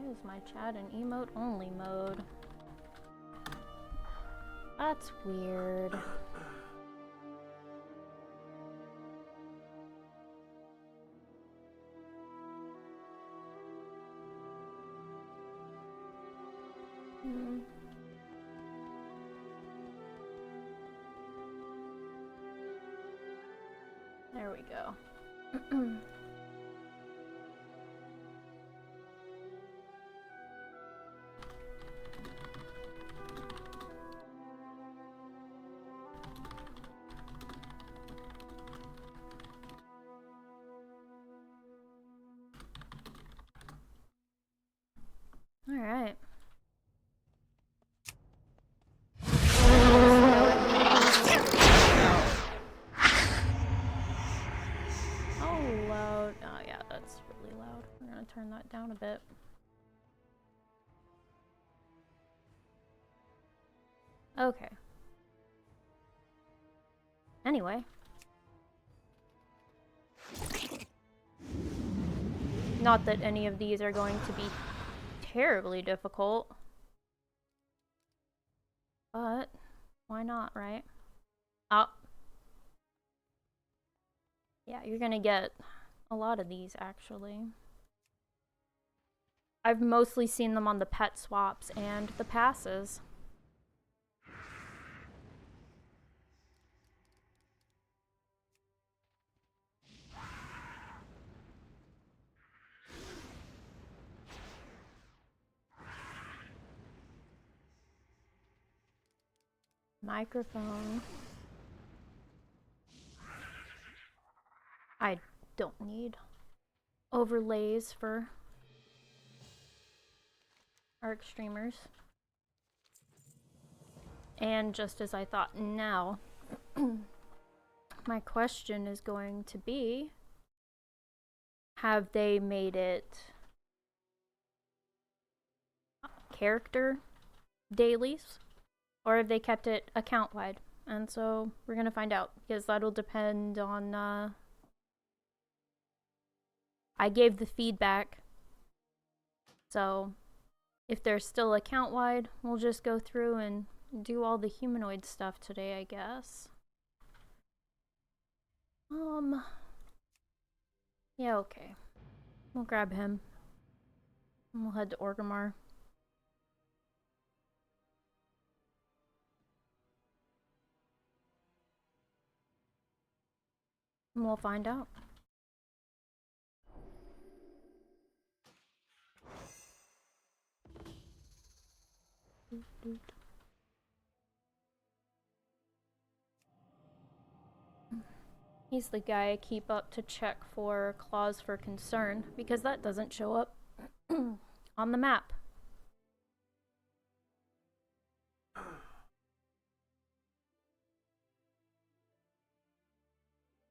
Why is my chat in emote only mode? That's weird. There we go. All right. How loud? Oh yeah, that's really loud. We're gonna turn that down a bit. Okay. Anyway. Not that any of these are going to be terribly difficult. But, why not, right? Oh. Yeah, you're gonna get a lot of these, actually. I've mostly seen them on the pet swaps and the passes. Microphone. I don't need overlays for our extremers. And just as I thought, now my question is going to be, have they made it character dailies, or have they kept it account wide? And so we're gonna find out, because that'll depend on I gave the feedback, so if they're still account wide, we'll just go through and do all the humanoid stuff today, I guess. Yeah, okay. We'll grab him. And we'll head to Orgrimmar. And we'll find out. He's the guy I keep up to check for clause for concern, because that doesn't show up on the map.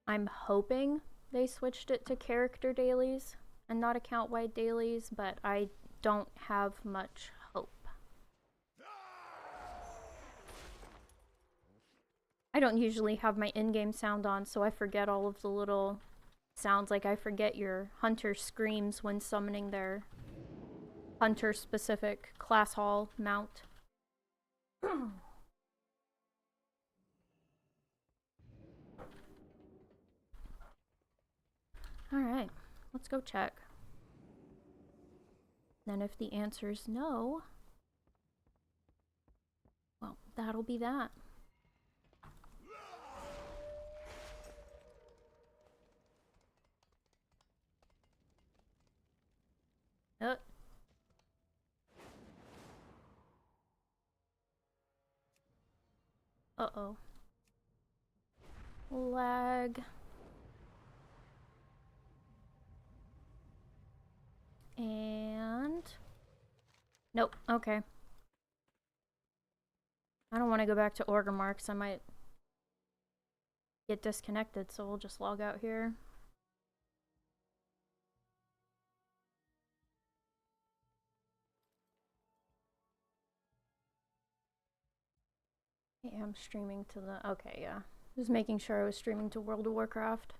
I'm hoping they switched it to character dailies and not account-wide dailies, but I don't have much hope. I don't usually have my in-game sound on, so I forget all of the little sounds. Like, I forget your hunter screams when summoning their hunter-specific class hall mount. Alright, let's go check. Then if the answer's no, well, that'll be that. Uh-oh. Lag. And... nope, okay. I don't want to go back to Orgrimmar because I might get disconnected, so we'll just log out here. Yeah, I'm streaming to the... okay, yeah. Just making sure I was streaming to World of Warcraft.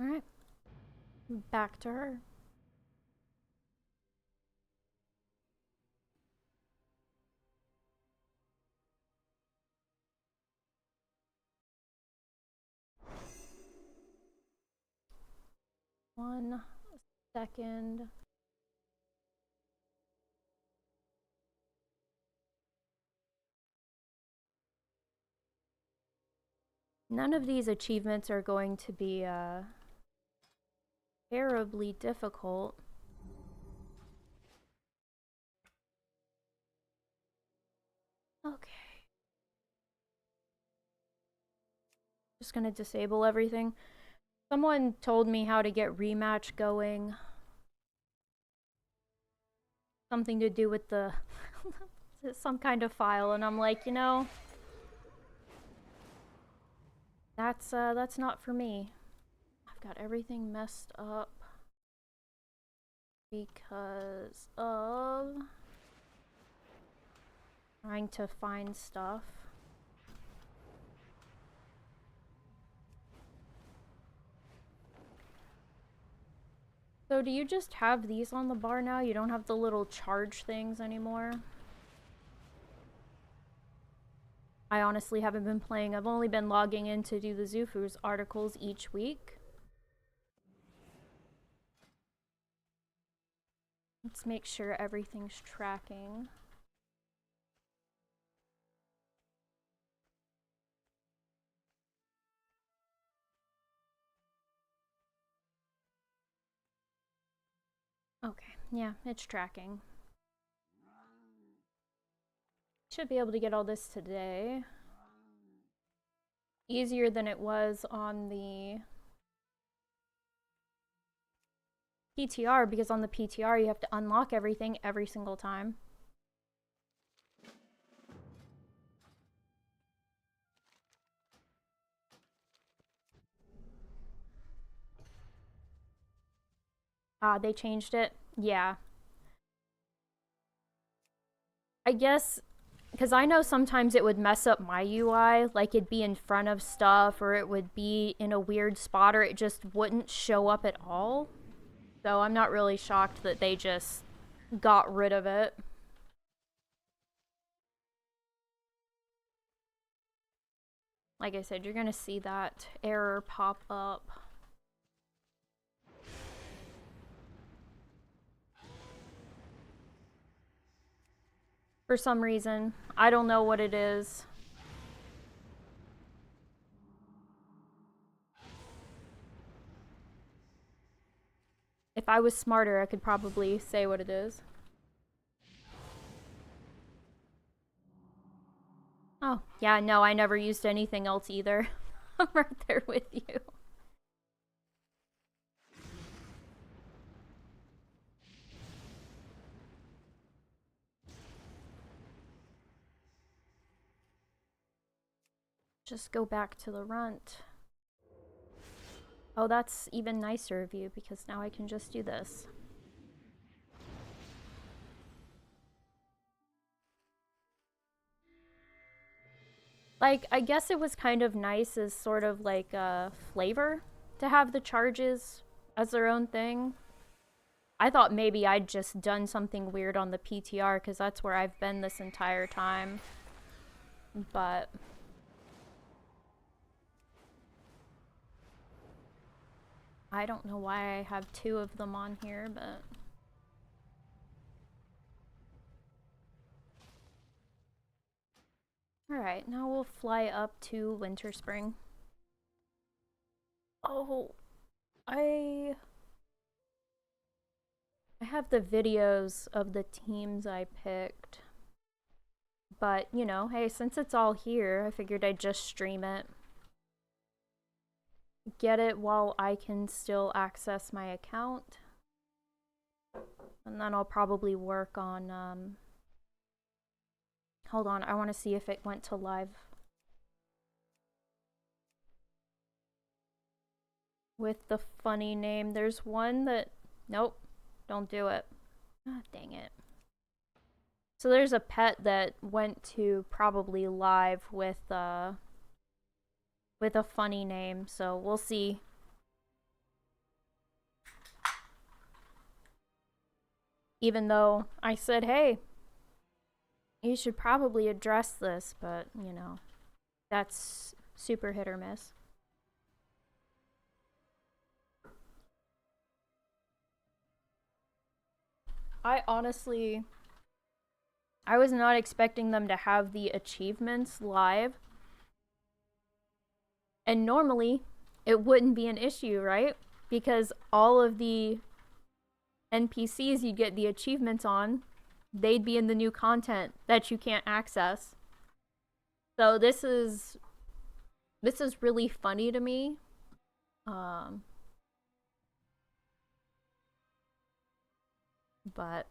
Alright. Back to her. One second. None of these achievements are going to be terribly difficult. Okay. Just gonna disable everything. Someone told me how to get rematch going. Something to do with the some kind of file, and I'm like, you know, that's not for me. I've got everything messed up because of trying to find stuff. So do you just have these on the bar now? You don't have the little charge things anymore? I honestly haven't been playing. I've only been logging in to do the Zufu's articles each week. Let's make sure everything's tracking. Okay, yeah, it's tracking. Should be able to get all this today. Easier than it was on the PTR, because on the PTR you have to unlock everything every single time. Ah, they changed it? Yeah. I guess, because I know sometimes it would mess up my UI, like it'd be in front of stuff, or it would be in a weird spot, or it just wouldn't show up at all. So I'm not really shocked that they just got rid of it. Like I said, you're gonna see that error pop up. For some reason. I don't know what it is. If I was smarter, I could probably say what it is. Oh, yeah, no, I never used anything else either. I'm right there with you. Just go back to the runt. Oh, that's even nicer of you, because now I can just do this. Like, I guess it was kind of nice as sort of like a flavor to have the charges as their own thing. I thought maybe I'd just done something weird on the PTR, because that's where I've been this entire time. But I don't know why I have two of them on here, but alright, now we'll fly up to Winter Spring. Oh, I have the videos of the teams I picked. But, you know, hey, since it's all here, I figured I'd just stream it. Get it while I can still access my account. And then I'll probably work on, hold on, I want to see if it went to live. With the funny name. There's one that, nope, don't do it. Ah, dang it. So there's a pet that went to probably live with a funny name, so we'll see. Even though I said, hey, you should probably address this, but, you know, that's super hit or miss. I honestly, I was not expecting them to have the achievements live. And normally, it wouldn't be an issue, right? Because all of the NPCs you get the achievements on, they'd be in the new content that you can't access. So this is really funny to me. Um, but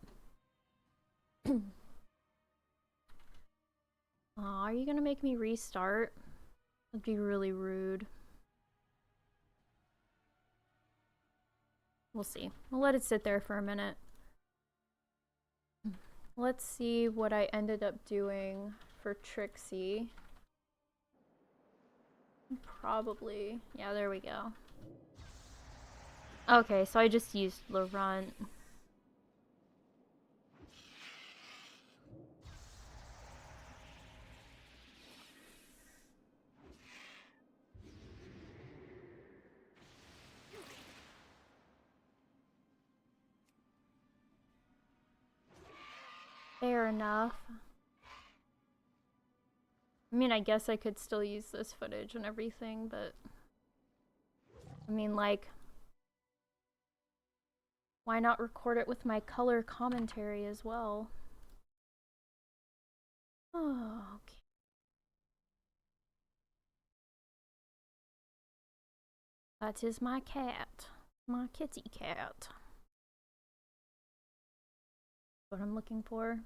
are you gonna make me restart? That'd be really rude. We'll see. We'll let it sit there for a minute. Let's see what I ended up doing for Trixie. Probably. Yeah, there we go. Okay, so I just used Laurent. Fair enough. I mean, I guess I could still use this footage and everything, but I mean, like, why not record it with my color commentary as well? Oh, okay. That is my cat. My kitty cat. What I'm looking for.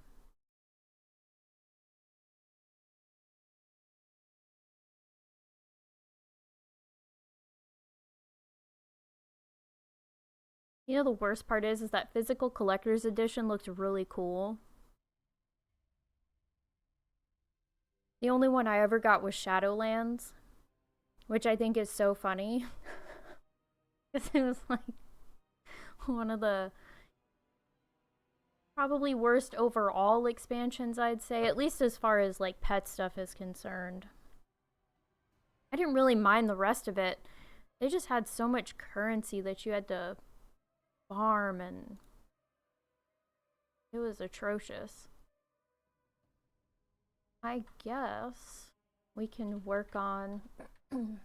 You know, the worst part is that physical collector's edition looked really cool. The only one I ever got was Shadowlands, which I think is so funny. Because it was like one of the probably worst overall expansions, I'd say, at least as far as like pet stuff is concerned. I didn't really mind the rest of it. They just had so much currency that you had to farm, and it was atrocious. I guess we can work on some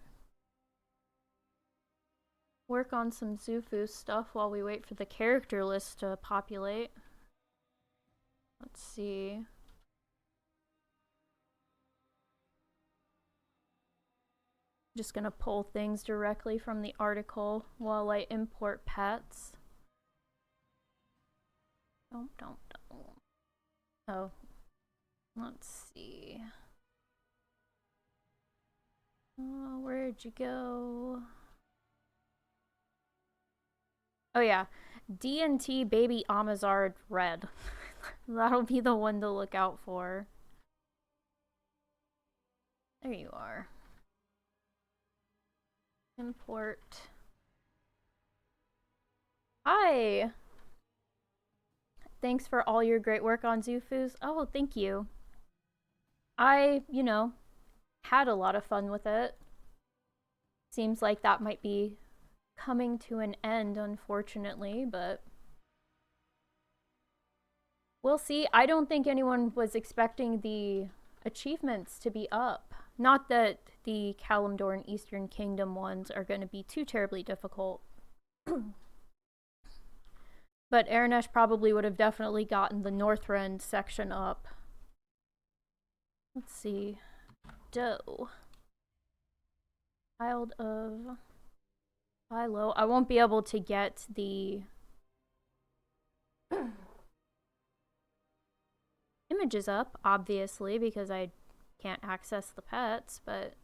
Zufu stuff while we wait for the character list to populate. Let's see. Just gonna pull things directly from the article while I import pets. Don't. Oh, let's see. Oh, where'd you go? Oh yeah, D&T Baby Amazard Red. That'll be the one to look out for. There you are. Import. Hi! Thanks for all your great work on Zufus. Oh, thank you. I, had a lot of fun with it. Seems like that might be coming to an end, unfortunately, but we'll see. I don't think anyone was expecting the achievements to be up. Not that the Kalimdor and Eastern Kingdom ones are going to be too terribly difficult. But Aranesh probably would have definitely gotten the Northrend section up. Let's see. Doe. Child of Philo. I won't be able to get the images up, obviously, because I can't access the pets, but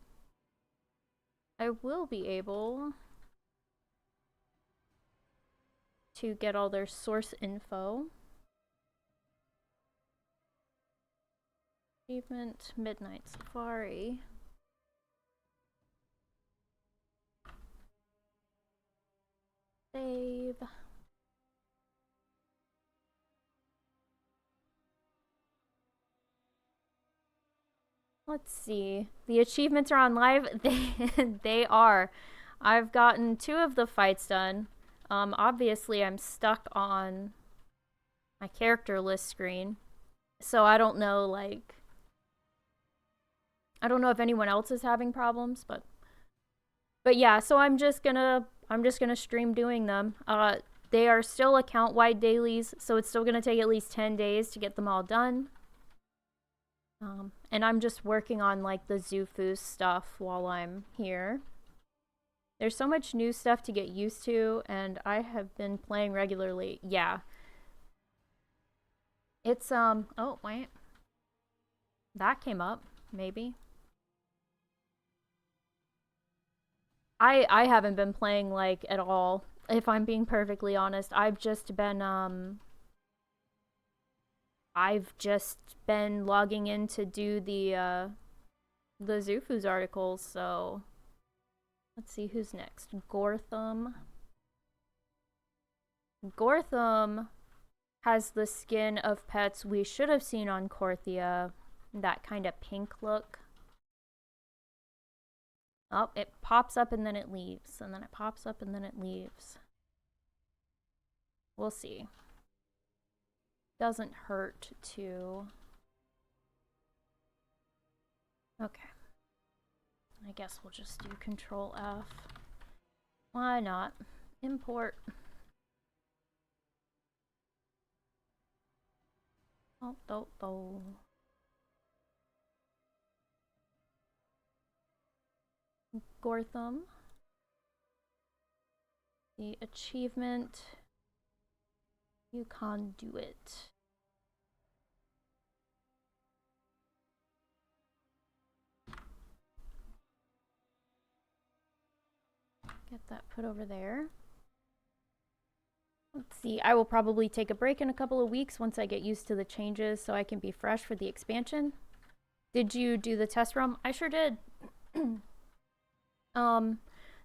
I will be able to get all their source info. Achievement, Midnight Safari. Save. Let's see. The achievements are on live. They are. I've gotten 2 of the fights done. Obviously I'm stuck on my character list screen. So I don't know, like, I don't know if anyone else is having problems, but yeah, so I'm just gonna stream doing them. They are still account wide dailies, so it's still gonna take at least 10 days to get them all done. And I'm just working on like the Zufu stuff while I'm here. There's so much new stuff to get used to, and I have been playing regularly. Yeah. It's oh wait. That came up, maybe. I haven't been playing like at all, if I'm being perfectly honest. I've just been logging in to do the Zufu's articles, so let's see who's next. Gortham. Gortham has the skin of pets we should have seen on Korthia. That kind of pink look. Oh, it pops up and then it leaves. And then it pops up and then it leaves. We'll see. Doesn't hurt to... Okay. I guess we'll just do Control F. Why not? Import. Oh. Gortham. The achievement. You can't do it. Get that put over there. Let's see, I will probably take a break in a couple of weeks once I get used to the changes so I can be fresh for the expansion. Did you do the test room? I sure did.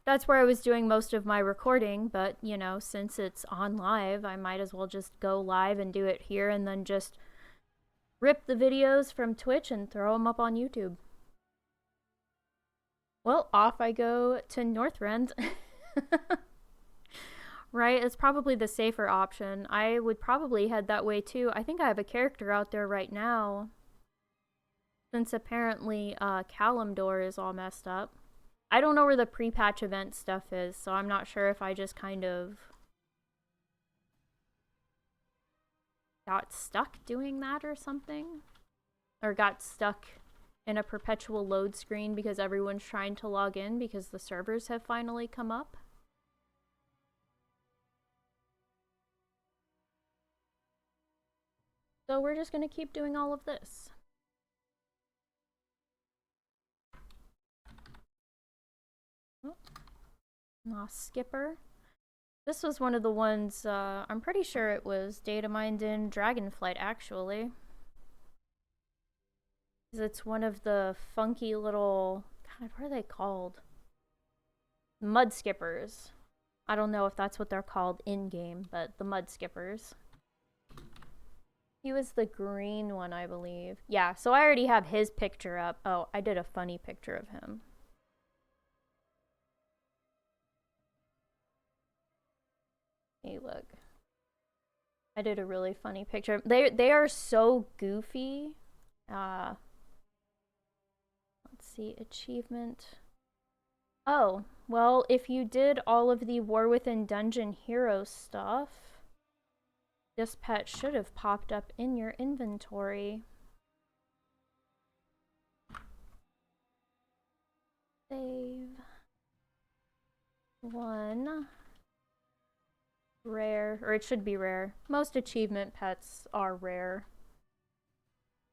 That's where I was doing most of my recording, but you know, since it's on live, I might as well just go live and do it here and then just rip the videos from Twitch and throw them up on YouTube. Well, off I go to Northrend. Right? It's probably the safer option. I would probably head that way too. I think I have a character out there right now. Since apparently Kalimdor is all messed up. I don't know where the pre-patch event stuff is, so I'm not sure if I just kind of got stuck doing that or something. Or got stuck in a perpetual load screen because everyone's trying to log in because the servers have finally come up. So we're just gonna keep doing all of this. Skipper. This was one of the ones, I'm pretty sure it was data mined in Dragonflight, actually. It's one of the funky little, God, what are they called? Mud skippers. I don't know if that's what they're called in-game, but the mud skippers. He was the green one, I believe. Yeah, so I already have his picture up. Oh, I did a funny picture of him. Hey, look. I did a really funny picture. They are so goofy. Let's see, achievement. Oh, well, if you did all of the War Within Dungeon hero stuff, this pet should have popped up in your inventory. Save. 1. Rare, or it should be rare. Most achievement pets are rare.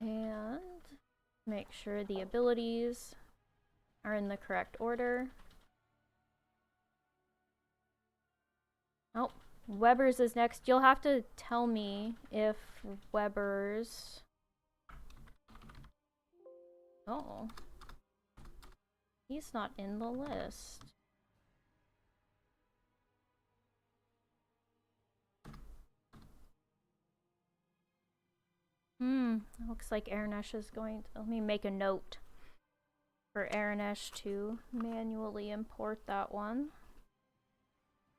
And make sure the abilities are in the correct order. Oh, Weber's is next. You'll have to tell me if Weber's... Oh. He's not in the list. Looks like Ernesh is going to... Let me make a note. for Aranesh to manually import that one.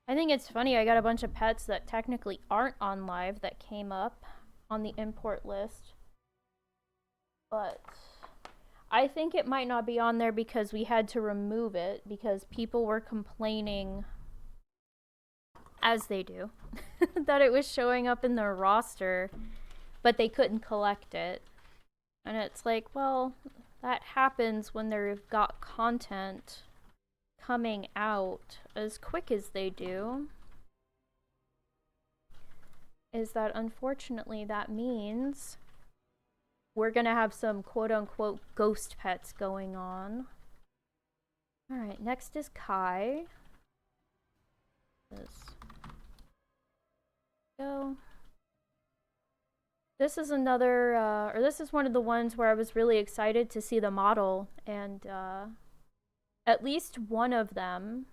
I think it's funny, I got a bunch of pets that technically aren't on live that came up on the import list. But I think it might not be on there because we had to remove it because people were complaining, as they do, that it was showing up in their roster, but they couldn't collect it. And it's like, well, that happens when they've got content coming out as quick as they do. Is that unfortunately that means we're gonna have some quote-unquote ghost pets going on. Alright, next is Kai. Go. This is another, or this is one of the ones where I was really excited to see the model, and at least one of them,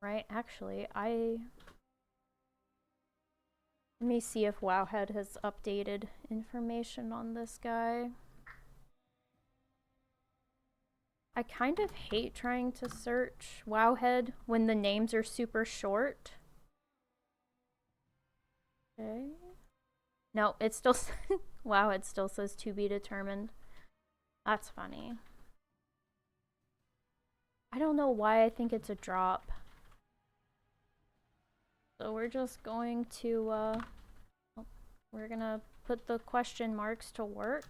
right? Actually, let me see if Wowhead has updated information on this guy. I kind of hate trying to search Wowhead when the names are super short. Okay. No, it still Wowhead still says to be determined. That's funny. I don't know why I think it's a drop. So we're just going to, we're gonna put the question marks to work.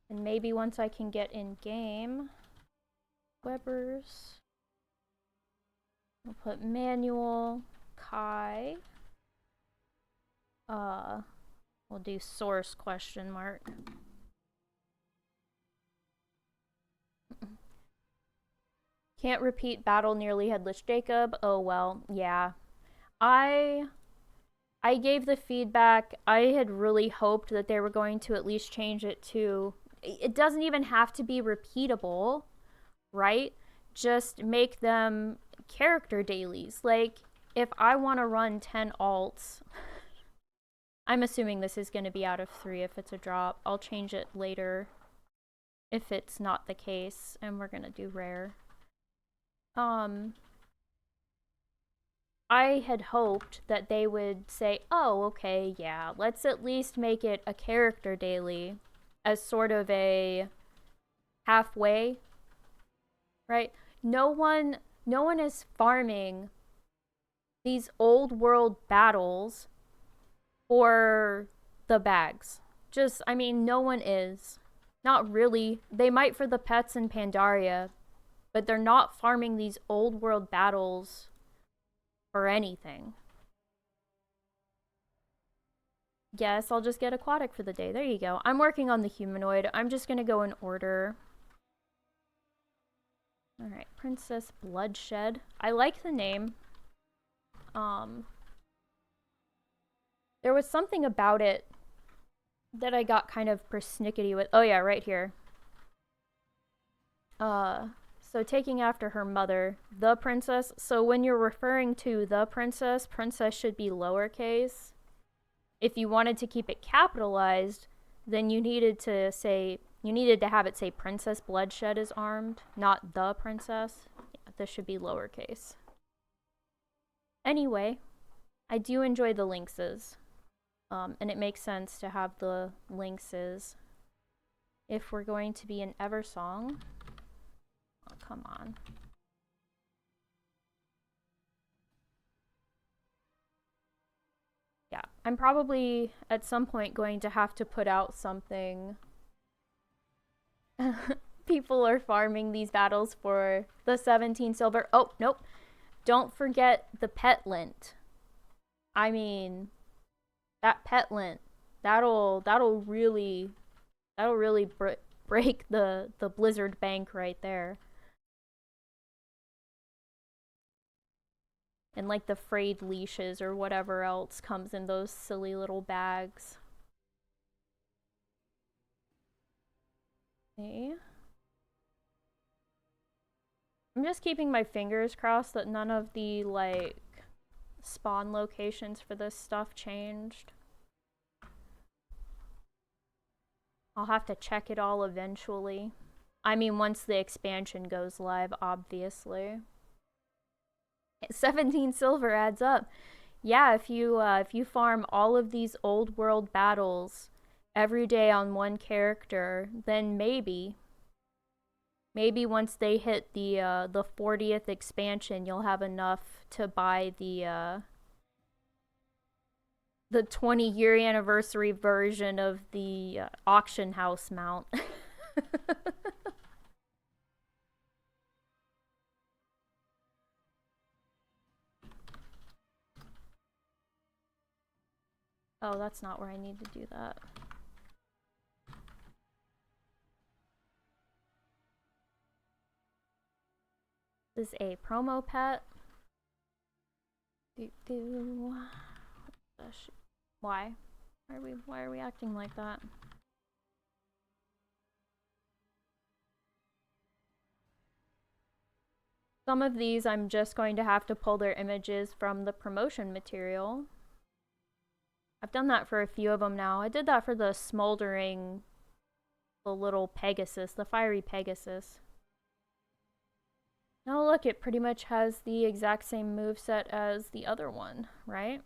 And maybe once I can get in game, Webbers, we'll put manual, Kai, we'll do source question mark. Can't repeat battle nearly headless Jacob. Oh well, yeah. I gave the feedback. I had really hoped that they were going to at least change it to, it doesn't even have to be repeatable, right? Just make them character dailies. Like, if I want to run 10 alts, I'm assuming this is going to be out of 3 if it's a drop. I'll change it later if it's not the case, and we're going to do rare. I had hoped that they would say, oh, okay, yeah, let's at least make it a character daily as sort of a halfway, right? No one is farming these old world battles for the bags. Just, I mean, no one is. Not really. They might for the pets in Pandaria, but they're not farming these old world battles for anything. Yes, I'll just get aquatic for the day. There you go. I'm working on the humanoid. I'm just gonna go in order. Alright, Princess Bloodshed. I like the name. There was something about it that I got kind of persnickety with. Oh yeah, right here. So taking after her mother, the princess. So when you're referring to the princess, princess should be lowercase. If you wanted to keep it capitalized, then you needed to have it say Princess Bloodshed is armed, not the princess. Yeah, this should be lowercase. Anyway, I do enjoy the lynxes. And it makes sense to have the lynxes if we're going to be in Eversong. Oh, come on. Yeah, I'm probably at some point going to have to put out something. People are farming these battles for the 17 silver. Oh, nope. Don't forget the pet lint. I mean, that pet lint, that'll really break the blizzard bank right there. And like the frayed leashes or whatever else comes in those silly little bags. Okay. I'm just keeping my fingers crossed that none of the, like, spawn locations for this stuff changed. I'll have to check it all eventually. I mean, once the expansion goes live, obviously. 17 silver adds up. Yeah, if you farm all of these old world battles every day on one character, then maybe once they hit the 40th expansion, you'll have enough to buy the 20-year anniversary version of the auction house mount. Oh, that's not where I need to do that. This is a promo pet. Why? Why are we acting like that? Some of these I'm just going to have to pull their images from the promotion material. I've done that for a few of them now. I did that for the smoldering, the little Pegasus, the fiery Pegasus. Now look, it pretty much has the exact same moveset as the other one, right?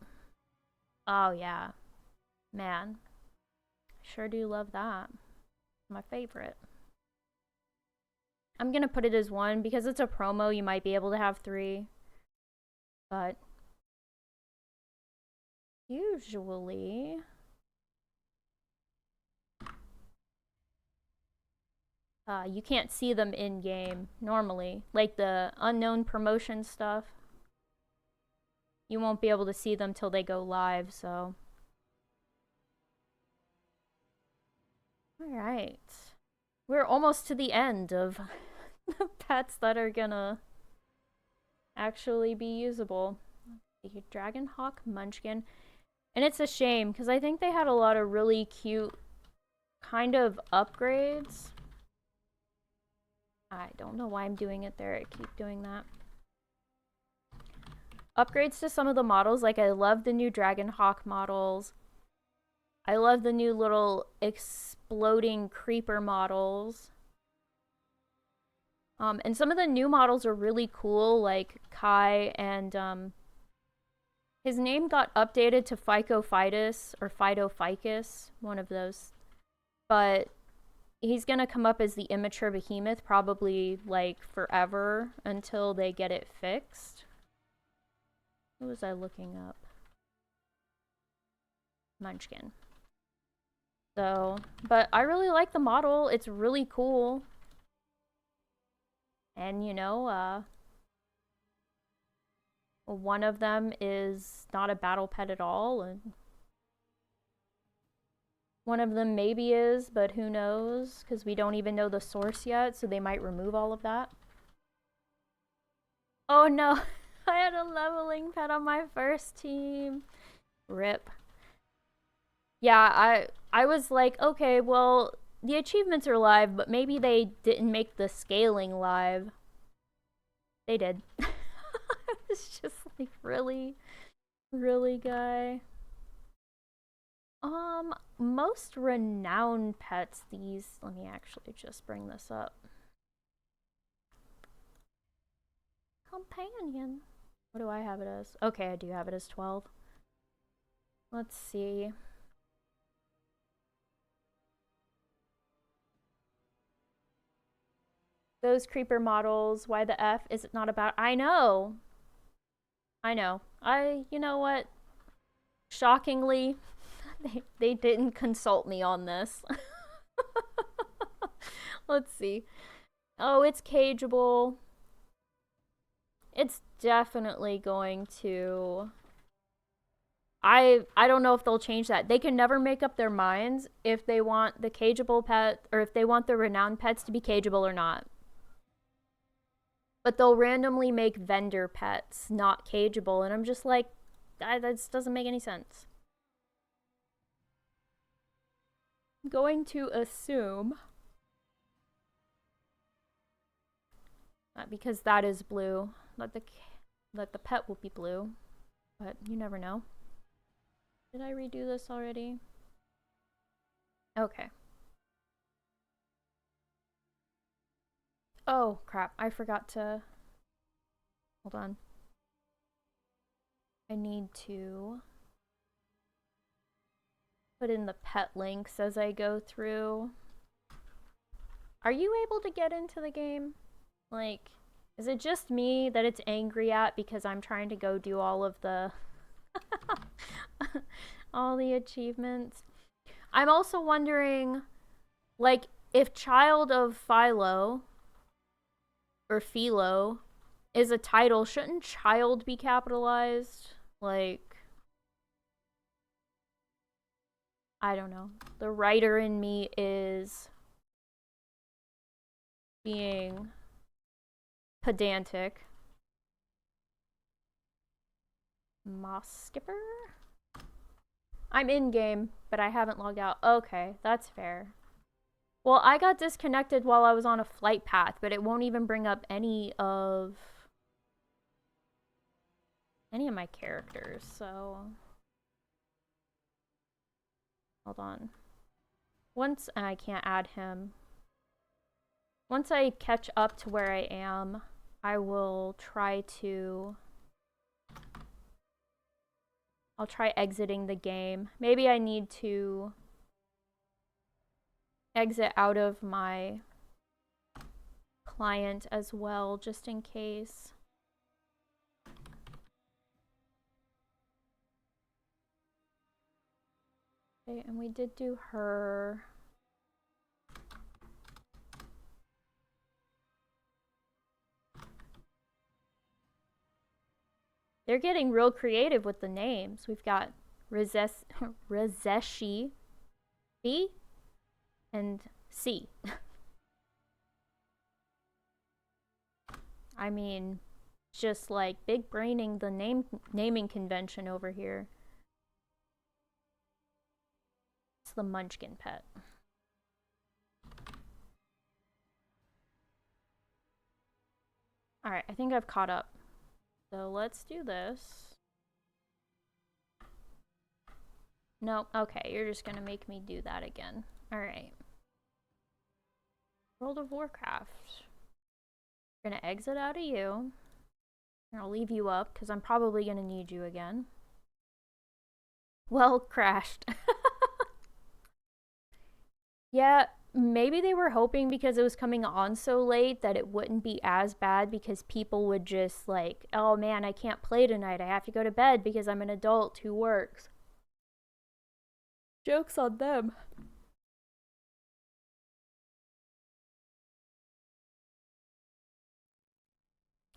Oh yeah. Man. Sure do love that. My favorite. I'm gonna put it as 1 because it's a promo, you might be able to have 3. But usually you can't see them in game normally. Like the unknown promotion stuff. You won't be able to see them till they go live, so. Alright. We're almost to the end of the pets that are gonna actually be usable. The Dragon Hawk Munchkin. And it's a shame, because I think they had a lot of really cute kind of upgrades. I don't know why I'm doing it there. I keep doing that. Upgrades to some of the models. Like, I love the new Dragon Hawk models. I love the new little exploding creeper models. And some of the new models are really cool, like Kai and his name got updated to Phycophytus or Phytophicus, one of those. But he's gonna come up as the immature behemoth probably like forever until they get it fixed. What was I looking up? Munchkin. So, but I really like the model. It's really cool. And you know, one of them is not a battle pet at all, and one of them maybe is, but who knows, because we don't even know the source yet, so they might remove all of that. Oh no, I had a leveling pet on my first team. Rip. Yeah, I was like, okay, well, the achievements are live, but maybe they didn't make the scaling live. They did. It's just like, really? Really, guy? Most renowned pets, these, let me actually just bring this up. Companion. What do I have it as? Okay, I do have it as 12. Let's see. Those creeper models, why the F is it not about? I know. You know what? Shockingly, they didn't consult me on this. Let's see. Oh, it's cageable. It's definitely going to. I don't know if they'll change that. They can never make up their minds if they want the cageable pet or if they want the renowned pets to be cageable or not. But they'll randomly make vendor pets not cageable, and I'm just like, that doesn't make any sense. I'm going to assume because that is blue, that the pet will be blue, but you never know. Did I redo this already? Okay. Oh, crap. I forgot to... Hold on. I need to put in the pet links as I go through. Are you able to get into the game? Like, is it just me that it's angry at because I'm trying to go do all of the... all the achievements? I'm also wondering, like, if Child of Philo or Philo is a title, shouldn't child be capitalized? Like, I don't know. The writer in me is being pedantic. Moss Skipper? I'm in game, but I haven't logged out. Okay, that's fair. Well, I got disconnected while I was on a flight path, but it won't even bring up any of my characters, so... Hold on. Once, and I can't add him. Once I catch up to where I am, I will try to... I'll try exiting the game. Maybe I need to exit out of my client as well, just in case. Okay, and we did do her. They're getting real creative with the names. We've got Rizeshi B and C. I mean, just like big braining the naming convention over here. It's the Munchkin pet. Alright, I think I've caught up. So let's do this. No, okay, you're just gonna make me do that again. Alright. World of Warcraft. I'm gonna exit out of you. And I'll leave you up, because I'm probably gonna need you again. Well, crashed. Yeah, maybe they were hoping because it was coming on so late that it wouldn't be as bad because people would just like, oh man, I can't play tonight. I have to go to bed because I'm an adult who works. Joke's on them.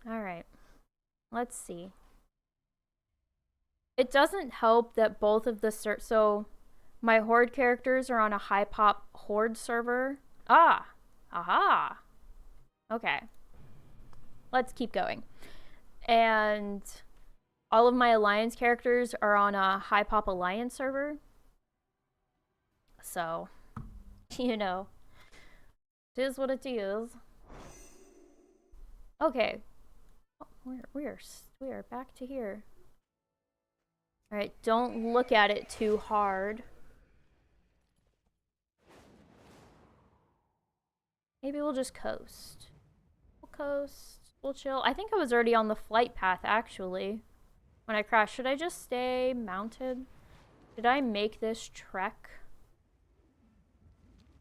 Alright, let's see. It doesn't help that both of the so my Horde characters are on a high pop Horde server. Ah! Aha! Okay. Let's keep going. And all of my Alliance characters are on a high pop Alliance server. So, you know, it is what it is. Okay. Oh, we are back to here. Alright, don't look at it too hard. Maybe we'll just coast. We'll coast. We'll chill. I think I was already on the flight path, actually, when I crashed. Should I just stay mounted? Did I make this trek?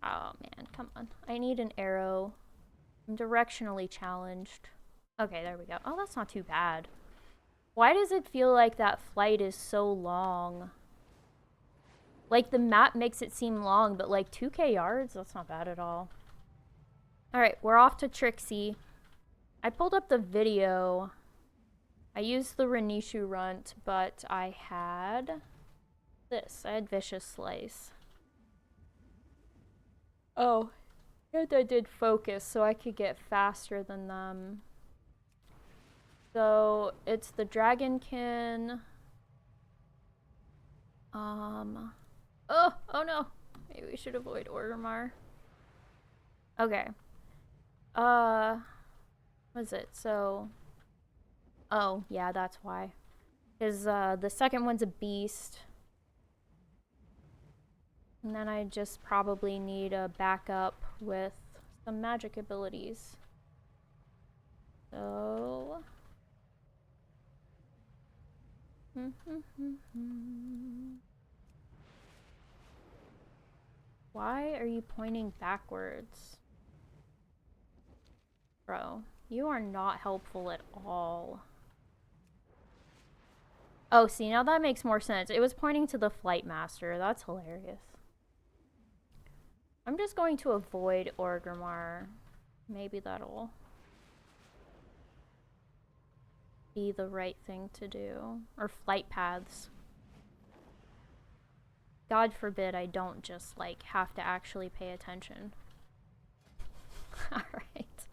Oh, man. Come on. I need an arrow. I'm directionally challenged. Okay, there we go. Oh, that's not too bad. Why does it feel like that flight is so long? Like, the map makes it seem long, but like 2K yards? That's not bad at all. Alright, we're off to Trixie. I pulled up the video. I used the Renishu runt, but I had this. I had Vicious Slice. Oh, and I did focus so I could get faster than them. So it's the Dragonkin. Oh no. Maybe we should avoid Orgrimmar. Okay. What is it? So, oh yeah, that's why. Is the second one's a beast. And then I just probably need a backup with some magic abilities. So... Why are you pointing backwards? Bro, you are not helpful at all. Oh, see, now that makes more sense. It was pointing to the Flight Master. That's hilarious. I'm just going to avoid Orgrimmar. Maybe that'll be the right thing to do. Or flight paths. God forbid I don't just, like, have to actually pay attention. Alright.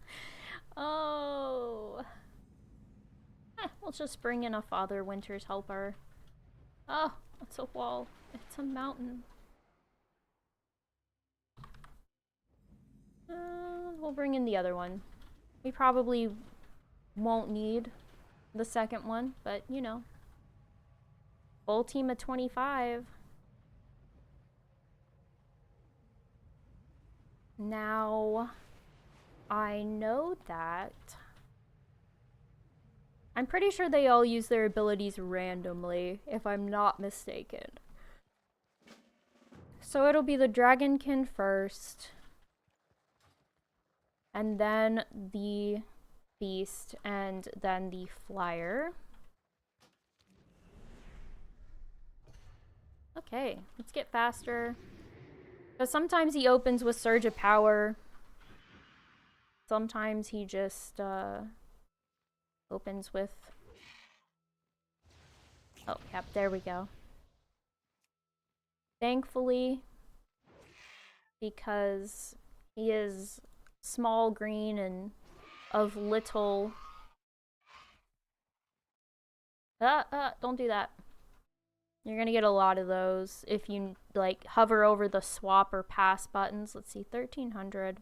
Oh. We'll just bring in a Father Winter's Helper. Oh, it's a wall. It's a mountain. We'll bring in the other one. We probably won't need the second one, but you know. Full team of 25. Now, I know that. I'm pretty sure they all use their abilities randomly, if I'm not mistaken. So it'll be the Dragonkin first. And then the Beast, and then the Flyer. Okay, let's get faster. Because sometimes he opens with Surge of Power. Sometimes he just opens with... Oh, yep, there we go. Thankfully, because he is small, green, and of little... don't do that. You're gonna get a lot of those if you, like, hover over the swap or pass buttons. Let's see, 1300.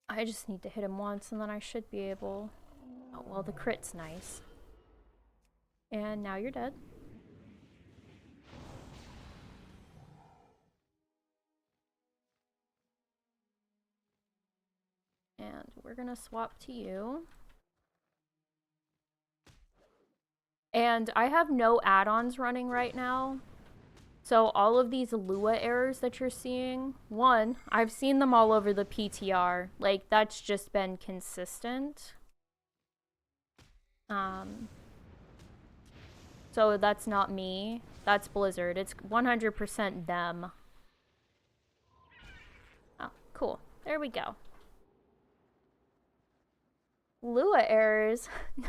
I just need to hit him once and then I should be able... Oh, well, the crit's nice. And now you're dead. And we're gonna swap to you. And I have no add-ons running right now. So all of these Lua errors that you're seeing, one, I've seen them all over the PTR. Like, that's just been consistent. So that's not me. That's Blizzard. It's 100% them. Oh, cool. There we go. Lua errors?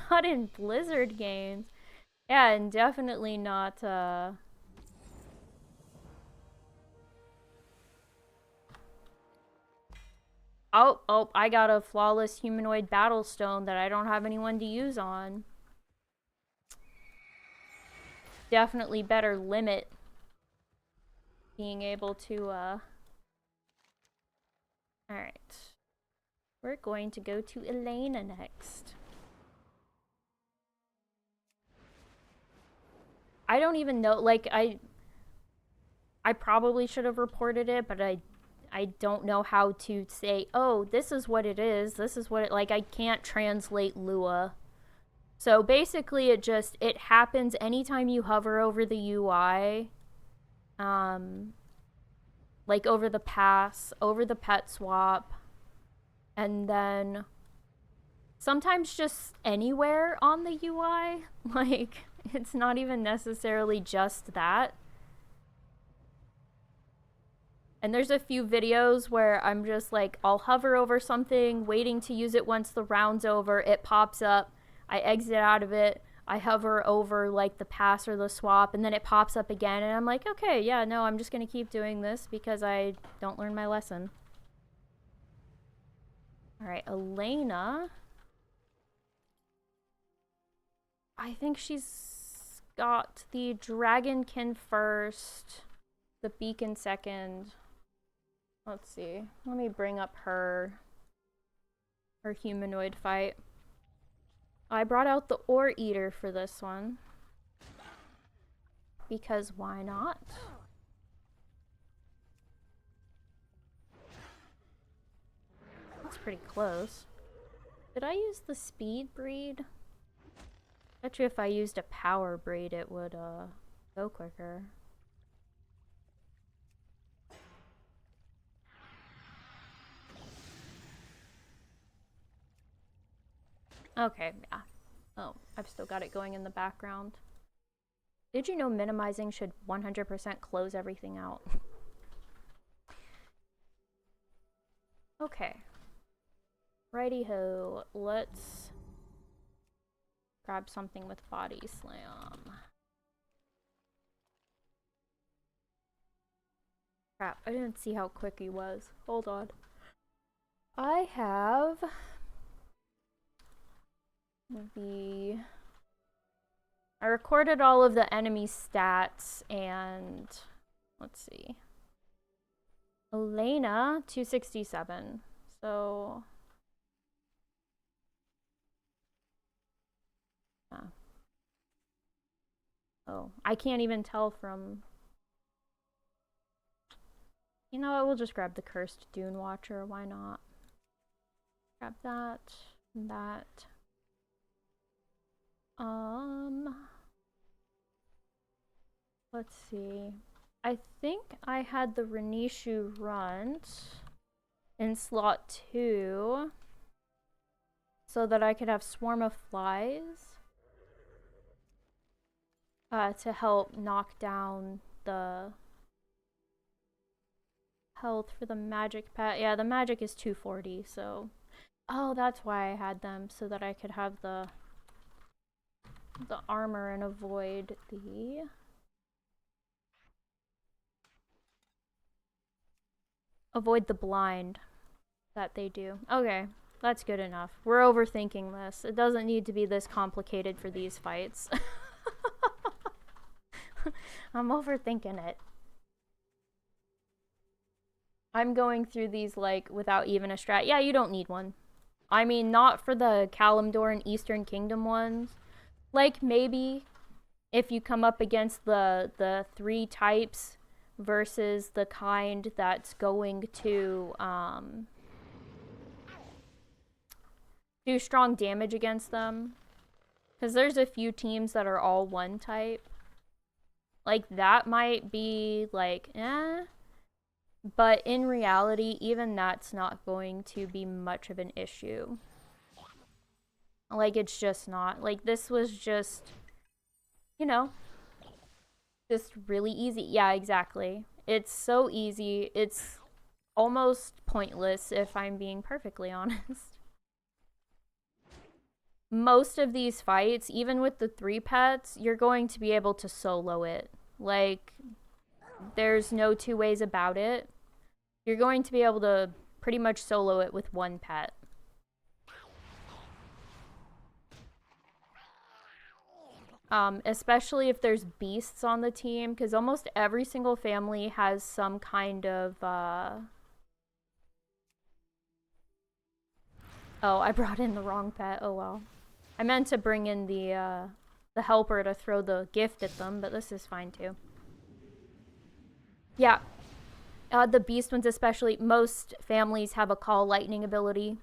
Not in Blizzard games. Yeah, and definitely not, Oh, I got a flawless humanoid battle stone that I don't have anyone to use on. Definitely better limit being able to, Alright. We're going to go to Elena next. I don't even know, like, I probably should have reported it, but I don't know how to say, oh, this is what it is, this is what it, like, I can't translate Lua. So basically it happens anytime you hover over the UI, like over the pass, over the pet swap, and then sometimes just anywhere on the UI. Like, it's not even necessarily just that. And there's a few videos where I'm just like, I'll hover over something, waiting to use it once the round's over, it pops up, I exit out of it, I hover over like the pass or the swap, and then it pops up again, and I'm like, okay, yeah, no, I'm just gonna keep doing this because I don't learn my lesson. Alright, Elena. I think she's got the Dragonkin first, the Beacon second. Let's see. Let me bring up her humanoid fight. I brought out the Ore Eater for this one. Because why not? That's pretty close. Did I use the speed breed? Bet you if I used a power breed, it would, go quicker. Okay, yeah. Oh, I've still got it going in the background. Did you know minimizing should 100% close everything out? Okay. Righty-ho, let's grab something with body slam. Crap, I didn't see how quick he was. Hold on. I have I recorded all of the enemy stats and let's see. Elena, 267. So oh, I can't even tell from. You know what, we'll just grab the Cursed Dune Watcher, why not? Grab that, that. Let's see. I think I had the Renishu Runt in slot 2 so that I could have Swarm of Flies to help knock down the health for the magic pet. Yeah, the magic is 240, so. Oh, that's why I had them, so that I could have the armor and avoid the blind that they do. Okay, that's good enough. We're overthinking this. It doesn't need to be this complicated for these fights. I'm overthinking it. I'm going through these like without even a strat. Yeah, you don't need one. I mean, not for the Kalimdor and Eastern Kingdom ones. Like maybe if you come up against the 3 types versus the kind that's going to do strong damage against them. Because there's a few teams that are all 1 type. Like, that might be, like, eh. But in reality, even that's not going to be much of an issue. Like, it's just not. Like, this was just, you know, just really easy. Yeah, exactly. It's so easy. It's almost pointless, if I'm being perfectly honest. Most of these fights, even with the 3 pets, you're going to be able to solo it. Like, there's no 2 ways about it. You're going to be able to pretty much solo it with 1 pet. Especially if there's beasts on the team, because almost every single family has some kind of, Oh, I brought in the wrong pet. Oh well. I meant to bring in the helper to throw the gift at them, but this is fine too. Yeah. The beast ones especially, most families have a call lightning ability.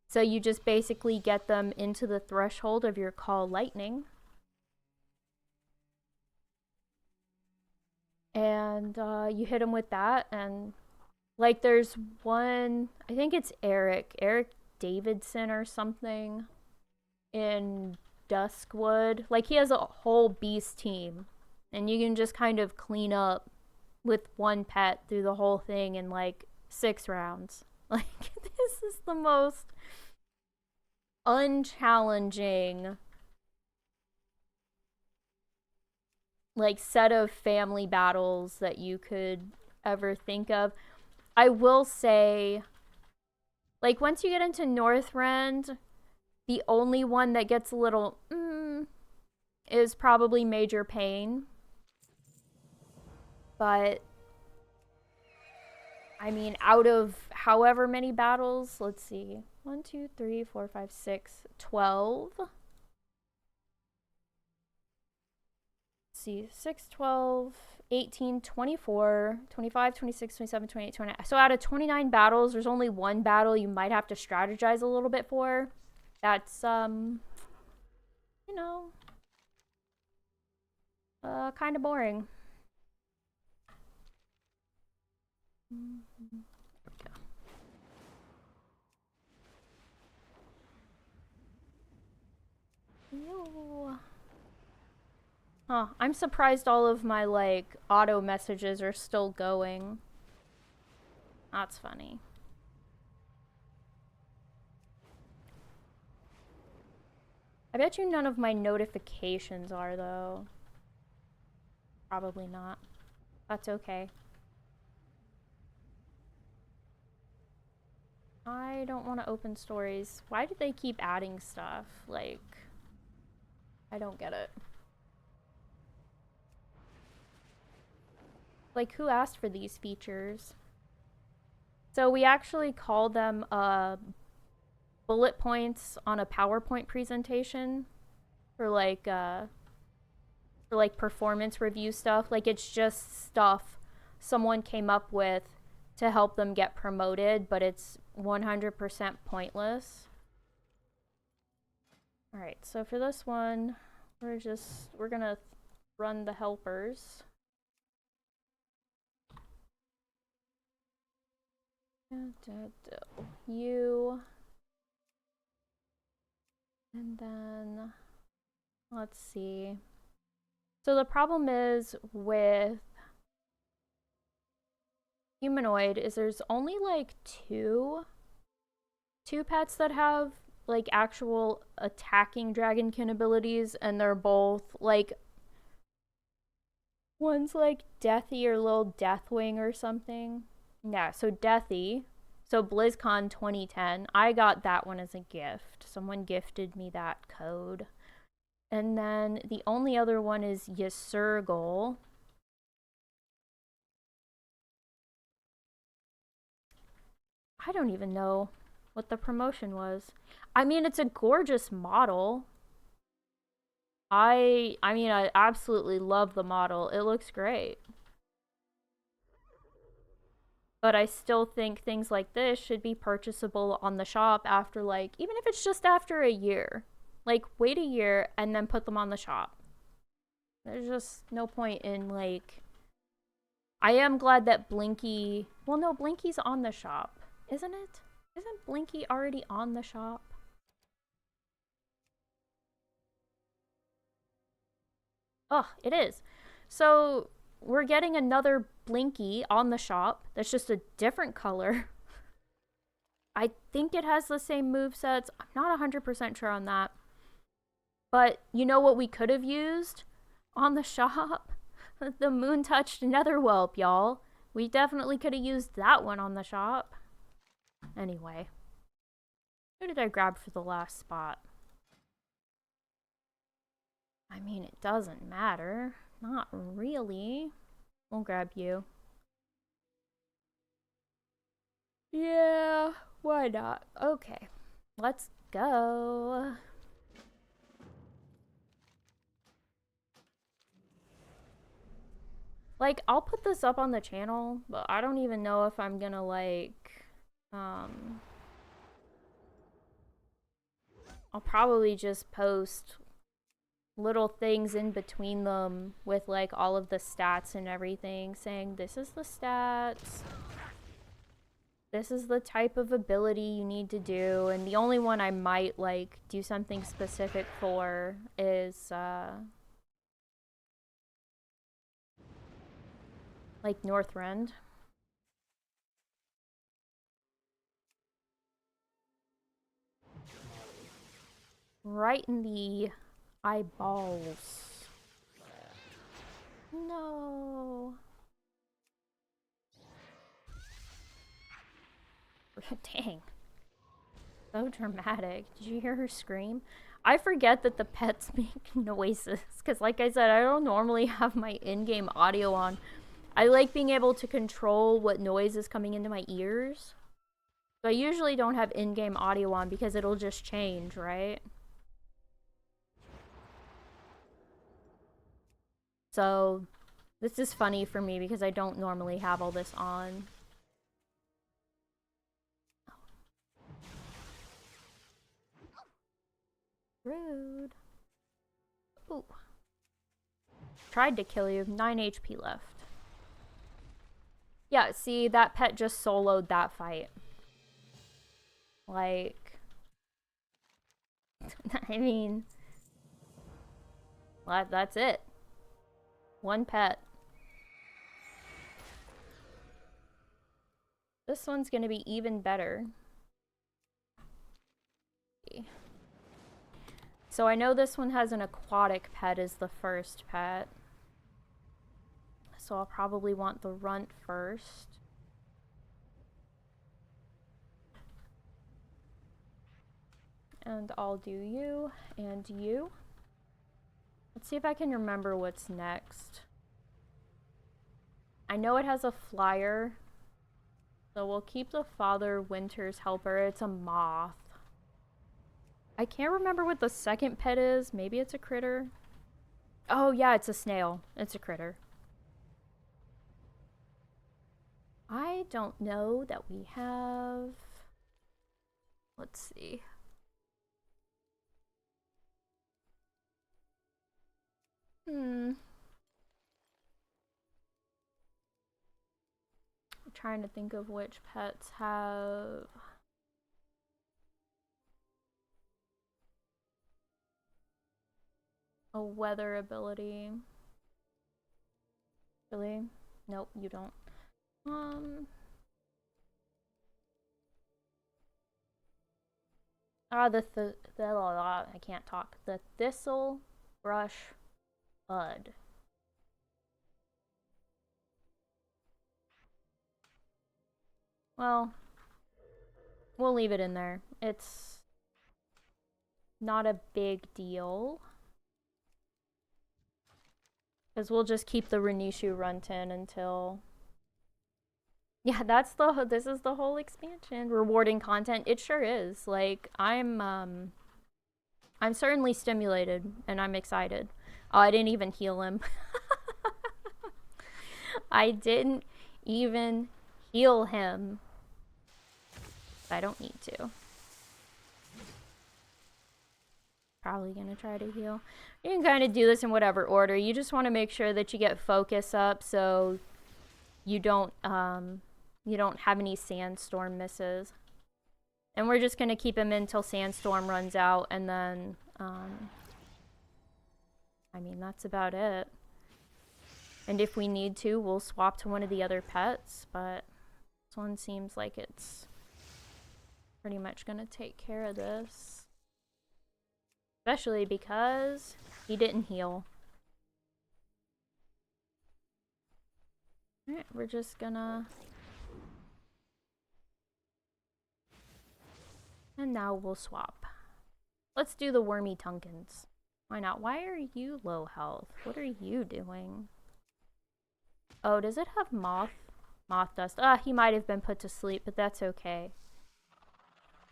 So you just basically get them into the threshold of your call lightning. And you hit them with that, and like there's one, I think it's Eric Davidson or something in Duskwood. Like he has a whole beast team, and you can just kind of clean up with 1 pet through the whole thing in like 6 rounds. Like this is the most unchallenging like set of family battles that you could ever think of. I will say, like once you get into Northrend, the only one that gets a little is probably Major Pain. But I mean, out of however many battles, let's see, 1, 2, 3, 4, 5, 6, 12. See, 6, 12, 18, 24, 25, 26, 27, 28, 29. So out of 29 battles, there's only 1 battle you might have to strategize a little bit for. That's, you know, kind of boring. Yo. Huh, I'm surprised all of my, like, auto messages are still going. That's funny. I bet you none of my notifications are, though. Probably not. That's okay. I don't want to open stories. Why did they keep adding stuff? Like, I don't get it. Like, who asked for these features? So we actually call them bullet points on a PowerPoint presentation for like performance review stuff. Like, it's just stuff someone came up with to help them get promoted, but it's 100% pointless. All right, so for this one, we're gonna run the helpers. You, and then let's see. So the problem is with humanoid is there's only like two pets that have like actual attacking dragonkin abilities, and they're both like, one's like Deathy or Little Deathwing or something. Yeah, so Deathy. So BlizzCon 2010, I got that one as a gift. Someone gifted me that code. And then the only other one is Ysurgul. I don't even know what the promotion was. I mean, it's a gorgeous model. I mean, I absolutely love the model. It looks great. But I still think things like this should be purchasable on the shop after, like, even if it's just after a year. Like, wait a year and then put them on the shop. There's just no point in, like... I am glad that Blinky... Well, no, Blinky's on the shop, isn't it? Isn't Blinky already on the shop? Oh, it is. So, we're getting another Blinky on the shop that's just a different color. I think it has the same movesets. I'm not 100% sure on that. But you know what we could have used on the shop? The Moon-Touched Netherwhelp, y'all. We definitely could have used that one on the shop. Anyway. Who did I grab for the last spot? I mean, it doesn't matter. Not really. We'll grab you. Yeah, why not? Okay, let's go. Like, I'll put this up on the channel, but I don't even know if I'm gonna, like, I'll probably just post little things in between them with, like, all of the stats and everything, saying this is the stats, this is the type of ability you need to do, and the only one I might, like, do something specific for is, like, Northrend. Right in the eyeballs. No. Dang. So dramatic. Did you hear her scream? I forget that the pets make noises, because like I said, I don't normally have my in-game audio on. I like being able to control what noise is coming into my ears. So I usually don't have in-game audio on because it'll just change, right? So this is funny for me because I don't normally have all this on. Rude. Ooh. Tried to kill you. 9 HP left. Yeah, see, that pet just soloed that fight. Like, I mean, that's it. One pet. This one's gonna be even better. So I know this one has an aquatic pet as the first pet. So I'll probably want the runt first. And I'll do you and you. Let's see if I can remember what's next. I know it has a flyer. So we'll keep the Father Winter's Helper. It's a moth. I can't remember what the second pet is. Maybe it's a critter. Oh yeah, it's a snail. It's a critter. I don't know that we have... Let's see. I'm trying to think of which pets have... a weather ability. Really? Nope, you don't. I can't talk. The thistle brush bud. Well, we'll leave it in there. It's not a big deal. Because we'll just keep the Renishu Runtin until... Yeah, this is the whole expansion. Rewarding content. It sure is. Like, I'm certainly stimulated, and I'm excited. Oh, I didn't even heal him. I didn't even heal him. I don't need to. Probably gonna try to heal. You can kind of do this in whatever order. You just want to make sure that you get focus up so you don't have any sandstorm misses. And we're just gonna keep him until sandstorm runs out, and then I mean, that's about it. And if we need to, we'll swap to one of the other pets, but this one seems like it's pretty much gonna take care of this. Especially because he didn't heal. Alright, we're just gonna... And now we'll swap. Let's do the Wormy Tunkins. Why not? Why are you low health? What are you doing? Oh, does it have moth dust? He might have been put to sleep, but that's okay.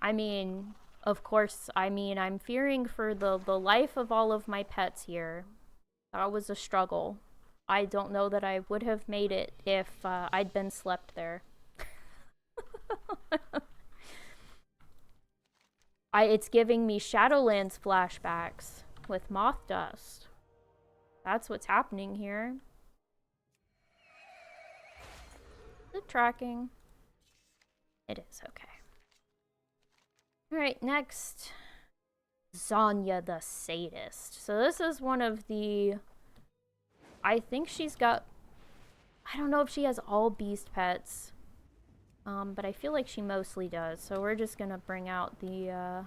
I mean... Of course, I mean, I'm fearing for the life of all of my pets here. That was a struggle. I don't know that I would have made it if I'd been slept there. It's giving me Shadowlands flashbacks with moth dust. That's what's happening here. The tracking. It is okay. Alright, next. Zanya the Sadist. So this is one of the... I think she's got... I don't know if she has all beast pets. But I feel like she mostly does. So we're just gonna bring out the...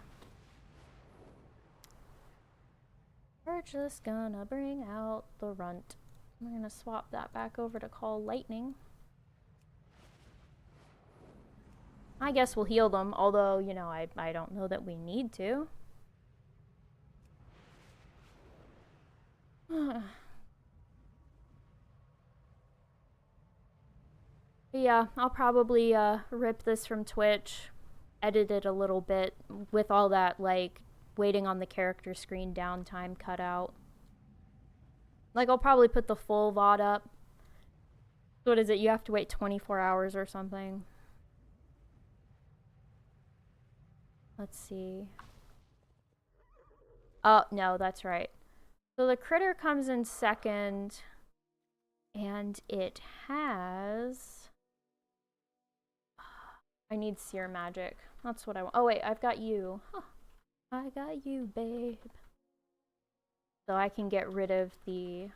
We're just gonna bring out the runt. We're gonna swap that back over to call lightning. I guess we'll heal them, although, you know, I don't know that we need to. Yeah, I'll probably rip this from Twitch, edit it a little bit with all that, like, waiting on the character screen downtime cut out. Like, I'll probably put the full VOD up. What is it? You have to wait 24 hours or something. Let's see. Oh, no, that's right. So the critter comes in second, and it has... I need seer magic. That's what I want. Oh, wait, I've got you. Huh. I got you, babe. So I can get rid of the...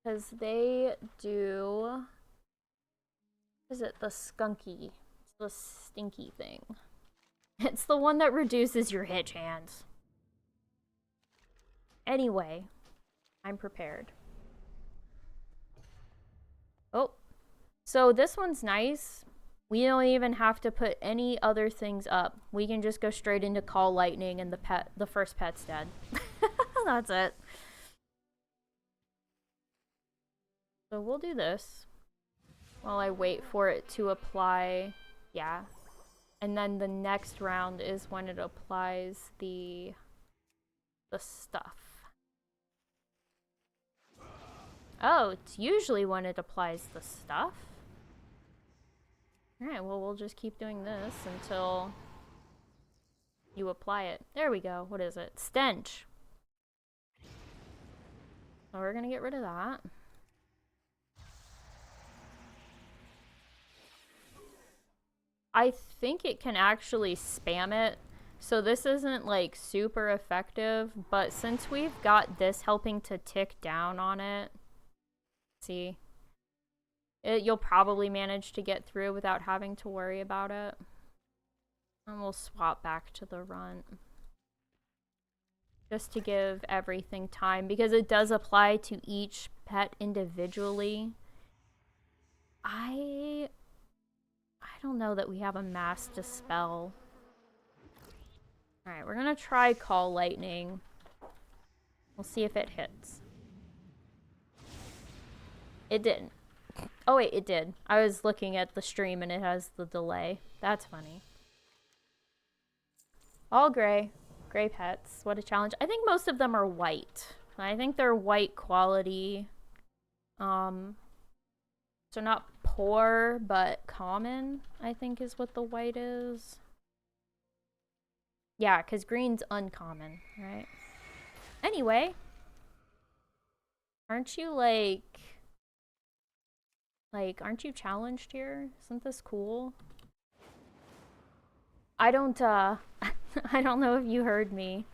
Because they do... Is it the skunky? It's the stinky thing. It's the one that reduces your hit chance. Anyway, I'm prepared. Oh, so this one's nice. We don't even have to put any other things up. We can just go straight into Call Lightning and the first pet's dead. That's it. So we'll do this while I wait for it to apply. Yeah. And then the next round is when it applies the stuff. Oh, it's usually when it applies the stuff. Alright, well, we'll just keep doing this until you apply it. There we go. What is it? Stench. So we're gonna get rid of that. I think it can actually spam it. So this isn't like super effective, but since we've got this helping to tick down on it, see, you'll probably manage to get through without having to worry about it. And we'll swap back to the runt. Just to give everything time, because it does apply to each pet individually. I don't know that we have a mass dispel. Alright, we're gonna try Call Lightning. We'll see if it hits. It didn't. Oh wait, it did. I was looking at the stream and it has the delay. That's funny. All gray. Gray pets. What a challenge. I think most of them are white. I think they're white quality. So not poor, but common, I think is what the white is. Yeah, because green's uncommon, right? Anyway. Aren't you aren't you challenged here? Isn't this cool? I don't I don't know if you heard me,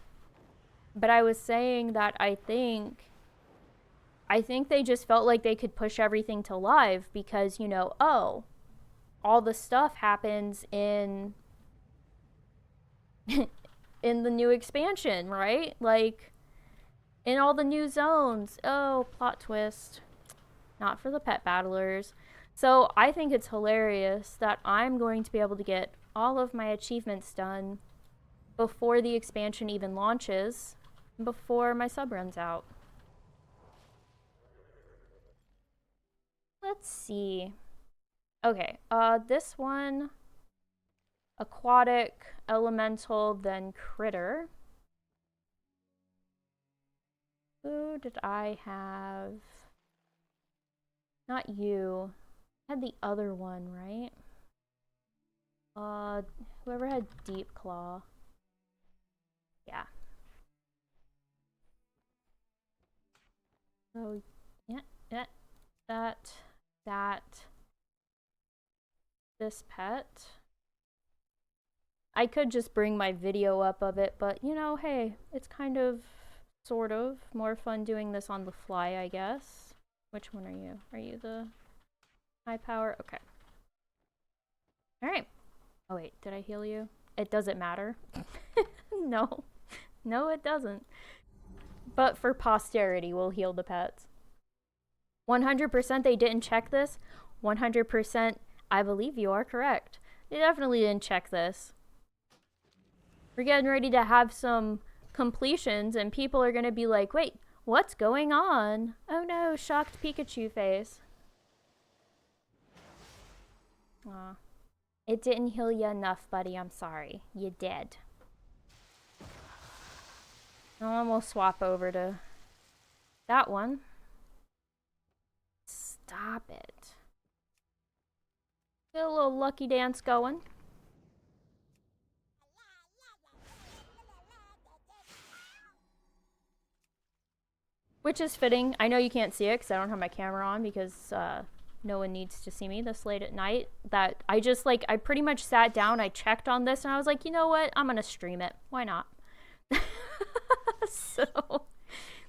but I was saying that I think they just felt like they could push everything to live because, you know, oh, all the stuff happens in in the new expansion, right? Like in all the new zones. Oh, plot twist. Not for the pet battlers. So I think it's hilarious that I'm going to be able to get all of my achievements done before the expansion even launches, before my sub runs out. Let's see. Okay, this one, aquatic, elemental, then critter. Who did I have? Not you. I had the other one, right? Whoever had Deep Claw. Yeah. So, yeah, that, this pet. I could just bring my video up of it, but you know, hey, it's kind of, sort of, more fun doing this on the fly, I guess. Which one are you? Are you the high power? Okay. Alright. Oh wait, did I heal you? It doesn't matter. No. No, it doesn't. But for posterity, we'll heal the pets. 100% they didn't check this. 100% I believe you are correct. They definitely didn't check this. We're getting ready to have some completions and people are going to be like, wait, what's going on? Oh no, shocked Pikachu face. Aw. It didn't heal you enough, buddy. I'm sorry. You did. And then we'll swap over to that one. Stop it. Get a little lucky dance going. Which is fitting. I know you can't see it because I don't have my camera on because no one needs to see me this late at night. That I just like, I pretty much sat down, I checked on this, and I was like, you know what? I'm going to stream it. Why not? So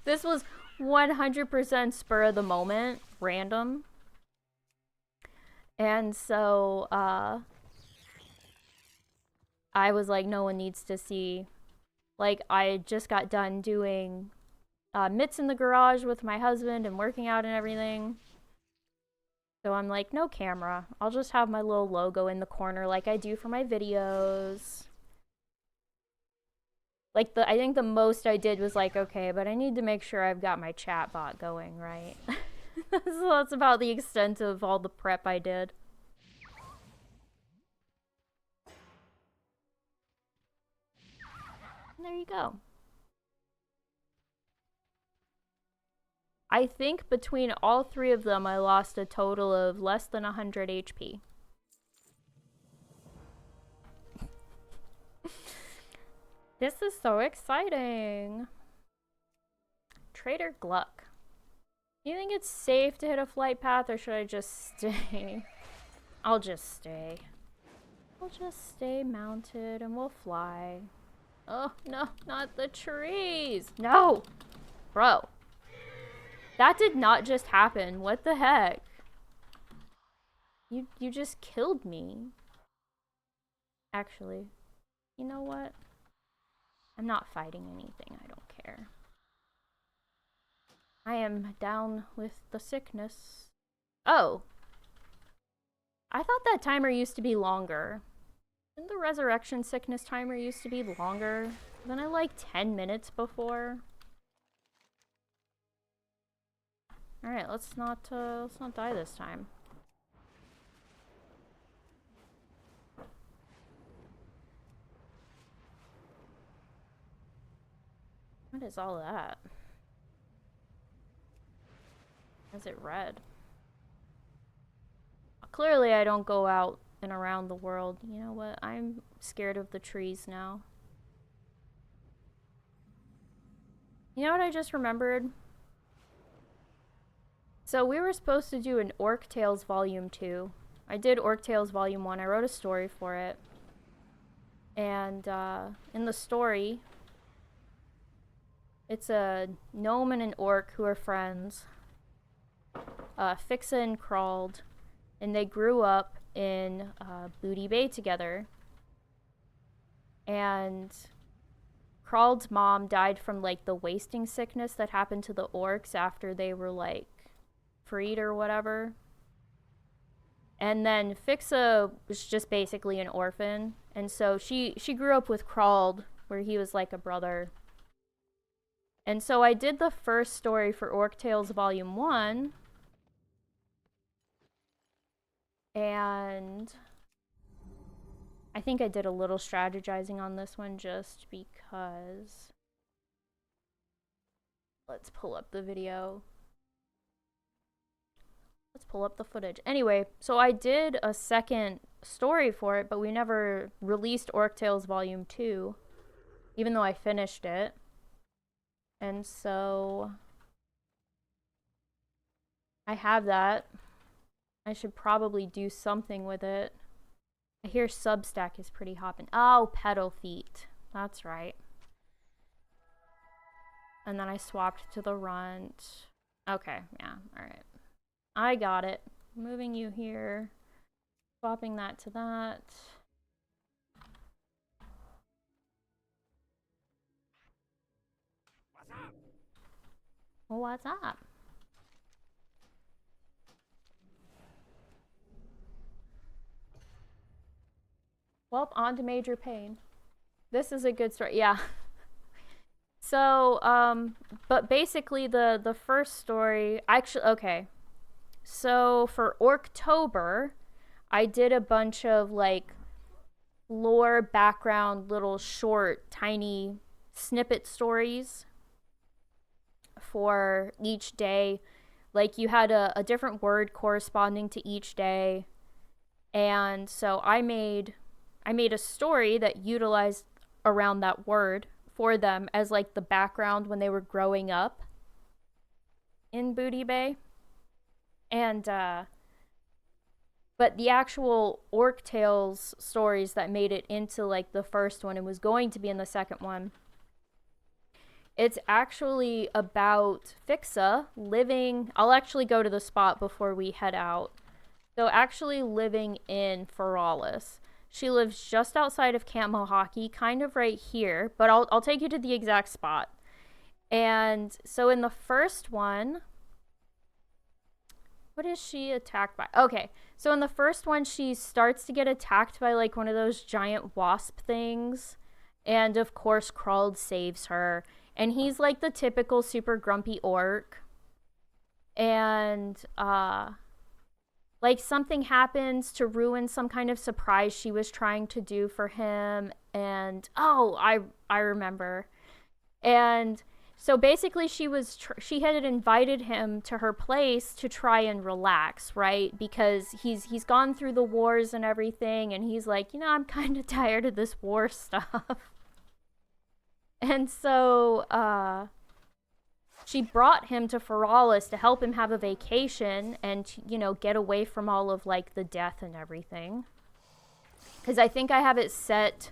this was 100% spur of the moment, random. And so I was like, no one needs to see. Like, I just got done doing mitts in the garage with my husband and working out and everything. So I'm like, no camera. I'll just have my little logo in the corner like I do for my videos. Like, I think the most I did was like, okay, but I need to make sure I've got my chat bot going, right? So that's about the extent of all the prep I did. And there you go. I think between all three of them, I lost a total of less than 100 HP. This is so exciting. Trader Gluck. Do you think it's safe to hit a flight path, or should I just stay? I'll just stay. We'll just stay mounted and we'll fly. Oh, no, not the trees. No! Bro. That did not just happen. What the heck? You just killed me. Actually, you know what? I'm not fighting anything. I don't care. I am down with the sickness. Oh. I thought that timer used to be longer. Didn't the resurrection sickness timer used to be longer? Wasn't it like 10 minutes before? Alright, let's not die this time. What is all that? Is it red? Clearly I don't go out and around the world. You know what? I'm scared of the trees now. You know what I just remembered? So we were supposed to do an Orc Tales Volume 2. I did Orc Tales Volume 1. I wrote a story for it. And in the story, it's a gnome and an orc who are friends. Fixa and Crawled. And they grew up in Booty Bay together. And Crawled's mom died from like the wasting sickness that happened to the orcs after they were like freed or whatever. And then Fixa was just basically an orphan. And so she grew up with Crawled, where he was like a brother. And so I did the first story for Orc Tales Volume 1. And I think I did a little strategizing on this one just because. Let's pull up the video. Let's pull up the footage. Anyway, so I did a second story for it, but we never released Orc Tales Volume 2, even though I finished it. And so I have that. I should probably do something with it. I hear Substack is pretty hopping. Oh, Pedal Feet. That's right. And then I swapped to the Runt. Okay, yeah, alright. I got it. Moving you here. Swapping that to that. What's up? Well, on to Major Pain. This is a good story. Yeah. So, but basically the first story, actually, okay. So for Orktober, I did a bunch of like lore background, little short, tiny snippet stories for each day. Like you had a different word corresponding to each day. And so I made a story that utilized around that word for them as like the background when they were growing up. in Booty Bay. And but the actual Orc Tales stories that made it into like the first one and was going to be in the second one, it's actually about Fixa living. I'll actually go to the spot before we head out. So actually living in Feralis. She lives just outside of Camp Mohawk, kind of right here, but I'll take you to the exact spot. And so in the first one, what is she attacked by? Okay, so in the first one, she starts to get attacked by like one of those giant wasp things. And of course, Krald saves her. And he's like the typical super grumpy orc. And like something happens to ruin some kind of surprise she was trying to do for him. And oh, I remember. And so basically she had invited him to her place to try and relax, right? Because he's gone through the wars and everything, and he's like, I'm kind of tired of this war stuff. And so she brought him to Feralis to help him have a vacation and, get away from all of like the death and everything. Cuz I think I have it set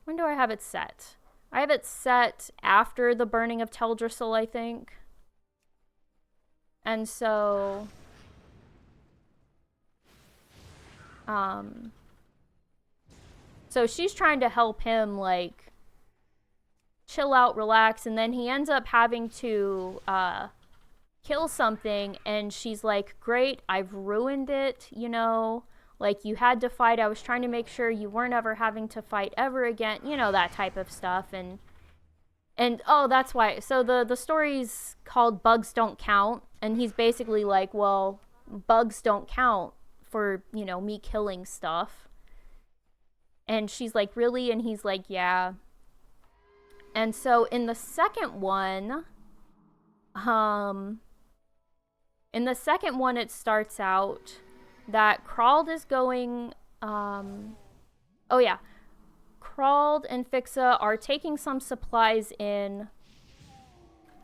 when do I have it set? I have it set after the burning of Teldrassil, I think. And so so she's trying to help him like chill out, relax, and then he ends up having to kill something, and she's like, "Great, I've ruined it, Like, you had to fight. I was trying to make sure you weren't ever having to fight ever again." That type of stuff. And oh, that's why. So the story's called Bugs Don't Count. And he's basically like, well, bugs don't count for, me killing stuff. And she's like, really? And he's like, yeah. And so in the second one, it starts out that Krald is going, Krald and Fixa are taking some supplies in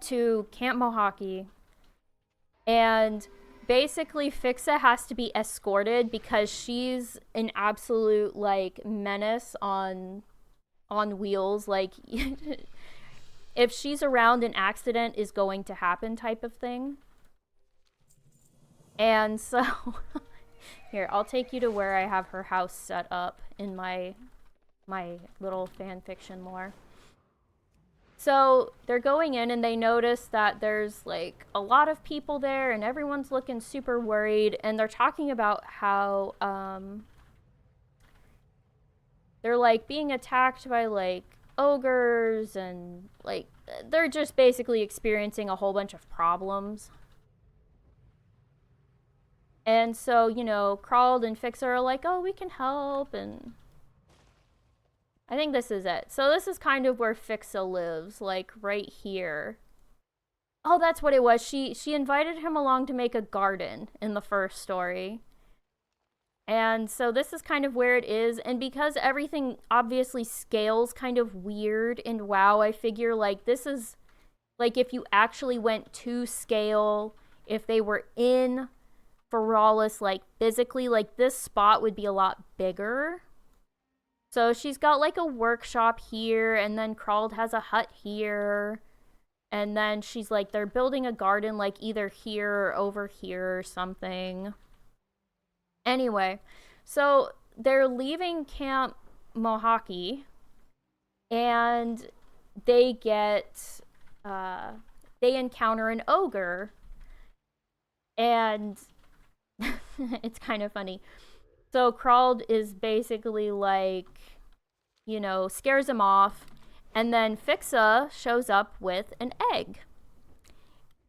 to Camp Mohawk, and basically Fixa has to be escorted because she's an absolute like menace on wheels. Like if she's around, an accident is going to happen type of thing. And so here, I'll take you to where I have her house set up in my little fan fiction lore. So they're going in and they notice that there's like a lot of people there and everyone's looking super worried, and they're talking about how they're like being attacked by like ogres, and like they're just basically experiencing a whole bunch of problems. And so, Krald and Fixa are like, oh, we can help, and I think this is it. So this is kind of where Fixa lives, like right here. Oh, that's what it was. She invited him along to make a garden in the first story. And so this is kind of where it is. And because everything obviously scales kind of weird in WoW, I figure like this is like if you actually went to scale, if they were in Feralis, like physically, like this spot would be a lot bigger. So she's got like a workshop here, and then Krald has a hut here, and then she's like, they're building a garden like either here or over here or something. Anyway, so they're leaving Camp Mohawk, and they encounter an ogre, and it's kind of funny. So Krald is basically like, scares him off, and then Fixa shows up with an egg.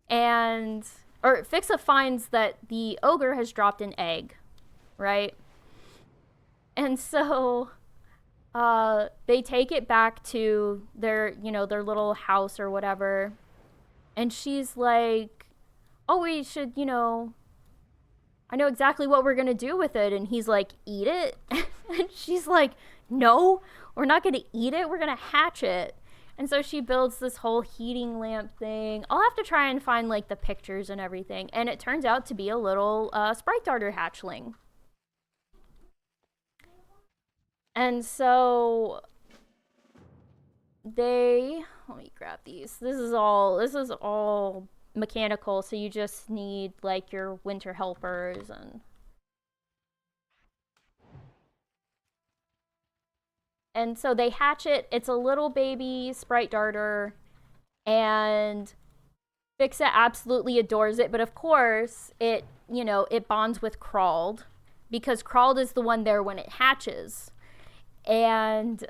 Or Fixa finds that the ogre has dropped an egg, right? And so they take it back to their little house or whatever, and she's like, oh, we should, I know exactly what we're gonna do with it. And he's like, eat it? And she's like, no, we're not gonna eat it, we're gonna hatch it. And so she builds this whole heating lamp thing. I'll have to try and find like the pictures and everything. And it turns out to be a little sprite darter hatchling. And so let me grab these. This is all mechanical, so you just need like your winter helpers and so they hatch it. It's a little baby sprite darter, and Fixa absolutely adores it, but of course it bonds with Crawled because Crawled is the one there when it hatches. And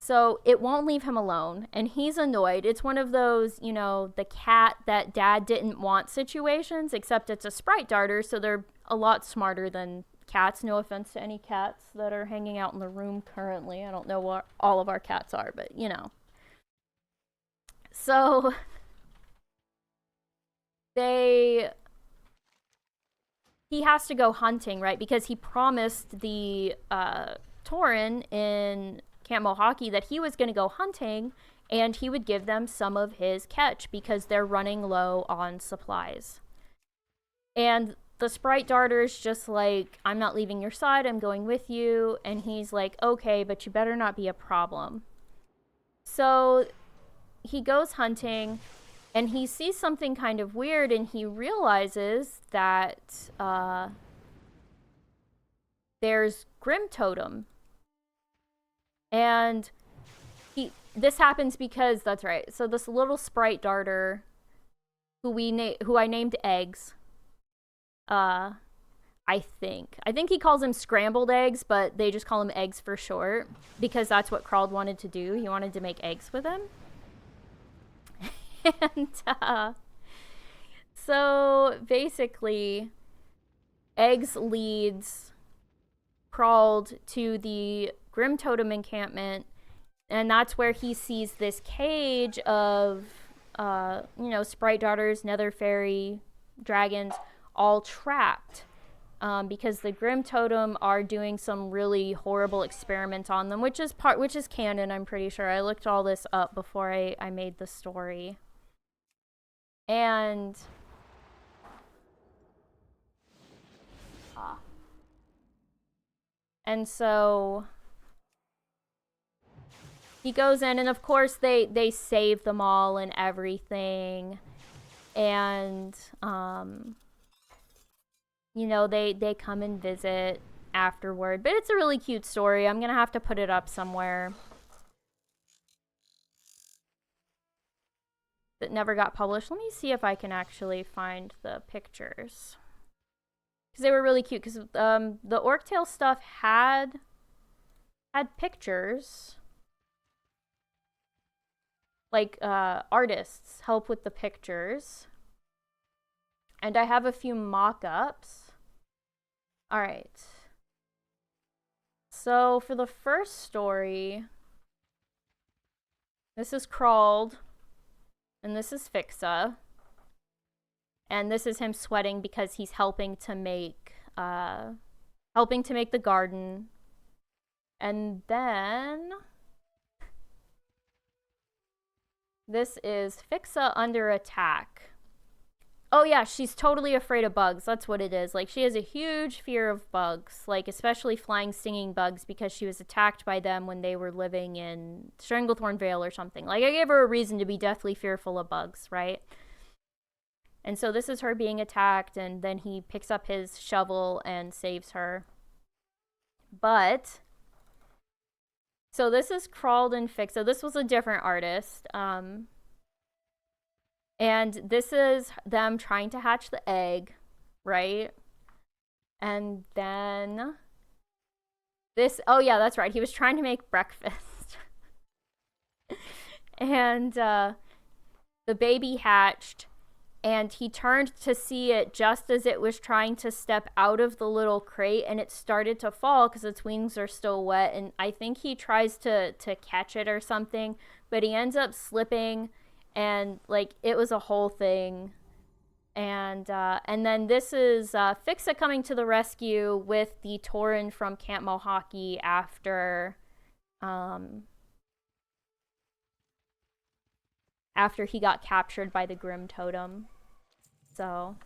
so it won't leave him alone, and he's annoyed. It's one of those, the cat that dad didn't want situations, except it's a sprite darter, so they're a lot smarter than cats. No offense to any cats that are hanging out in the room currently. I don't know what all of our cats are, but So he has to go hunting, right? Because he promised the Tauren in Camp Mohawk that he was going to go hunting and he would give them some of his catch because they're running low on supplies. And the sprite darter's just like, I'm not leaving your side, I'm going with you. And he's like, okay, but you better not be a problem. So he goes hunting and he sees something kind of weird, and he realizes that there's Grim Totem. And this happens because, that's right, so this little sprite darter who I named Eggs, I think he calls him Scrambled Eggs, but they just call him Eggs for short because that's what Crawled wanted to do. He wanted to make eggs with him. And so basically Eggs leads Crawled to the Grim Totem encampment, and that's where he sees this cage of sprite darters, nether fairy, dragons, all trapped, because the Grim Totem are doing some really horrible experiments on them, which is canon. I'm pretty sure I looked all this up before I made the story. And so he goes in, and of course they save them all and everything, and they come and visit afterward. But it's a really cute story. I'm gonna have to put it up somewhere. That never got published. Let me see if I can actually find the pictures, because they were really cute. Because the Orctail stuff had pictures, like artists help with the pictures, and I have a few mock-ups. All right. So for the first story, this is Crawled. And this is Fixa. And this is him sweating because he's helping to make the garden. And then this is Fixa under attack. Oh yeah, she's totally afraid of bugs. That's what it is. Like, she has a huge fear of bugs, like especially flying stinging bugs, because she was attacked by them when they were living in Stranglethorn Vale or something. Like, I gave her a reason to be deathly fearful of bugs, right? And so this is her being attacked, and then he picks up his shovel and saves her. But so this is Crawled and Fixa. This was a different artist. And this is them trying to hatch the egg, right? And then this, oh yeah, that's right. He was trying to make breakfast. And the baby hatched, and he turned to see it just as it was trying to step out of the little crate, and it started to fall because its wings are still wet. And I think he tries to catch it or something, but he ends up slipping. And like, it was a whole thing. And then this is Fixa coming to the rescue with the Tauren from Camp Mohawk after after he got captured by the Grim Totem. So,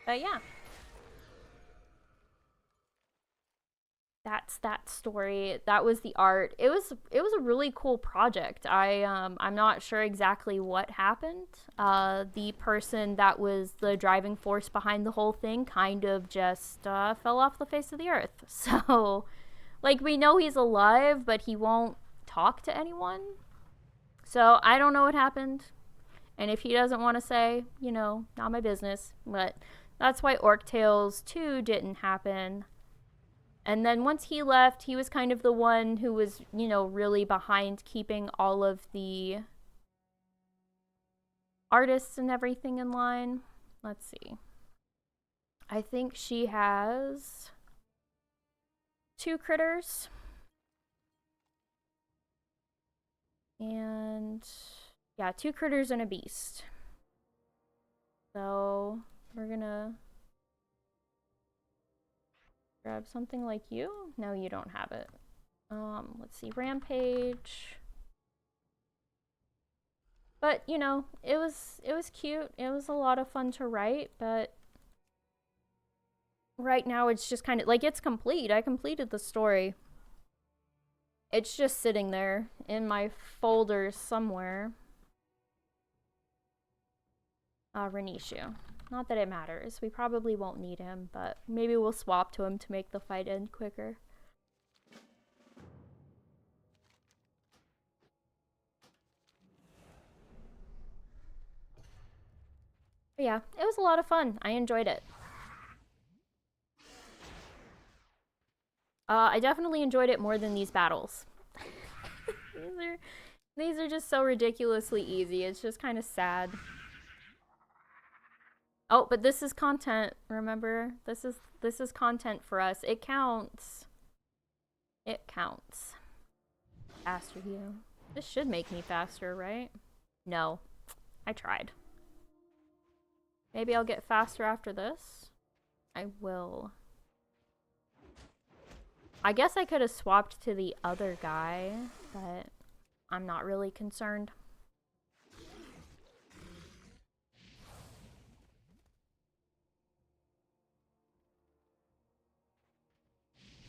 but yeah. That's that story. That was the art. It was a really cool project. I'm not sure exactly what happened. The person that was the driving force behind the whole thing kind of just fell off the face of the earth. So, like, we know he's alive, but he won't talk to anyone. So I don't know what happened. And if he doesn't want to say, you know, not my business. But that's why Orc Tales 2 didn't happen. And then once he left, he was kind of the one who was, you know, really behind keeping all of the artists and everything in line. Let's see. I think she has 2 critters. And yeah, 2 critters and a beast. So we're gonna grab something like you. No, you don't have it. Let's see, Rampage. But you know, it was cute. It was a lot of fun to write, but right now it's just kind of like it's complete. I completed the story. It's just sitting there in my folders somewhere. Renishu. Not that it matters. We probably won't need him, but maybe we'll swap to him to make the fight end quicker. But yeah, it was a lot of fun. I enjoyed it. I definitely enjoyed it more than these battles. these are just so ridiculously easy. It's just kind of sad. Oh, but this is content. Remember, this is content for us. It counts. It counts. Faster you. This should make me faster, right? No. I tried. Maybe I'll get faster after this. I will. I guess I could have swapped to the other guy, but I'm not really concerned.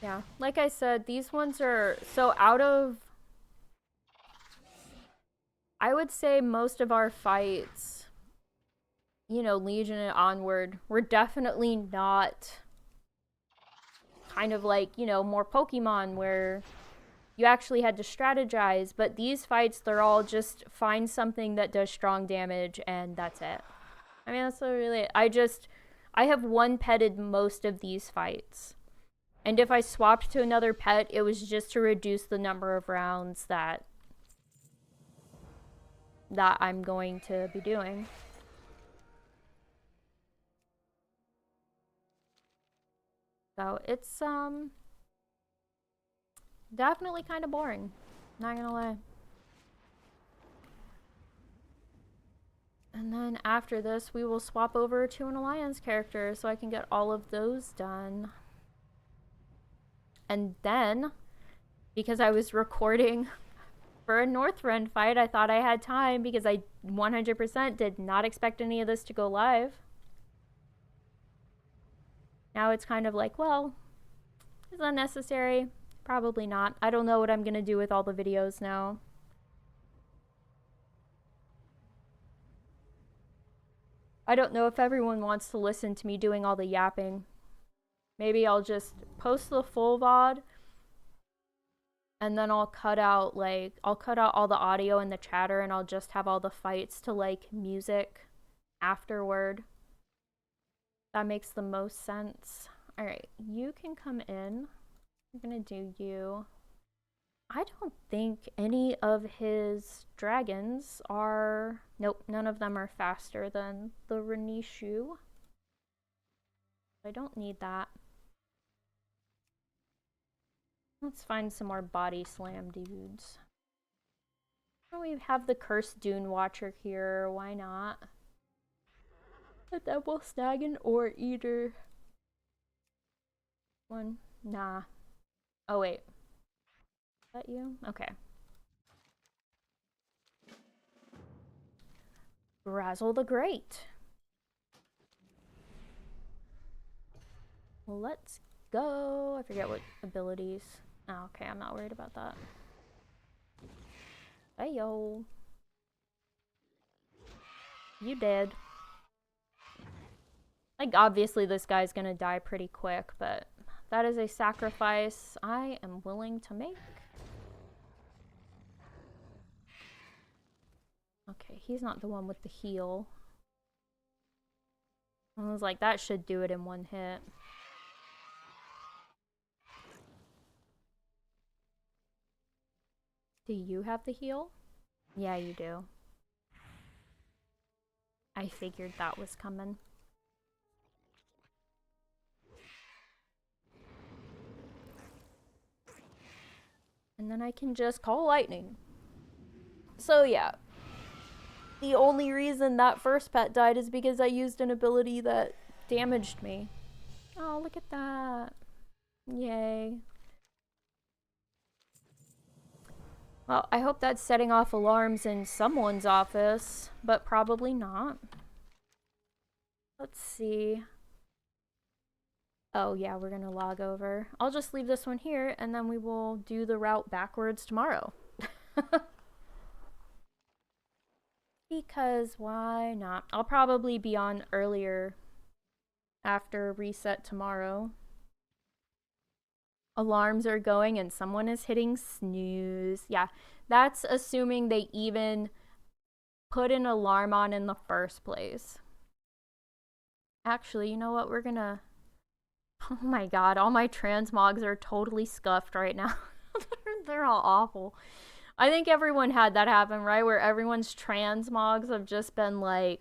Yeah, like I said, these ones are so out of. I would say most of our fights, you know, Legion and onward, were definitely not kind of like, you know, more Pokemon where you actually had to strategize, but these fights, they're all just find something that does strong damage and that's it. I mean, that's really it. I have one petted most of these fights. And if I swapped to another pet, it was just to reduce the number of rounds that I'm going to be doing. So it's definitely kind of boring. Not gonna lie. And then after this, we will swap over to an Alliance character so I can get all of those done. And then, because I was recording for a Northrend fight, I thought I had time because I 100% did not expect any of this to go live. Now it's kind of like, well, is that necessary? Probably not. I don't know what I'm gonna do with all the videos now. I don't know if everyone wants to listen to me doing all the yapping. Maybe I'll just post the full VOD and then I'll cut out all the audio and the chatter and I'll just have all the fights to like music afterward. That makes the most sense. Alright, you can come in. I'm gonna do you. I don't think any of his dragons are... Nope, none of them are faster than the Renishu. I don't need that. Let's find some more body slam dudes. Oh, we have the Cursed Dune Watcher here. Why not? A double snag an ore eater. One. Nah. Oh, wait. Is that you? Okay. Razzle the Great. Let's go. I forget what abilities. Oh, okay, I'm not worried about that. Hey, yo. You dead. Like, obviously this guy's gonna die pretty quick, but that is a sacrifice I am willing to make. Okay, he's not the one with the heal. I was like, that should do it in one hit. Do you have the heal? Yeah, you do. I figured that was coming. And then I can just call lightning. So yeah. The only reason that first pet died is because I used an ability that damaged me. Oh, look at that. Yay. Well, I hope that's setting off alarms in someone's office, but probably not. Let's see. Oh yeah, we're gonna log over. I'll just leave this one here, and then we will do the route backwards tomorrow. Because why not? I'll probably be on earlier after reset tomorrow. Alarms are going and someone is hitting snooze. Yeah, that's assuming they even put an alarm on in the first place. Actually, you know what? We're gonna... Oh my god, all my transmogs are totally scuffed right now. They're all awful. I think everyone had that happen, right? Where everyone's transmogs have just been like...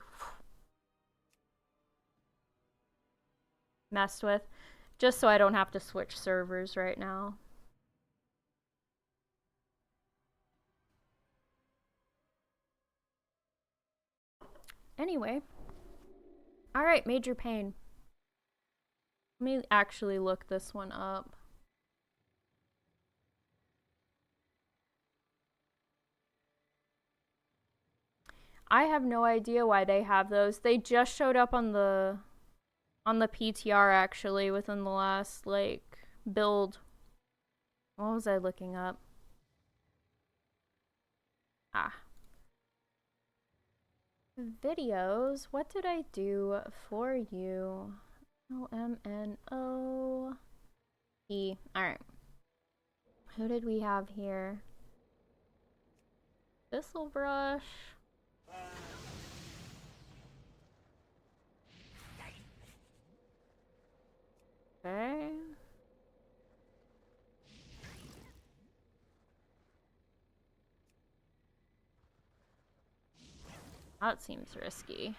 messed with. Just so I don't have to switch servers right now. Anyway. Alright, Major Pain. Let me actually look this one up. I have no idea why they have those. They just showed up on the PTR actually within the last like build. What was I looking up? Ah. Videos. What did I do for you? OMNOE. Alright. Who did we have here? Thistlebrush. Okay. That seems risky.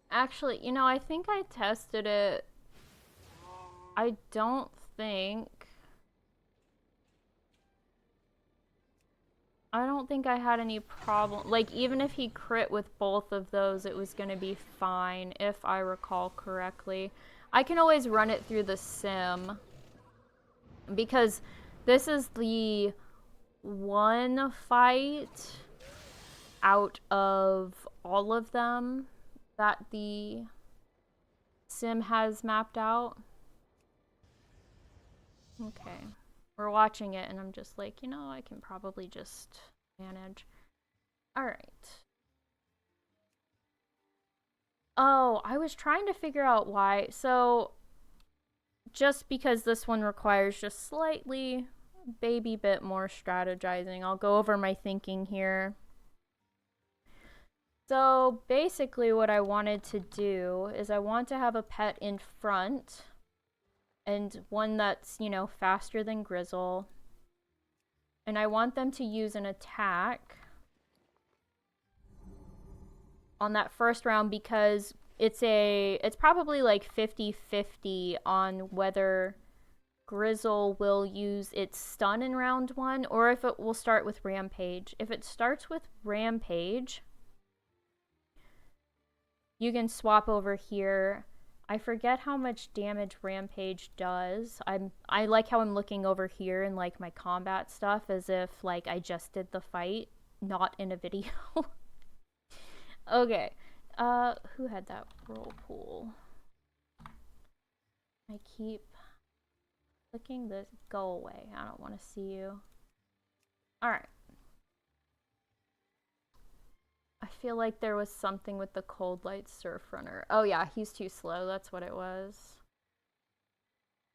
Actually, you know, I think I tested it. I don't think I had any problem. Like, even if he crit with both of those, it was gonna be fine, if I recall correctly. I can always run it through the sim. Because this is the one fight out of all of them that the sim has mapped out. Okay. We're watching it and I'm just like, you know, I can probably just manage. Alright. Oh, I was trying to figure out why. So, just because this one requires just slightly baby bit more strategizing, I'll go over my thinking here. So basically what I wanted to do is I want to have a pet in front and one that's, you know, faster than Grizzle. And I want them to use an attack on that first round because it's probably like 50-50 on whether Grizzle will use its stun in round 1 or if it will start with Rampage. If it starts with Rampage, you can swap over here I forget how much damage Rampage does. I like how I'm looking over here in like my combat stuff as if like I just did the fight, not in a video. Okay. Who had that whirlpool? I keep clicking this. Go away. I don't want to see you. Alright. I feel like there was something with the Cold Light Surf Runner. Oh yeah, he's too slow. That's what it was.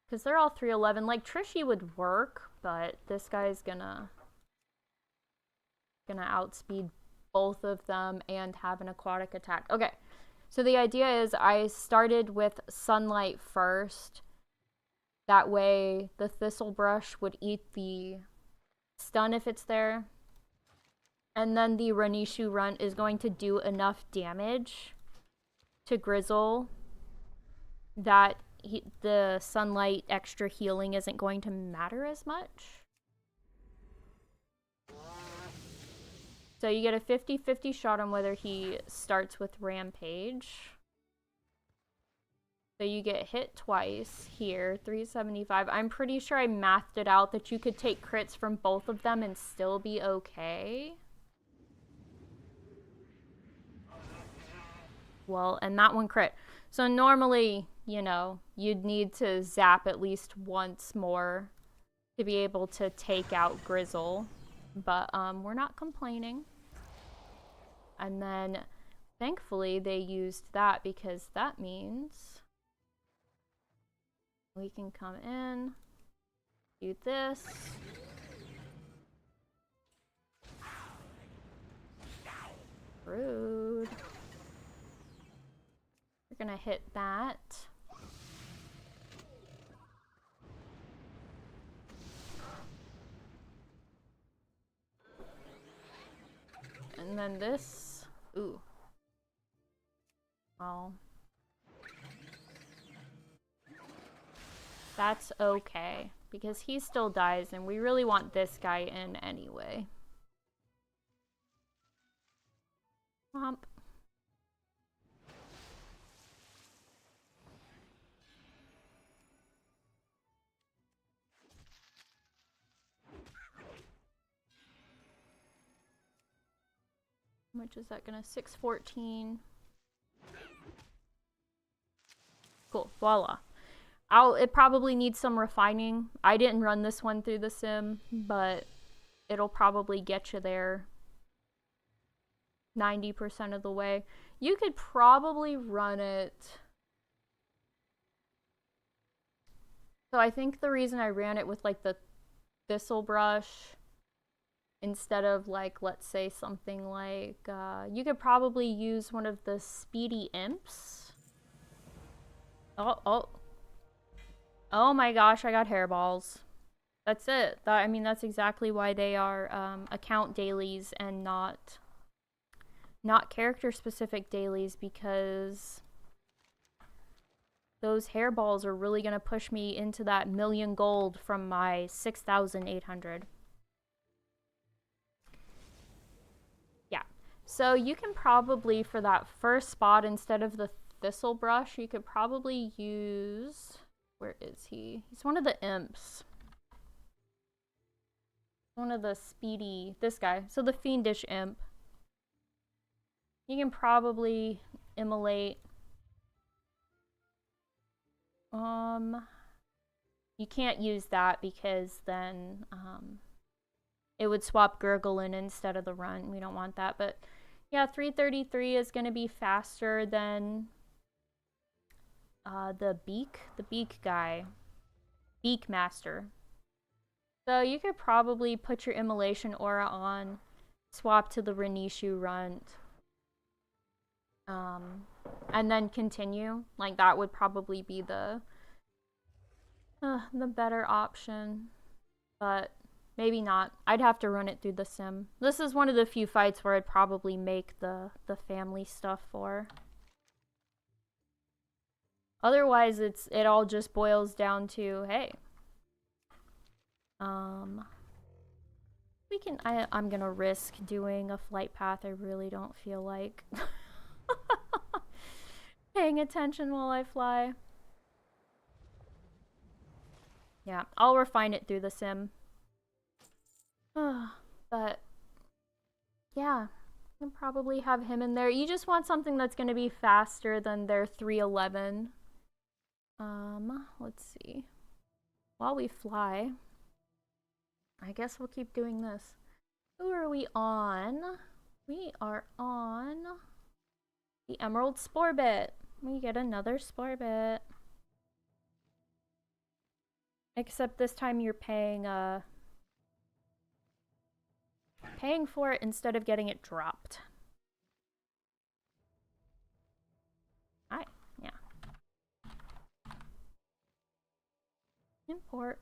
Because they're all 311. Like, Trishy would work, but this guy's gonna outspeed both of them and have an aquatic attack. Okay, so the idea is I started with Sunlight first. That way the Thistle Brush would eat the stun if it's there. And then the Ranishu Runt is going to do enough damage to Grizzle that the Sunlight extra healing isn't going to matter as much. So you get a 50-50 shot on whether he starts with Rampage. So you get hit twice here, 375. I'm pretty sure I mathed it out that you could take crits from both of them and still be okay. Well, and that one crit. So normally, you know, you'd need to zap at least once more to be able to take out Grizzle. But we're not complaining. And then thankfully they used that because that means we can come in, do this. Rude. We're gonna hit that. And then this. Ooh. Oh. That's okay, because he still dies, and we really want this guy in anyway. Womp. How much is that gonna? 614. Cool. Voila. It probably needs some refining. I didn't run this one through the sim, but it'll probably get you there 90% of the way. You could probably run it. So I think the reason I ran it with like the Thistle Brush instead of like, let's say something like, you could probably use one of the Speedy Imps. Oh my gosh, I got hairballs. That's it. I mean, that's exactly why they are account dailies and not character specific dailies, because those hairballs are really going to push me into that 1,000,000 gold from my 6,800. Yeah. So you can probably, for that first spot, instead of the Thistle Brush, you could probably use... Where is he? He's one of the imps. One of the speedy... This guy. So the Fiendish Imp. You can probably immolate... You can't use that because then it would swap Gurgle in instead of the Run. We don't want that. But yeah, 333 is going to be faster than the Beak guy. Beak Master. So you could probably put your Immolation Aura on, swap to the Renishu Runt, and then continue. Like, that would probably be the better option, but maybe not. I'd have to run it through the sim. This is one of the few fights where I'd probably make the family stuff for. Otherwise, it all just boils down to, hey, I'm gonna risk doing a flight path I really don't feel like. paying attention while I fly. Yeah, I'll refine it through the sim. But yeah, I can probably have him in there. You just want something that's going to be faster than their 311. Let's see. While we fly, I guess we'll keep doing this. Who are we on? We are on the Emerald Spore Bit. We get another Spore Bit. Except this time you're paying for it instead of getting it dropped. Hi, yeah. Import.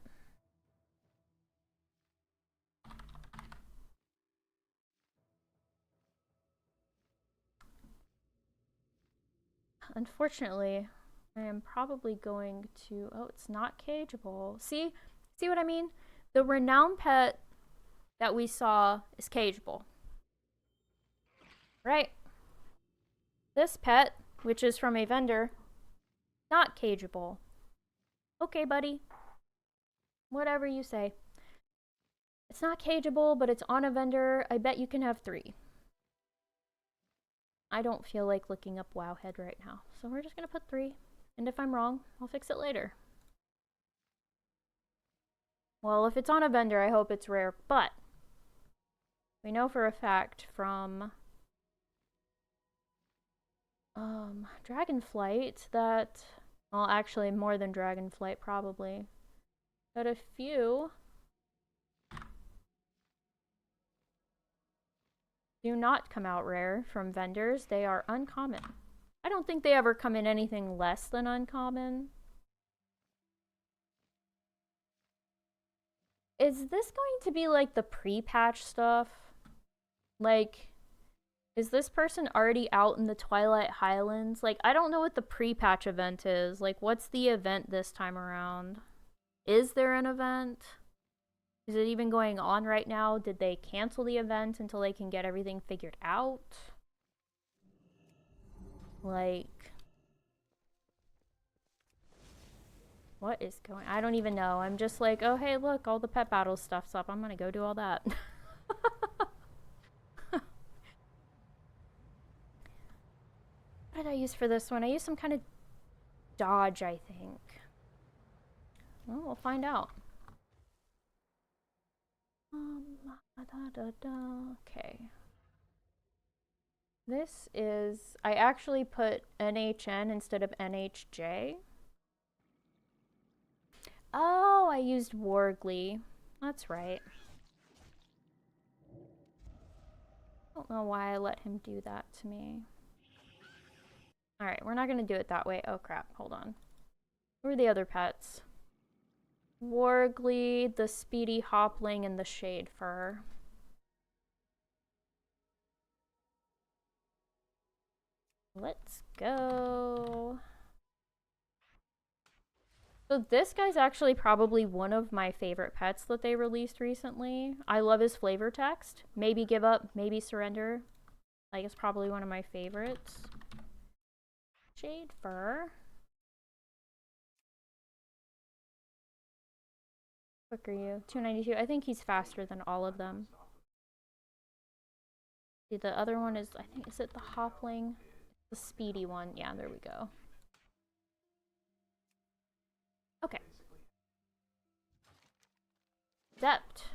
Unfortunately, I am probably going to... Oh, it's not cageable. See what I mean? The renowned pet that we saw is cageable. Right? This pet, which is from a vendor, not cageable. Okay, buddy. Whatever you say. It's not cageable, but it's on a vendor. I bet you can have 3. I don't feel like looking up Wowhead right now, so we're just gonna put 3. And if I'm wrong, I'll fix it later. Well, if it's on a vendor, I hope it's rare, but we know for a fact from Dragonflight that, well, actually more than Dragonflight probably, that a few do not come out rare from vendors. They are uncommon. I don't think they ever come in anything less than uncommon. Is this going to be like the pre-patch stuff? Like, is this person already out in the Twilight Highlands? Like, I don't know what the pre-patch event is. Like, what's the event this time around? Is there an event? Is it even going on right now? Did they cancel the event until they can get everything figured out? Like, what is going on? I don't even know. I'm just like, oh, hey, look, all the pet battle stuff's up. I'm gonna go do all that. What did I use for this one? I used some kind of dodge, I think. Well, we'll find out. Okay. This is... I actually put NHN instead of NHJ. Oh, I used Wargly. That's right. I don't know why I let him do that to me. Alright, we're not gonna do it that way. Oh crap, hold on. Who are the other pets? Wargly, the Speedy Hopling, and the Shade Fur. Let's go. So this guy's actually probably one of my favorite pets that they released recently. I love his flavor text. Maybe give up, maybe surrender. Like, it's probably one of my favorites. Shade Fur. Quick are you? 292. I think he's faster than all of them. See, the other one is, I think, is it the Hopling? The speedy one. Yeah, there we go. Okay. Dept.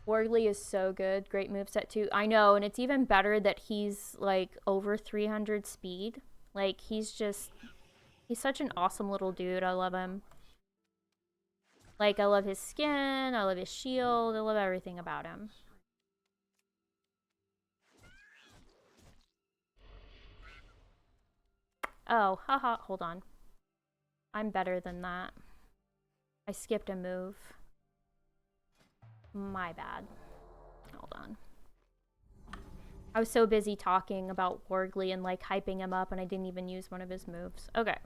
Wargly is so good. Great moveset too. I know, and it's even better that he's like over 300 speed. Like, he's such an awesome little dude. I love him. Like, I love his skin. I love his shield. I love everything about him. Oh, haha, hold on. I'm better than that. I skipped a move. My bad. Hold on. I was so busy talking about Wargly and like hyping him up and I didn't even use one of his moves. Okay.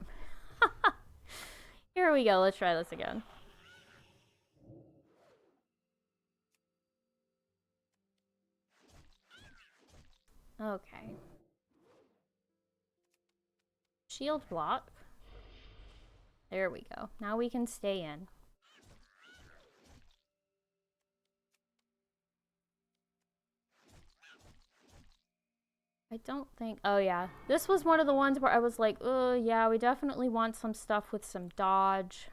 Here we go. Let's try this again. Okay. Shield block. There we go. Now we can stay in. I don't think... Oh, yeah. This was one of the ones where I was like, oh, yeah, we definitely want some stuff with some dodge.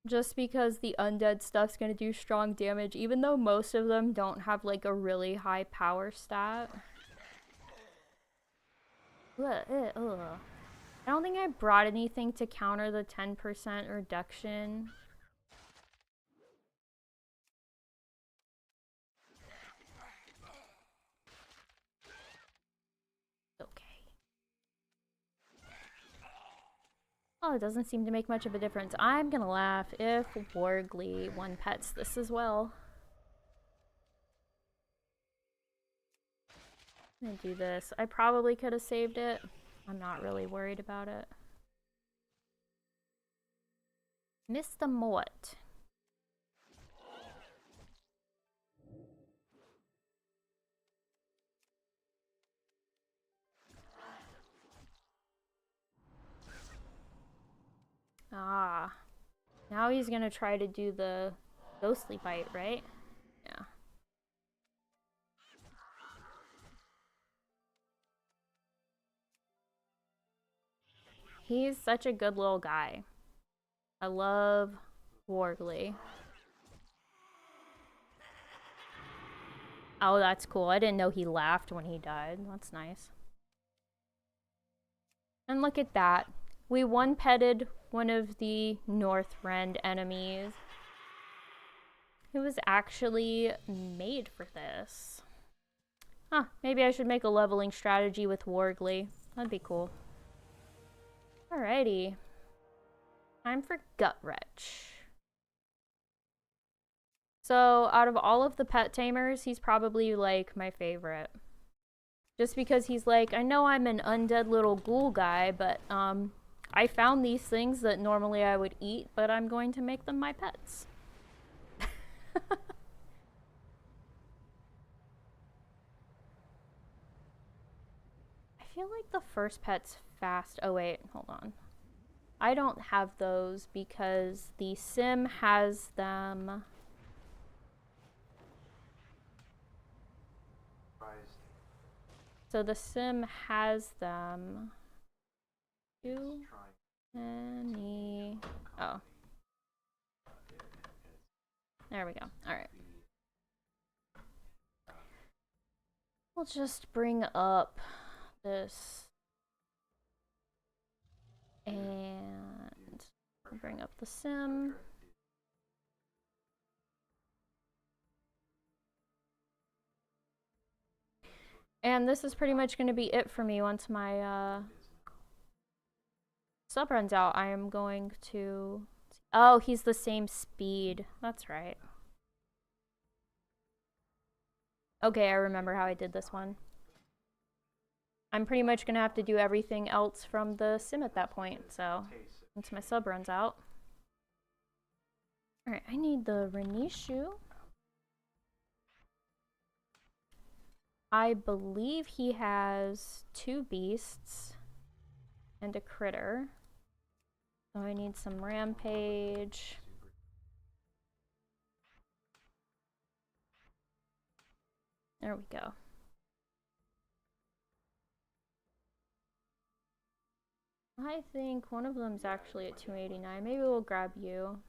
Just because the undead stuff's gonna do strong damage, even though most of them don't have, like, a really high power stat. Ugh. I don't think I brought anything to counter the 10% reduction. Okay. Oh, it doesn't seem to make much of a difference. I'm gonna laugh if Wargly one pets this as well. I'm gonna do this. I probably could have saved it. I'm not really worried about it. Miss the Mort. Ah. Now he's gonna try to do the ghostly bite, right? Yeah. He's such a good little guy. I love Wargly. Oh, that's cool. I didn't know he laughed when he died. That's nice. And look at that. We one-petted one of the Northrend enemies. It was actually made for this. Huh, maybe I should make a leveling strategy with Wargly. That'd be cool. Alrighty. Time for Gut Wretch. So, out of all of the pet tamers, he's probably, like, my favorite. Just because he's like, I know I'm an undead little ghoul guy, but, I found these things that normally I would eat, but I'm going to make them my pets. I feel like the first pet's fast. Oh, wait, hold on. I don't have those because the sim has them. So the sim has them. Too many. Oh. There we go. Alright. We'll just bring up this. And bring up the sim. And this is pretty much going to be it for me once my sub runs out. I am going to... Oh, he's the same speed. That's right. Okay, I remember how I did this one. I'm pretty much going to have to do everything else from the sim at that point, so once my sub runs out. Alright, I need the Renishu. I believe he has 2 beasts and a critter. So I need some Rampage. There we go. I think one of them's actually at 289. Maybe we'll grab you.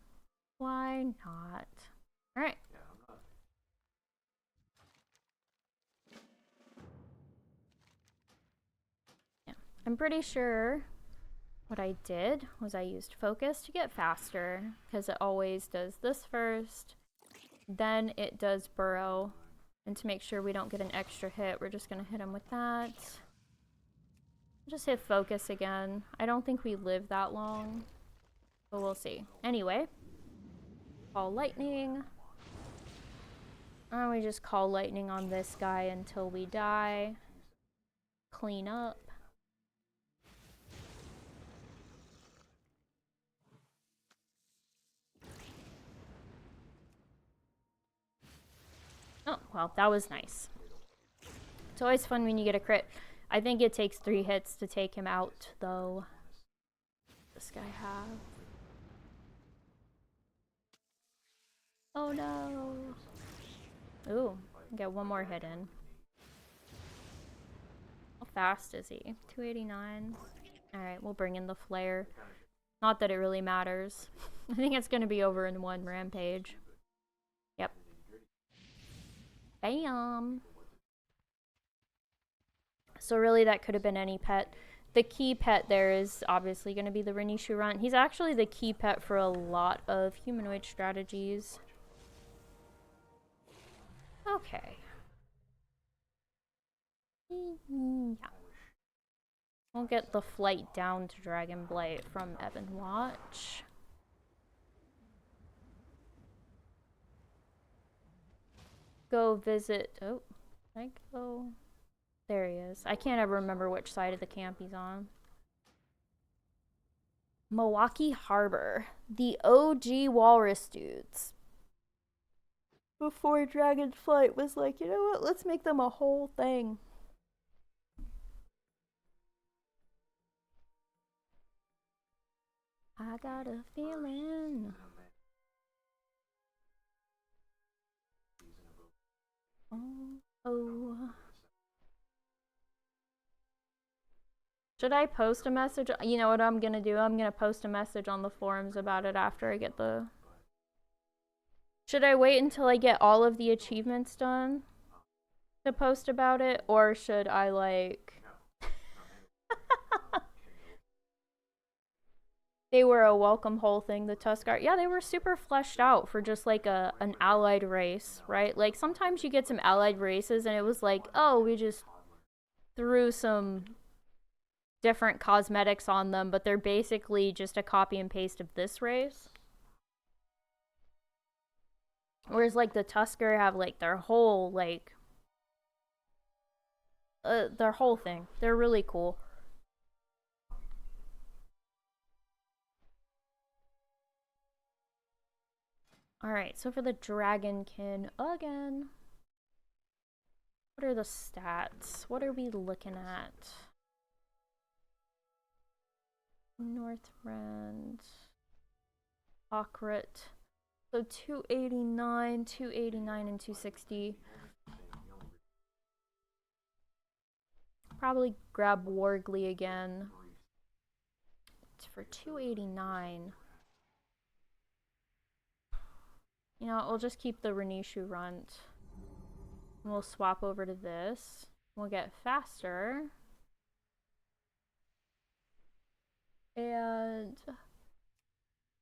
Why not? Alright. Yeah. I'm pretty sure what I did was I used focus to get faster, because it always does this first, then it does burrow, and to make sure we don't get an extra hit, we're just gonna hit him with that. Just hit focus again. I don't think we live that long, but we'll see. Anyway, call lightning. And we just call lightning on this guy until we die. Clean up. Oh, well, that was nice. It's always fun when you get a crit. I think it takes 3 hits to take him out, though. This guy have. Oh no. Ooh, get one more hit in. How fast is he? 289. Alright, we'll bring in the flare. Not that it really matters. I think it's gonna be over in 1 rampage. Yep. Bam! So really that could have been any pet. The key pet there is obviously going to be the Renishu Runt. He's actually the key pet for a lot of humanoid strategies. Okay. Yeah. We'll get the flight down to Dragon Blight from Evan Watch. Go visit... Oh, I go... There he is. I can't ever remember which side of the camp he's on. Milwaukee Harbor. The OG walrus dudes. Before Dragonflight was like, you know what, let's make them a whole thing. I got a feeling. Oh. Should I post a message? You know what I'm gonna do? I'm gonna post a message on the forums about it after I get the... Should I wait until I get all of the achievements done to post about it? Or should I, like... They were a welcome whole thing, the Tuskar. Yeah, they were super fleshed out for just, like, an allied race, right? Like, sometimes you get some allied races and it was like, oh, we just threw some different cosmetics on them, but they're basically just a copy and paste of this race. Whereas, like, the Tuskar have, like, their whole, like... their whole thing. They're really cool. Alright, so for the Dragonkin, again... What are the stats? What are we looking at? Northrend... Akrit... So 289, 289, and 260. Probably grab Wargly again. It's for 289. You know, we'll just keep the Renishu Runt. And we'll swap over to this. We'll get faster. And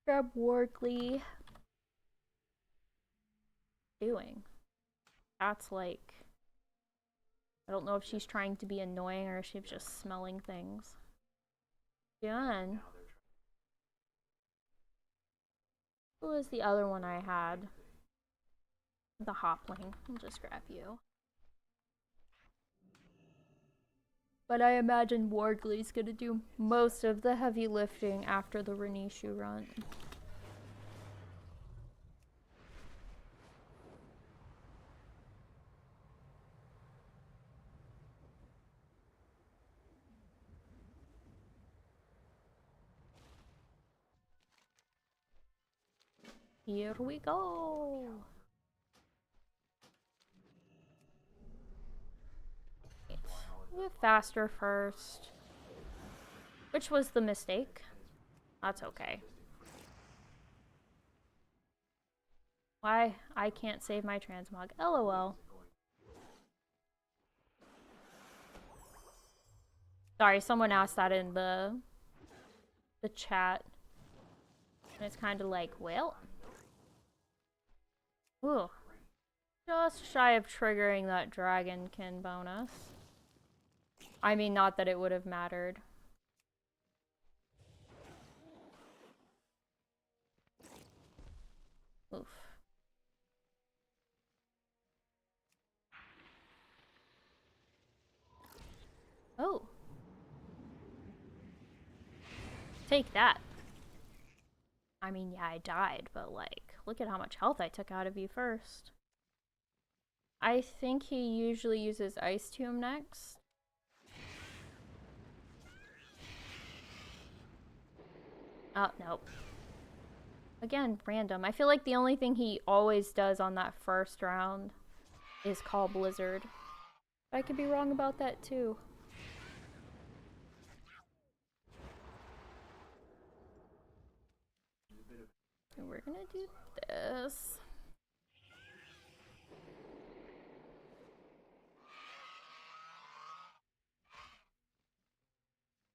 grab Wargly. Doing. That's like... I don't know if she's trying to be annoying or if she's just smelling things. Done. What was the other one I had? The Hopling. I'll just grab you. But I imagine Wargly's gonna do most of the heavy lifting after the Renishu Runt. Here we go. Get faster first. Which was the mistake. That's okay. Why? I can't save my transmog. LOL. Sorry, someone asked that in the chat. And it's kind of like, well... Ooh. Just shy of triggering that Dragonkin bonus. I mean, not that it would have mattered. Oof. Oh. Take that. I mean, yeah, I died, but like, look at how much health I took out of you first. I think he usually uses Ice Tomb next. Oh, nope. Again, random. I feel like the only thing he always does on that first round is call Blizzard. I could be wrong about that too. So we're gonna do this.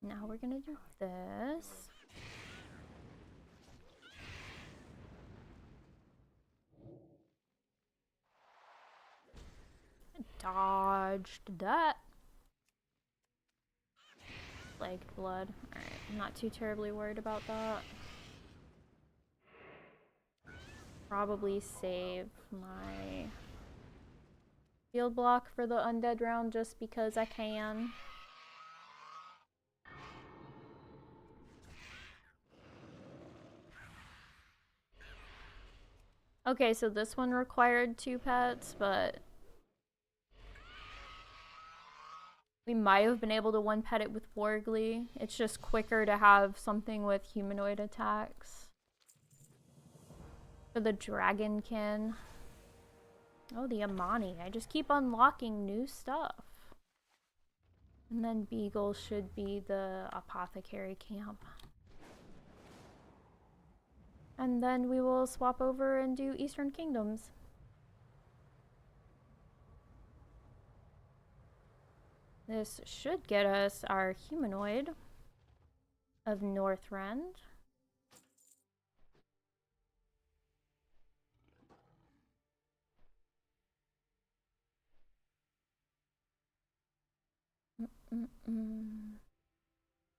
Now we're gonna do this. Dodged that. Plagued blood. Alright, I'm not too terribly worried about that. Probably save my field block for the undead round just because I can. Okay, so this one required 2 pets, but we might have been able to 1-pet it with Wargly. It's just quicker to have something with humanoid attacks. For the Dragonkin. Oh, the Amani. I just keep unlocking new stuff. And then Beagle should be the Apothecary camp. And then we will swap over and do Eastern Kingdoms. This should get us our humanoid of Northrend.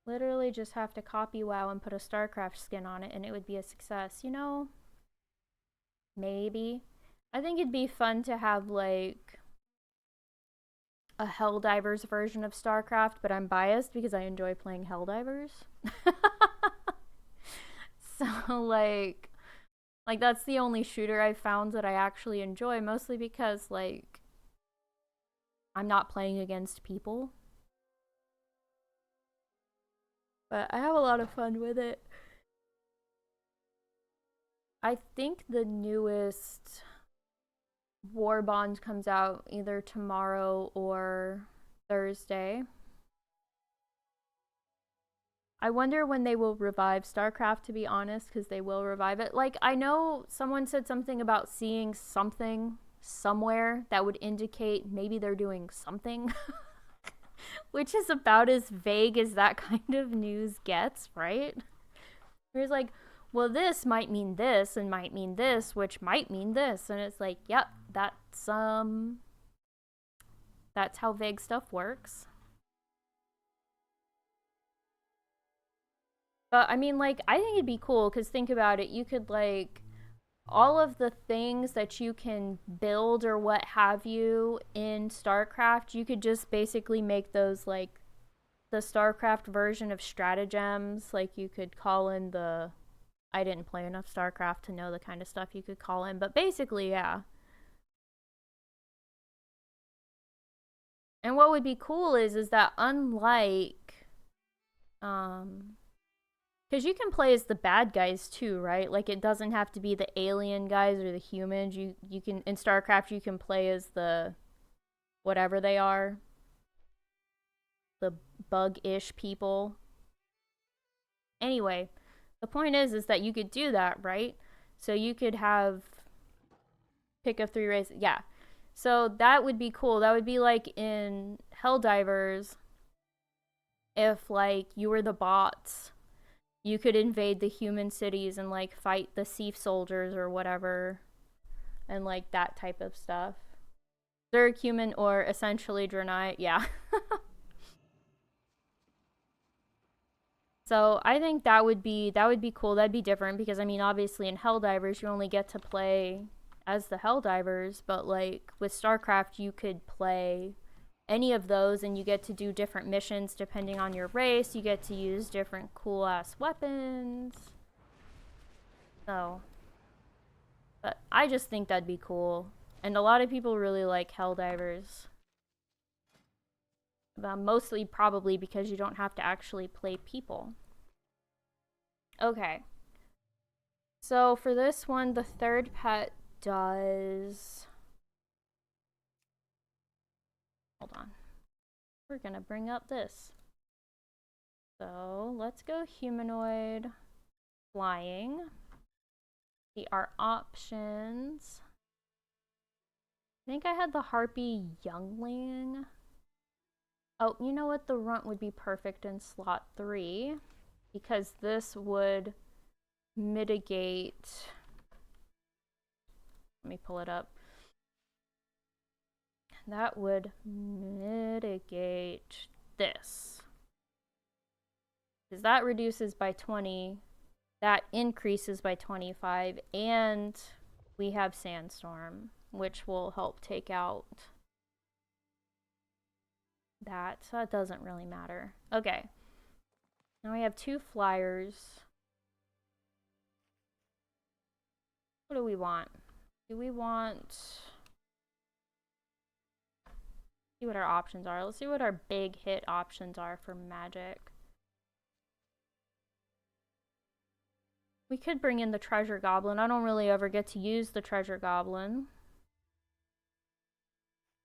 Literally just have to copy WoW and put a StarCraft skin on it and it would be a success. You know, maybe. I think it'd be fun to have like a Helldivers version of StarCraft, but I'm biased because I enjoy playing Helldivers. So like that's the only shooter I've found that I actually enjoy, mostly because like I'm not playing against people. But I have a lot of fun with it. I think the newest War Bond comes out either tomorrow or Thursday. I wonder when they will revive StarCraft, to be honest, because they will revive it. Like, I know someone said something about seeing something somewhere that would indicate maybe they're doing something. Which is about as vague as that kind of news gets, right? There's like, well, this might mean this and might mean this, which might mean this. And it's like, yep, that's how vague stuff works. But I mean, like, I think it'd be cool because think about it. You could like all of the things that you can build or what have you in StarCraft, you could just basically make those like the StarCraft version of stratagems. Like you could call in the I didn't play enough StarCraft to know the kind of stuff you could call in, but basically, yeah. And what would be cool is that unlike because you can play as the bad guys too, right? Like it doesn't have to be the alien guys or the humans. You can in StarCraft you can play as the whatever they are. The bug-ish people. Anyway, the point is that you could do that, right? So you could have pick of 3 races. Yeah. So that would be cool. That would be like in Helldivers if like you were the bots. You could invade the human cities and like fight the Seaf soldiers or whatever and like that type of stuff. Zerg human or essentially Draenei, yeah. So I think that would be cool. That'd be different because I mean obviously in Helldivers you only get to play as the Helldivers, but like with StarCraft you could play any of those and you get to do different missions depending on your race. You get to use different cool ass weapons. So but I just think that'd be cool. And a lot of people really like Helldivers. Mostly probably because you don't have to actually play people. Okay. So for this one, the third pet does... Hold on. We're gonna bring up this. So let's go humanoid flying. See our options. I think I had the harpy youngling. Oh, you know what? The runt would be perfect in slot 3 because this would mitigate. Let me pull it up. That would mitigate this. Because that reduces by 20, that increases by 25, and we have Sandstorm, which will help take out that. So that doesn't really matter. Okay. Now we have 2 flyers. What do we want? Do we want... See what our options are. Let's see what our big hit options are for magic. We could bring in the treasure goblin. I don't really ever get to use the treasure goblin.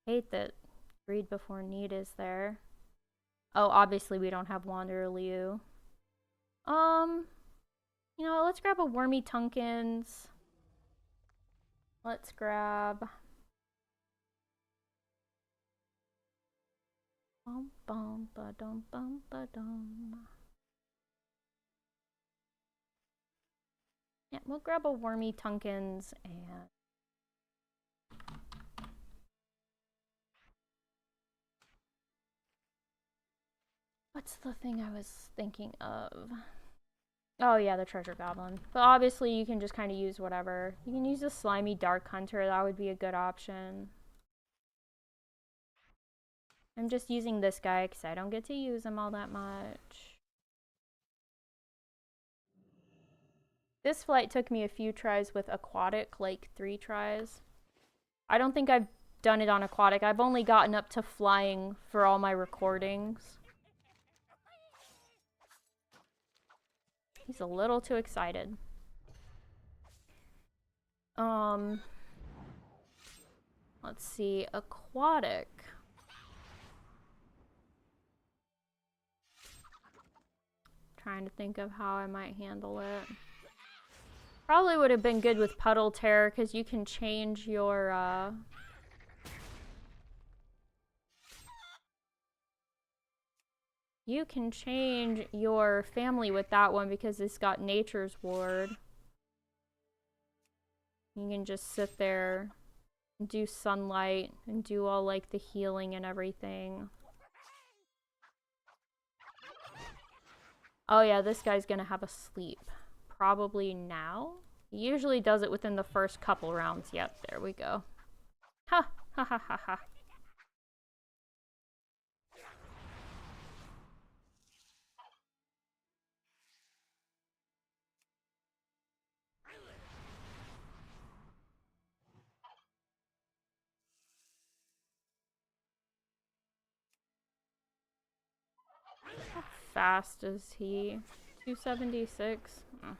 Hate that greed before need is there. Oh, obviously we don't have Wanderer Liu. You know, let's grab a Wormy Tunkins. Let's grab... Bum bum ba dum bum ba dum. Yeah, we'll grab a Wormy Tunkins and... What's the thing I was thinking of? Oh yeah, the treasure goblin. But obviously you can just kind of use whatever. You can use a slimy dark hunter. That would be a good option. I'm just using this guy because I don't get to use him all that much. This flight took me a few tries with aquatic, like 3 tries. I don't think I've done it on aquatic. I've only gotten up to flying for all my recordings. He's a little too excited. Let's see, aquatic. Trying to think of how I might handle it. Probably would have been good with Puddle Terror because you can change your you can change your family with that one because it's got Nature's Ward. You can just sit there and do sunlight and do all like the healing and everything. Oh yeah, this guy's gonna have a sleep. Probably now? He usually does it within the first couple rounds. Yep, there we go. Ha! Ha ha ha ha. How fast is he? 276? Oh.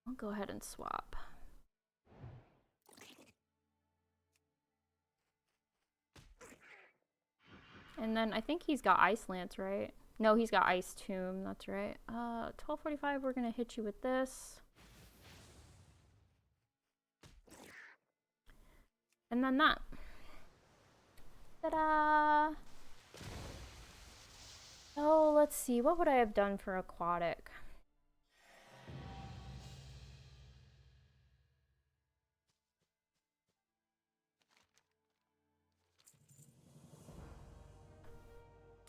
I'll go ahead and swap. And then I think he's got Ice Lance, right? No, he's got Ice Tomb, that's right. 1245, we're gonna hit you with this. And then that. Ta-da! Oh, let's see, what would I have done for aquatic?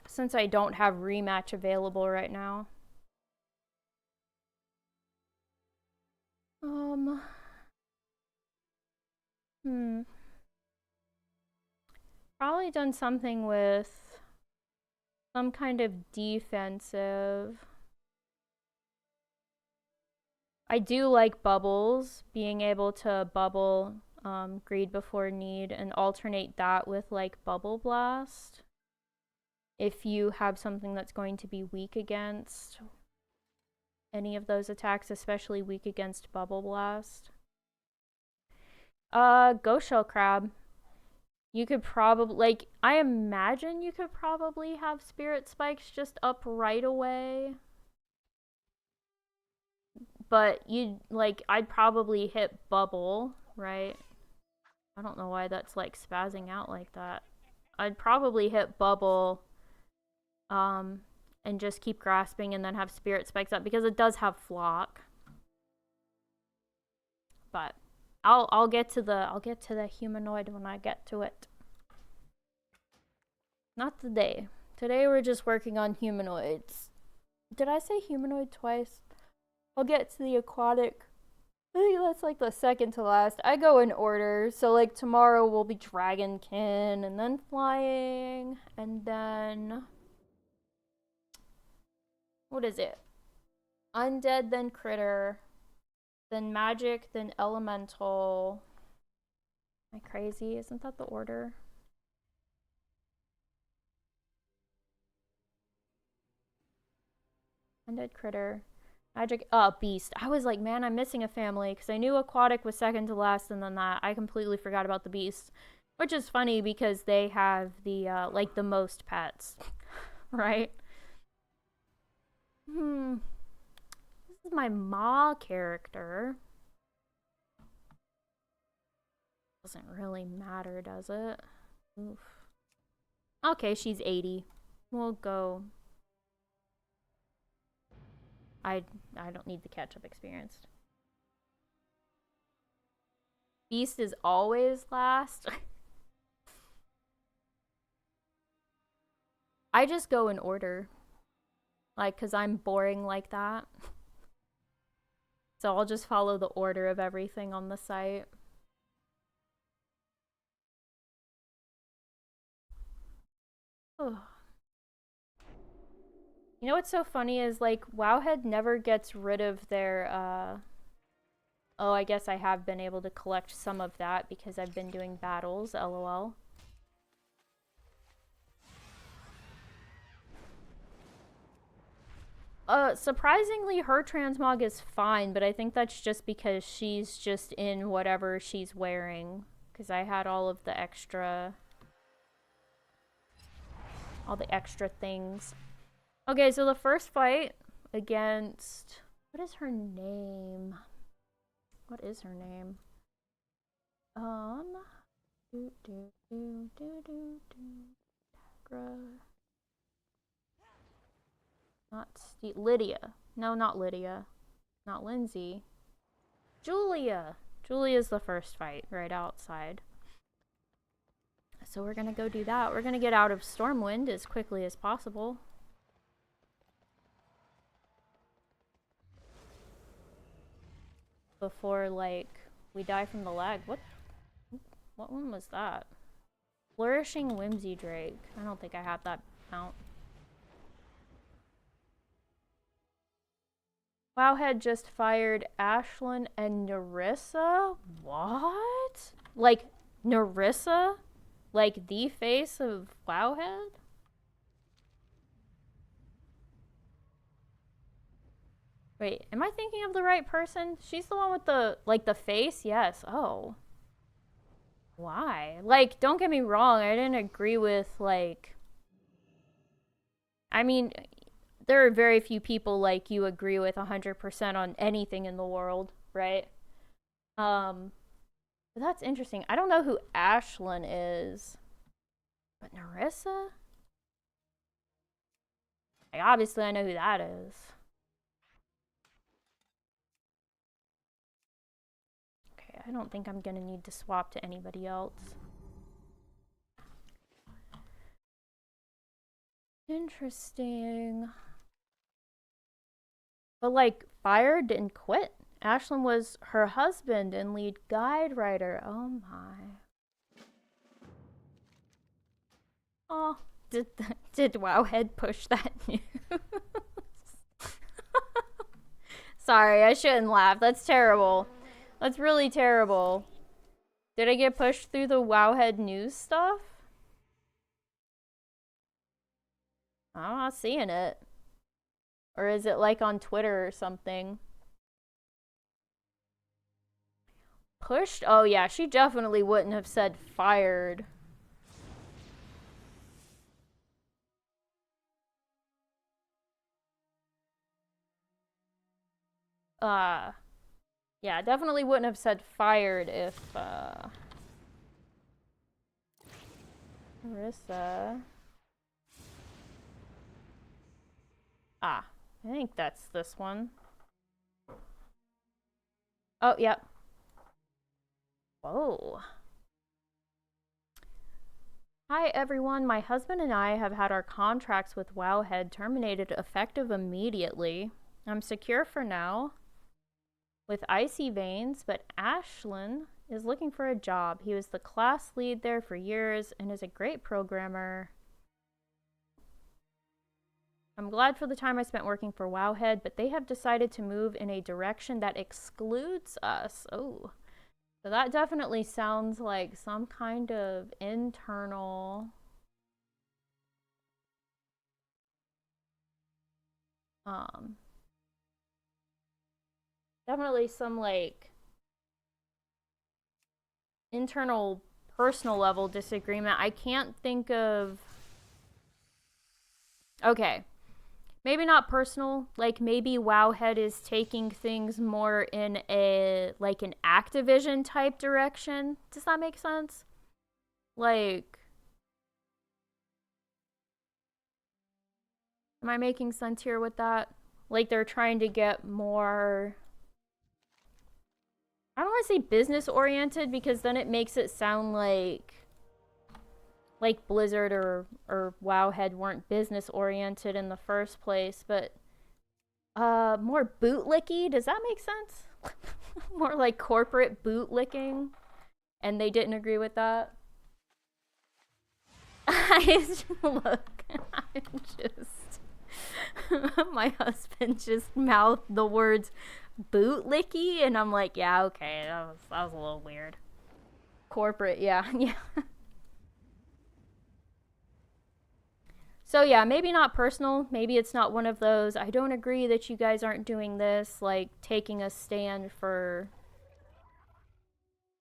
Since I don't have rematch available right now. Probably done something with some kind of defensive. I do like bubbles, being able to bubble greed before need and alternate that with like bubble blast. If you have something that's going to be weak against any of those attacks, especially weak against bubble blast. Ghost shell crab. You could probably, like, I imagine you could probably have spirit spikes just up right away. But you'd, like, I'd probably hit bubble, right? I don't know why that's, like, spazzing out like that. I'd probably hit bubble, and just keep grasping and then have spirit spikes up because it does have flock. But I'll get to the humanoid when I get to it. Not today. Today we're just working on humanoids. Did I say humanoid twice? I'll get to the aquatic. I think that's like the second to last. I go in order. So like tomorrow will be dragonkin and then flying and then what is it? Undead, then critter, then magic, then elemental. Am I crazy? Isn't that the order? Undead, critter, magic, beast. I was like, man, I'm missing a family because I knew aquatic was second to last, and then that I completely forgot about the beast, which is funny because they have the like the most pets, right? This is my Ma character. Doesn't really matter, does it? Oof. Okay, she's 80. We'll go. I don't need the catch-up experience. Beast is always last. I just go in order. Like, because I'm boring like that. So I'll just follow the order of everything on the site. Oh. You know what's so funny is, like, Wowhead never gets rid of their, Oh, I guess I have been able to collect some of that because I've been doing battles, lol. Surprisingly, her transmog is fine, but I think that's just because she's just in whatever she's wearing. Because I had all of the extra... all the extra things. Okay, so the first fight against... what is her name? What is her name? Not Lydia. No, not Lydia. Not Lindsay. Julia. Julia's the first fight right outside. So we're gonna go do that. We're gonna get out of Stormwind as quickly as possible. Before, like, we die from the lag. What one was that? Flourishing Whimsy Drake. I don't think I have that mount. Wowhead just fired Ashlyn and Nerissa? What? Like, Nerissa? Like, the face of Wowhead? Wait, am I thinking of the right person? She's the one with the, like, the face? Yes. Oh. Why? Like, don't get me wrong, I didn't agree with, like... I mean, there are very few people like you agree with 100% on anything in the world, right? But that's interesting. I don't know who Ashlyn is. But Nerissa? Like, obviously I know who that is. Okay, I don't think I'm gonna need to swap to anybody else. Interesting. But, like, fired and quit. Ashlyn was her husband and lead guide writer. Oh my. Oh, did Wowhead push that news? Sorry, I shouldn't laugh. That's terrible. That's really terrible. Did I get pushed through the Wowhead news stuff? I'm not seeing it. Or is it like on Twitter or something? Pushed? Oh yeah, she definitely wouldn't have said fired. Uh, yeah, definitely wouldn't have said fired if, Marissa. Ah, I think that's this one. Oh, yep. Whoa. Hi everyone, my husband and I have had our contracts with Wowhead terminated effective immediately. I'm secure for now with icy veins, but Ashlyn is looking for a job. He was the class lead there for years and is a great programmer. I'm glad for the time I spent working for Wowhead, but they have decided to move in a direction that excludes us. Oh, so that definitely sounds like some kind of internal definitely some like internal personal level disagreement. I can't think of. Okay, maybe not personal, like maybe Wowhead is taking things more in a like an Activision type direction. Does that make sense? Like, am I making sense here with that? Like they're trying to get more, I don't want to say business oriented because then it makes it sound like Blizzard or Wowhead weren't business oriented in the first place, but more bootlicky. Does that make sense? More like corporate bootlicking, and they didn't agree with that. I look. I'm just. My husband just mouthed the words bootlicky, and I'm like, yeah, okay, that was a little weird. Corporate, yeah, yeah. So yeah, maybe not personal. Maybe it's not one of those. I don't agree that you guys aren't doing this, like taking a stand for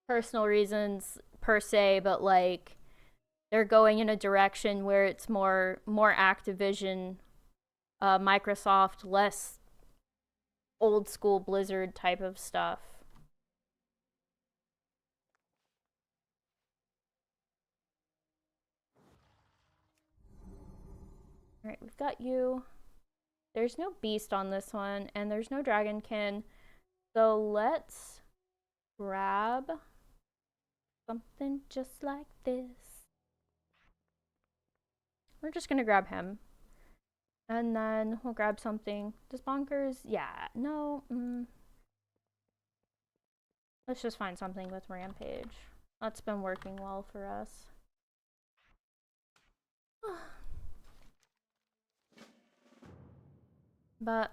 personal reasons per se, but like they're going in a direction where it's more Activision, Microsoft, less old school Blizzard type of stuff. All right, we've got you. There's no beast on this one, and there's no dragonkin. So let's grab something just like this. We're just gonna grab him. And then we'll grab something. Does bonkers? Yeah, no. Let's just find something with rampage. That's been working well for us. But,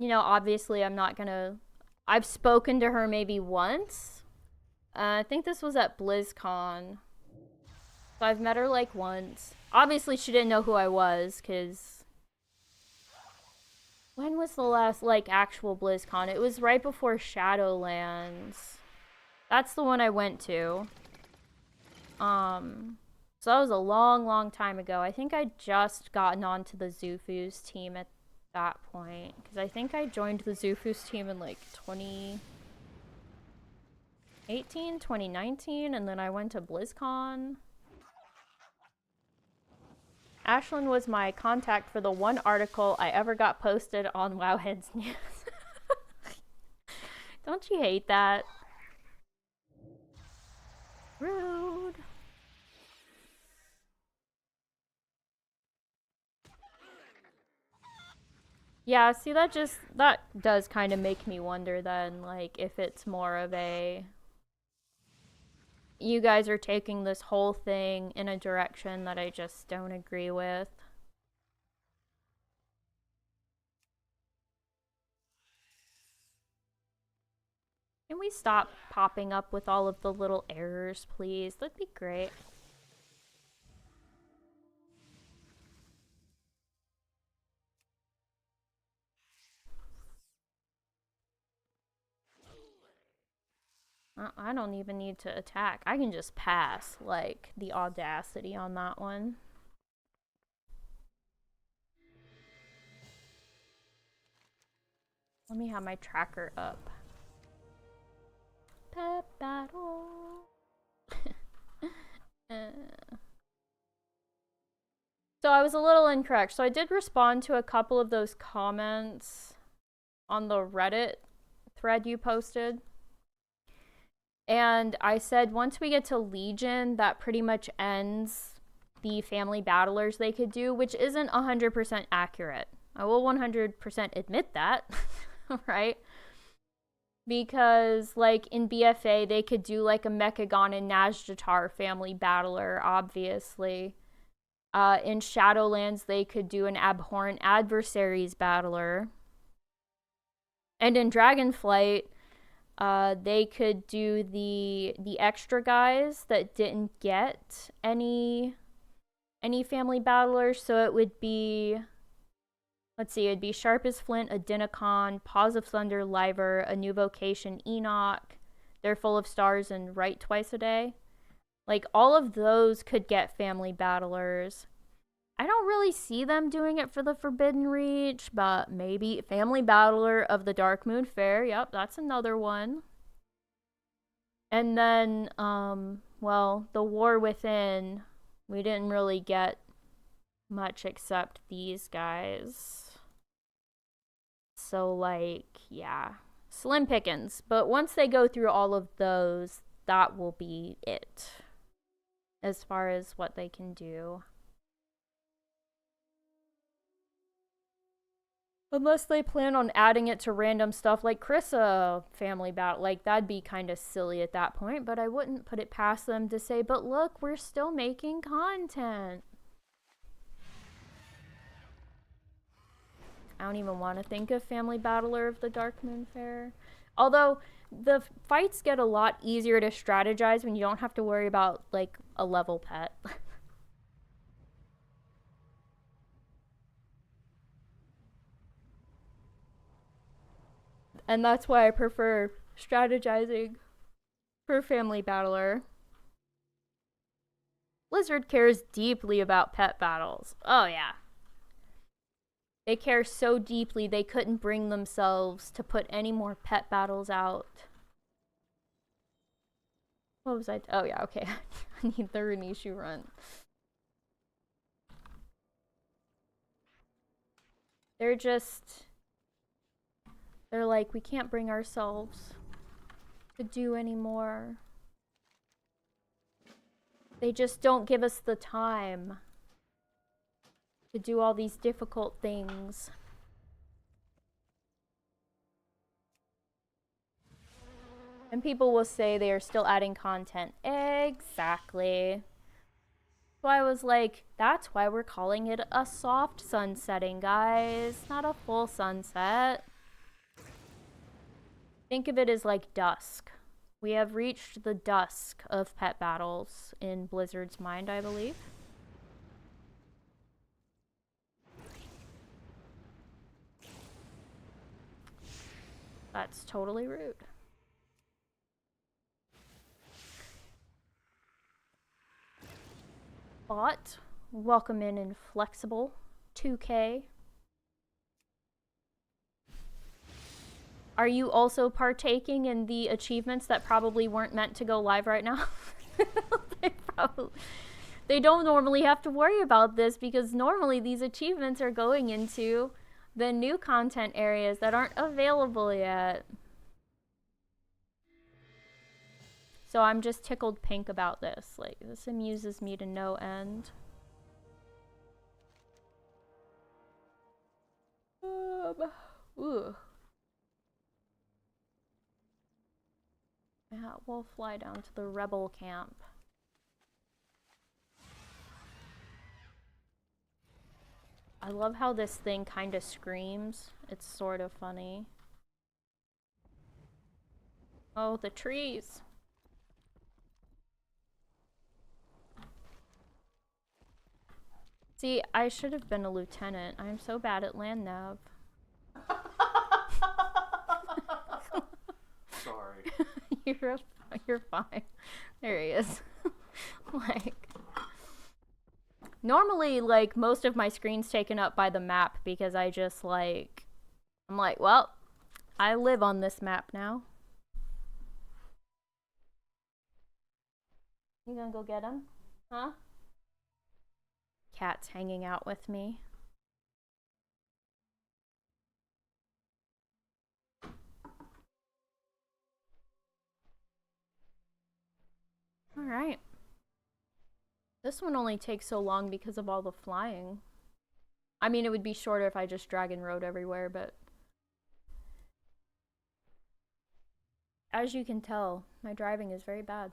you know, obviously I'm not gonna. I've spoken to her maybe once. I think this was at BlizzCon. So I've met her like once. Obviously, she didn't know who I was, because. When was the last, like, actual BlizzCon? It was right before Shadowlands. That's the one I went to. So that was a long, long time ago. I think I'd just gotten onto the Zufus team at that point. Because I think I joined the Zufus team in, like, 2018, 2019, and then I went to BlizzCon. Ashlyn was my contact for the one article I ever got posted on Wowhead's news. Don't you hate that? Rude. Yeah, see, that does kind of make me wonder then, like, if it's more of a. You guys are taking this whole thing in a direction that I just don't agree with. we stop popping up with all of the little errors, please? That'd be great. I don't even need to attack. I can just pass. Like, the audacity on that one. Let me have my tracker up. Pet battle. So I was a little incorrect. So I did respond to a couple of those comments on the Reddit thread you posted. And I said once we get to Legion, that pretty much ends the family battlers they could do, which isn't 100% accurate. I will 100% admit that, right? Because, like, in BFA, they could do, like, a Mechagon and Nazjatar family battler, obviously. In Shadowlands, they could do an Abhorrent Adversaries battler. And in Dragonflight, they could do the extra guys that didn't get any family battlers. So it would be, let's see, it'd be Sharp as Flint, Adenacon, Paws of Thunder, Liver, A New Vocation, Enoch, They're Full of Stars, and Write Twice a Day. Like, all of those could get family battlers. I don't really see them doing it for the Forbidden Reach, but maybe Family Battler of the Dark Moon Fair. Yep, that's another one. And then, well, the War Within, we didn't really get much except these guys. So, like, yeah, slim pickings. But once they go through all of those, that will be it as far as what they can do. Unless they plan on adding it to random stuff like Krissa family battle. Like, that'd be kind of silly at that point, but I wouldn't put it past them to say, but look, we're still making content. I don't even want to think of Family Battler of the Dark Moon Fair. Although, the fights get a lot easier to strategize when you don't have to worry about, like, a level pet. And that's why I prefer strategizing for Family Battler. Blizzard cares deeply about pet battles. Oh, yeah. They care so deeply they couldn't bring themselves to put any more pet battles out. What was I? Oh, yeah, okay. I need the Renishu run. They're like, we can't bring ourselves to do anymore. They just don't give us the time to do all these difficult things. And people will say they are still adding content. Exactly. So I was like, that's why we're calling it a soft sunsetting, guys. Not a full sunset. Think of it as like dusk. We have reached the dusk of pet battles in Blizzard's mind, I believe. That's totally rude. Bot, welcome in Inflexible 2K. Are you also partaking in the achievements that probably weren't meant to go live right now? They don't normally have to worry about this because normally these achievements are going into the new content areas that aren't available yet. So I'm just tickled pink about this. Like, this amuses me to no end. Ooh. Yeah, we'll fly down to the rebel camp. I love how this thing kind of screams. It's sort of funny. Oh, the trees. See, I should have been a lieutenant. I'm so bad at land nav. Sorry. You're fine. There he is. Like, normally, like, most of my screen's taken up by the map because I just, like, I'm like, well, I live on this map now. You gonna go get him? Huh? Cat's hanging out with me. Alright. This one only takes so long because of all the flying. I mean, it would be shorter if I just drag and rode everywhere, but... as you can tell, my driving is very bad.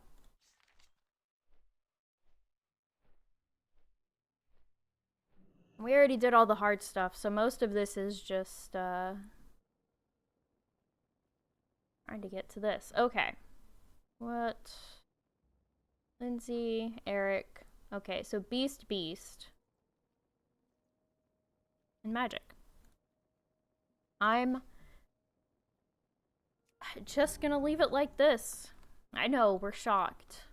We already did all the hard stuff, so most of this is just, trying to get to this. Okay. What? Lindsay, Eric. Okay, so Beast, and Magic. I'm just gonna leave it like this. I know, we're shocked.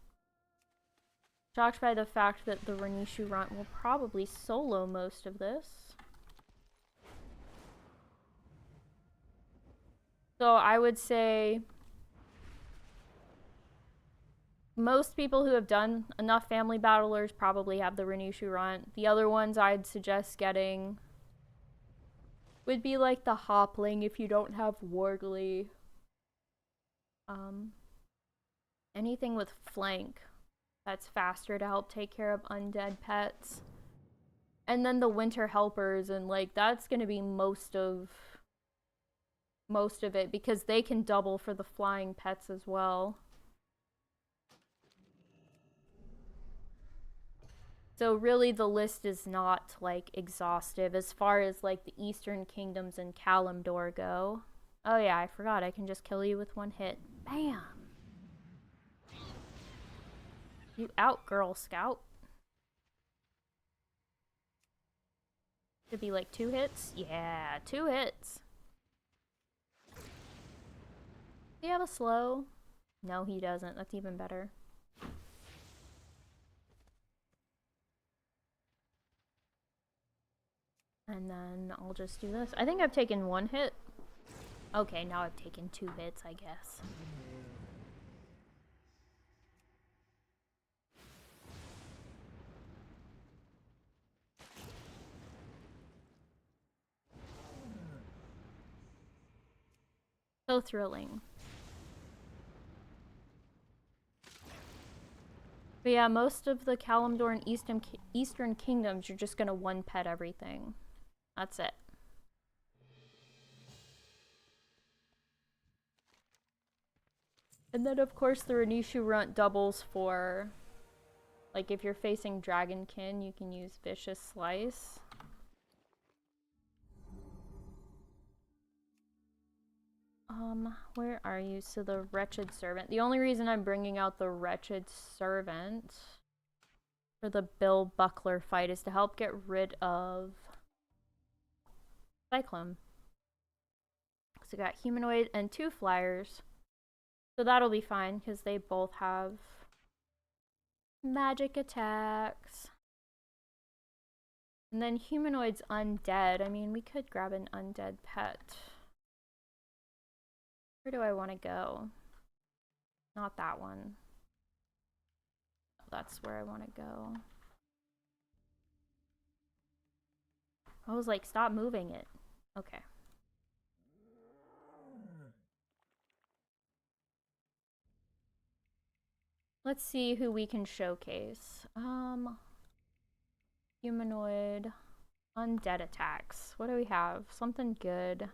Shocked by the fact that the Renishu Runt will probably solo most of this. So I would say most people who have done enough family battlers probably have the Renishu Runt. The other ones I'd suggest getting would be like the Hopling if you don't have Wardley. Anything with flank that's faster to help take care of undead pets. And then the Winter Helpers, and like that's gonna be most of it because they can double for the flying pets as well. So really the list is not like exhaustive as far as like the Eastern Kingdoms and Kalimdor go. Oh yeah, I forgot I can just kill you with one hit. Bam! You out, Girl Scout. Should be like 2 hits? Yeah, 2 hits. Does he have a slow? No, he doesn't. That's even better. And then I'll just do this. I think I've taken 1 hit. Okay, now I've taken 2 hits, I guess. So thrilling. But yeah, most of the Kalimdor and Eastern Kingdoms, you're just gonna 1-pet everything. That's it. And then of course the Renishu Runt doubles for, like if you're facing Dragonkin, you can use Vicious Slice. Where are you? So the Wretched Servant. The only reason I'm bringing out the Wretched Servant for the Bill Buckler fight is to help get rid of Cyclone. So we got Humanoid and 2 Flyers. So that'll be fine because they both have magic attacks. And then Humanoid's undead. I mean, we could grab an undead pet. Where do I want to go? Not that one. That's where I want to go. I was like, stop moving it. Okay. Let's see who we can showcase. Humanoid. Undead attacks. What do we have? Something good.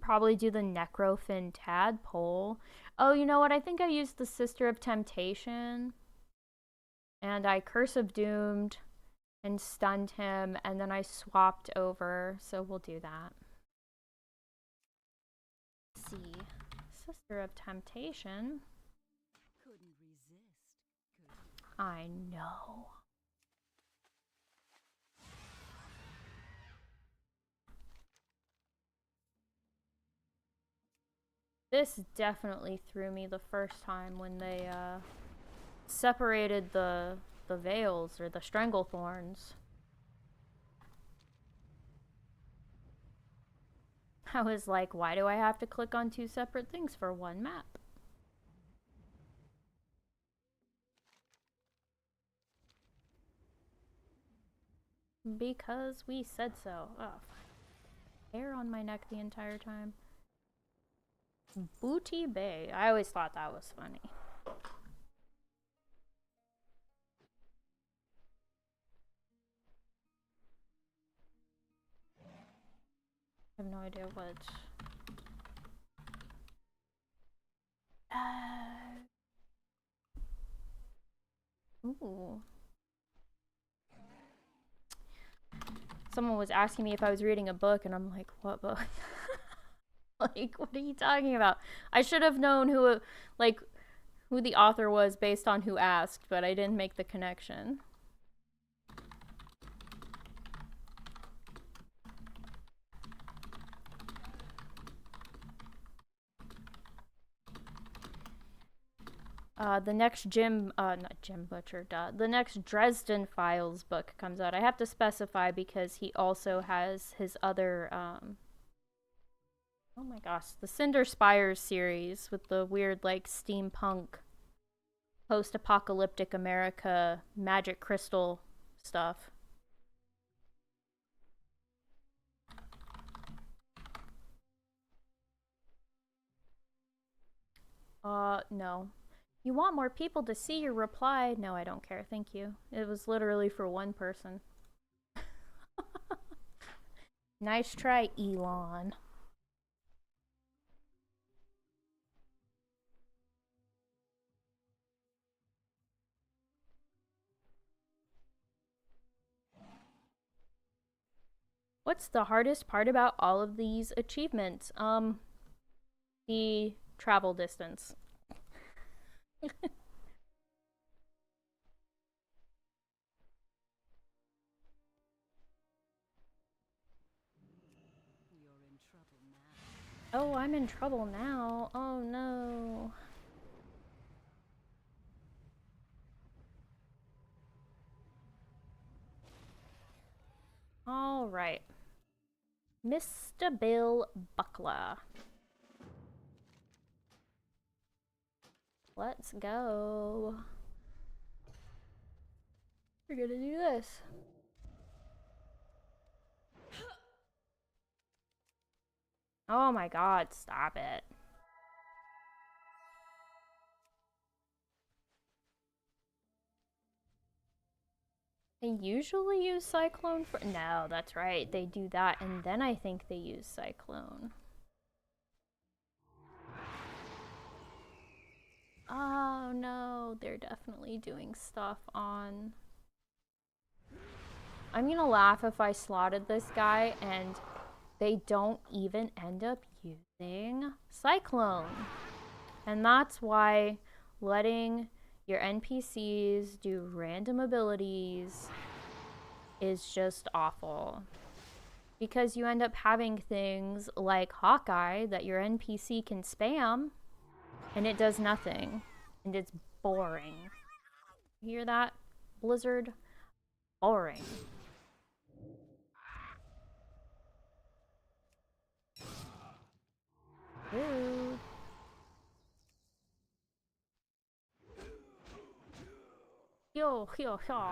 Probably do the Necrofin Tadpole. Oh, you know what? I think I used the Sister of Temptation. And I Curse of Doomed. and stunned him, and then I swapped over, so we'll do that. Let's see. Sister of Temptation. Couldn't resist, could you? I know. This definitely threw me the first time when they separated the veils or the stranglethorns. I was like, why do I have to click on two separate things for one map? Because we said so. Oh, hair on my neck the entire time. Booty Bay. I always thought that was funny. I have no idea what. Ooh. Someone was asking me if I was reading a book, and I'm like, what book? Like, what are you talking about? I should have known who the author was based on who asked, but I didn't make the connection. The next not Jim Butcher, the next Dresden Files book comes out. I have to specify because he also has his other, oh my gosh, the Cinder Spires series with the weird, like, steampunk, post-apocalyptic America, magic crystal stuff. No. You want more people to see your reply? No, I don't care. Thank you. It was literally for one person. Nice try, Elon. What's the hardest part about all of these achievements? The travel distance. You're in trouble now. Oh, I'm in trouble now. Oh no. All right. Mr. Bill Buckler. Let's go. We're gonna do this. Oh my god, stop it. They usually use Cyclone for. No, that's right. They do that, and then I think they use Cyclone. Oh no, they're definitely doing stuff on. I'm gonna laugh if I slotted this guy and they don't even end up using Cyclone. And that's why letting your NPCs do random abilities is just awful. Because you end up having things like Hawkeye that your NPC can spam and it does nothing. And it's boring. You hear that, Blizzard? Boring. Rude. Yo, yo, yo.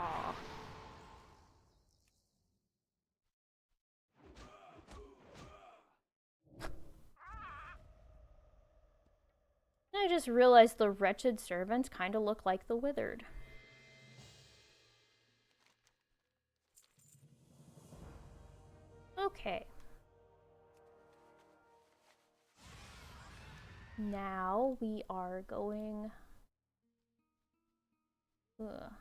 I just realized the wretched servants kind of look like the withered. Okay. Now we are going. Ugh.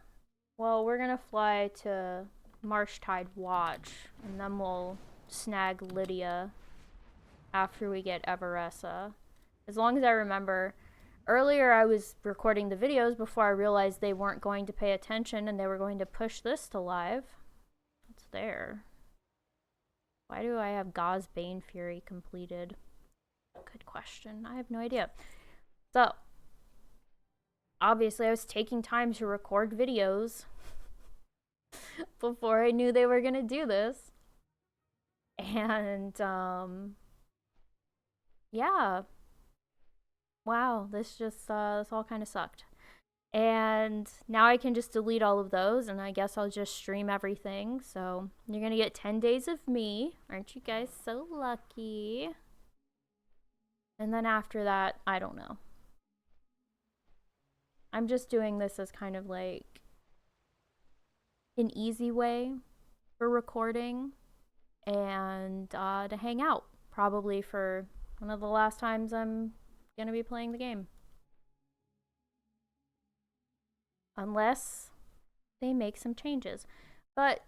Well, we're gonna fly to Marshtide watch, and then we'll snag Lydia after we get Everessa. As long as I remember, earlier I was recording the videos before I realized they weren't going to pay attention and they were going to push this to live. What's there? Why do I have Gauze Bane Fury completed? Good question. I have no idea. So, obviously I was taking time to record videos before I knew they were gonna do this. And, yeah. Wow, this all kind of sucked. And now I can just delete all of those, and I guess I'll just stream everything. So you're gonna get 10 days of me. Aren't you guys so lucky? And then after that, I don't know. I'm just doing this as kind of like an easy way for recording and to hang out. Probably for one of the last times I'm gonna be playing the game. Unless they make some changes. But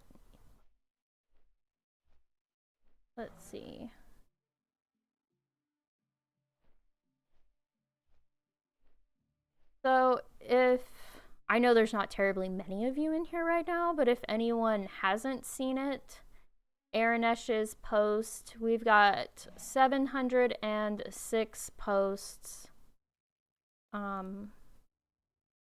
let's see. So if I know there's not terribly many of you in here right now, but if anyone hasn't seen it, Aranesh's post, we've got 706 posts.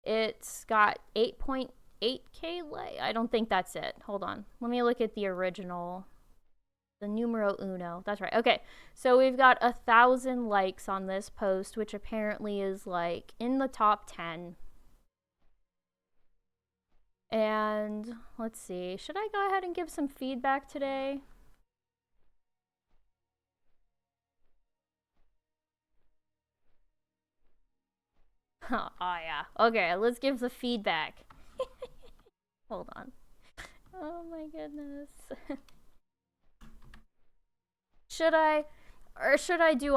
It's got 8.8k like. I don't think that's it. Hold on. Let me look at the original. The numero uno. That's right. Okay. So we've got 1,000 likes on this post, which apparently is like in the top 10. And let's see. Should I go ahead and give some feedback today? Oh, yeah. Okay, let's give the feedback. Hold on. Oh my goodness. Should I do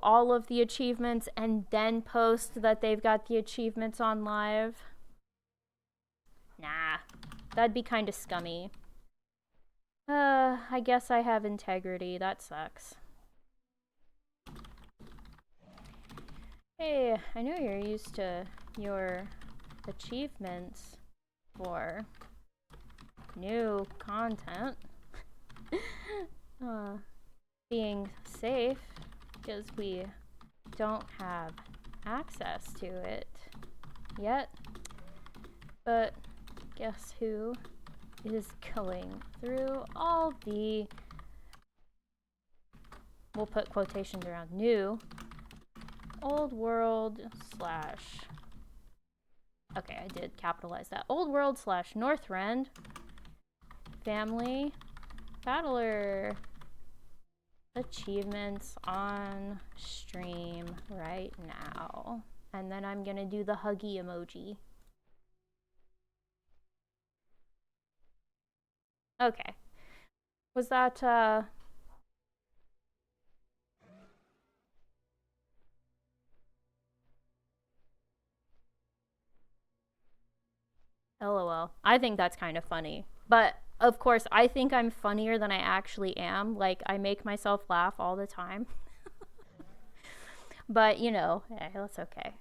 all of the achievements and then post that they've got the achievements on live? Nah. That'd be kind of scummy. I guess I have integrity. That sucks. Hey, I know you're used to your achievements for new content. Being safe because we don't have access to it yet. But guess who is going through all the, we'll put quotations around new, old world slash, okay, I did capitalize that, old world slash Northrend Family Battler achievements on stream right now. And then I'm gonna do the huggy emoji. Okay. Was that, LOL. I think that's kind of funny. But, of course, I think I'm funnier than I actually am. Like, I make myself laugh all the time. But, you know, hey, that's okay.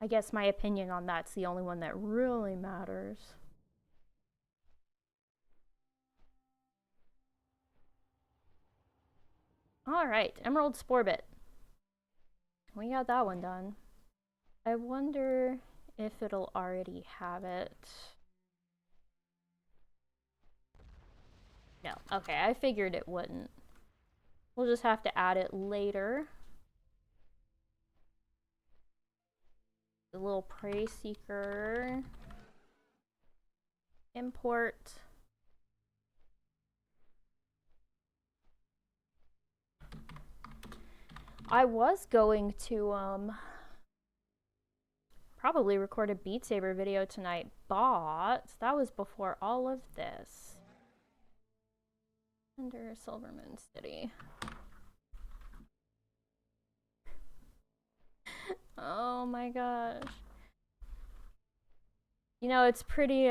I guess my opinion on that's the only one that really matters. Alright, Emerald Sporebit. We got that one done. I wonder if it'll already have it. No. Okay, I figured it wouldn't. We'll just have to add it later. The little prey seeker. Import. I was going to probably record a Beat Saber video tonight, but that was before all of this. Under Silvermoon City. Oh my gosh. You know, it's pretty,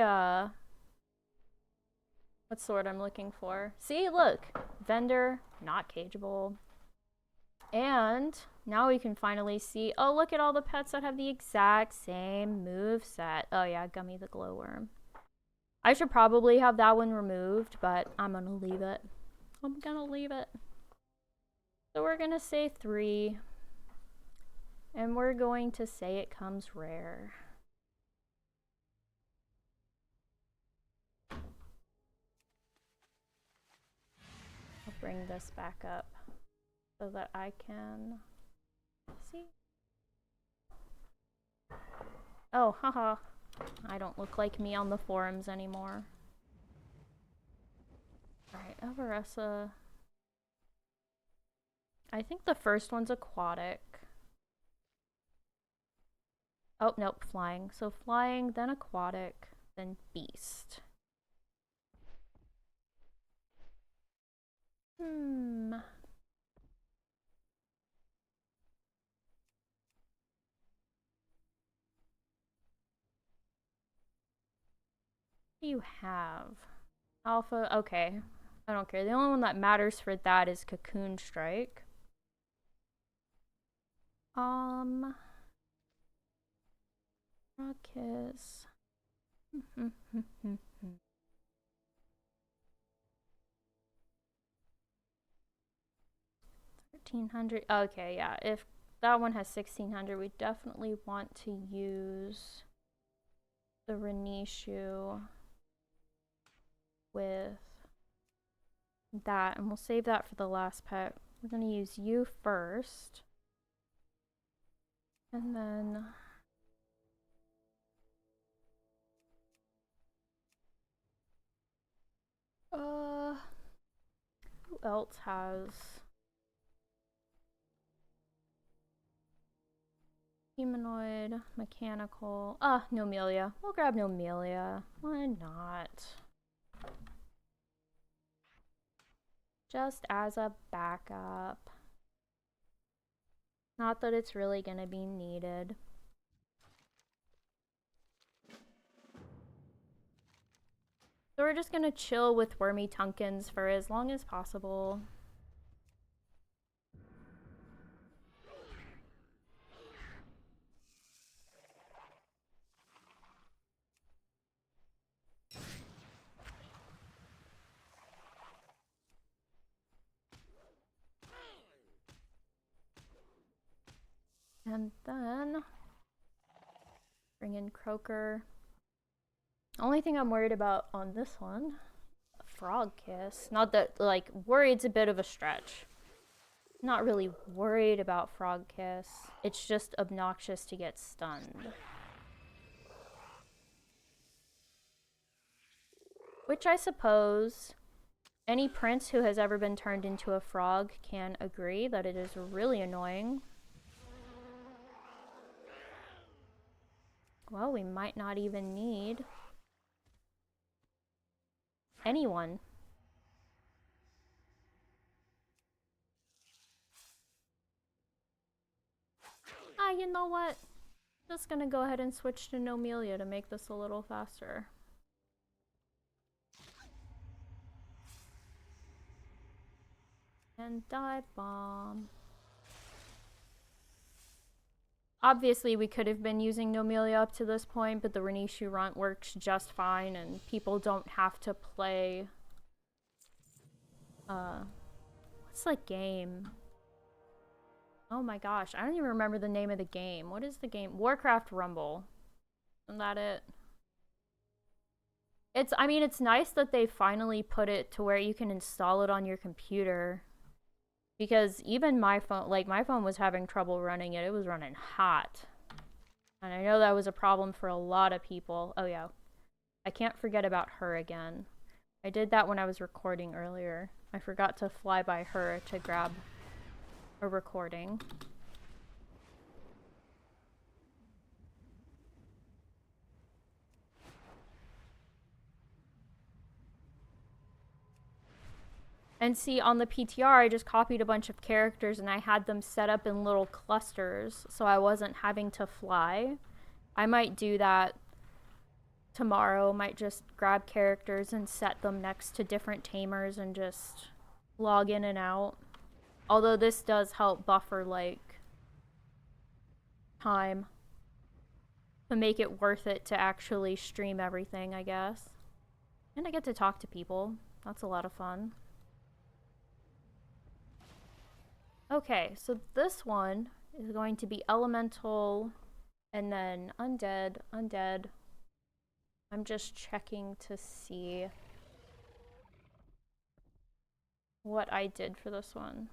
what's the word I'm looking for? See, look, vendor, not cageable. And now we can finally see, oh, look at all the pets that have the exact same move set. Oh yeah, Gummy the glowworm. I should probably have that one removed, but I'm gonna leave it. I'm gonna leave it. So we're gonna say 3. And we're going to say it comes rare. I'll bring this back up so that I can see. Oh, haha. I don't look like me on the forums anymore. Alright, Avaressa. I think the first one's aquatic. Oh, nope, flying. So flying, then aquatic, then beast. What do you have? Alpha, okay. I don't care. The only one that matters for that is Cocoon Strike. Rock Kiss. 1300. Okay, yeah. If that one has 1600, we definitely want to use the Renishu with that, and we'll save that for the last pet. We're gonna use you first, and then who else has humanoid, mechanical? Nomelia. We'll grab Nomelia. Why not? Just as a backup. Not that it's really gonna be needed. So we're just gonna chill with Wormy Tunkins for as long as possible. And then bring in Croaker. Only thing I'm worried about on this one, Frog Kiss. Not that, like, worried's a bit of a stretch. Not really worried about Frog Kiss. It's just obnoxious to get stunned. Which I suppose any prince who has ever been turned into a frog can agree that it is really annoying. Well, we might not even need anyone. You know what? Just gonna go ahead and switch to Nomelia to make this a little faster. And dive bomb. Obviously, we could have been using Nomelia up to this point, but the Renishu Runt works just fine, and people don't have to play. What's that game? Oh my gosh, I don't even remember the name of the game. What is the game? Warcraft Rumble. Isn't that it? I mean, it's nice that they finally put it to where you can install it on your computer. Because even my phone, like, my phone was having trouble running it. It was running hot. And I know that was a problem for a lot of people. Oh yeah. I can't forget about her again. I did that when I was recording earlier. I forgot to fly by her to grab a recording. And see, on the PTR, I just copied a bunch of characters and I had them set up in little clusters so I wasn't having to fly. I might do that tomorrow might just grab characters and set them next to different tamers and just log in and out. Although this does help buffer, like, time to make it worth it to actually stream everything, I guess. And I get to talk to people. That's a lot of fun. Okay, so this one is going to be elemental and then undead, undead. I'm just checking to see what I did for this one.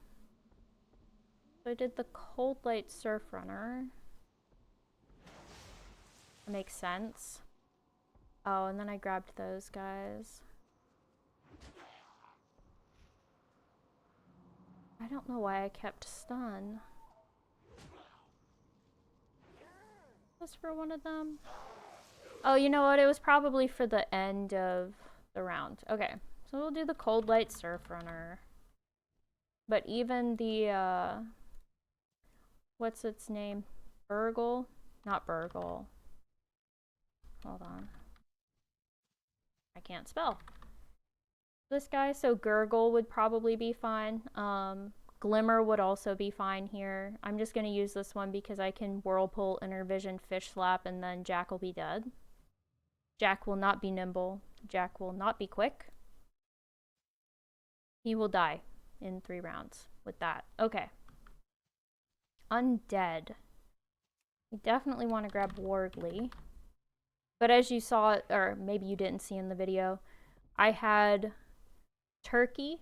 So I did the Cold Light Surf Runner. That makes sense. Oh, and then I grabbed those guys. I don't know why I kept stun. Was for one of them? Oh, you know what? It was probably for the end of the round. Okay, so we'll do the Cold Light Surf Runner. But even the, what's its name? Burgle? Not Burgle. Hold on. I can't spell. This guy, so Gurgle would probably be fine. Glimmer would also be fine here. I'm just going to use this one because I can Whirlpool, Intervision, Fish Slap, and then Jack will be dead. Jack will not be nimble. Jack will not be quick. He will die in 3 rounds with that. Okay. Undead. You definitely want to grab Wardley. But as you saw, or maybe you didn't see in the video, I had Turkey.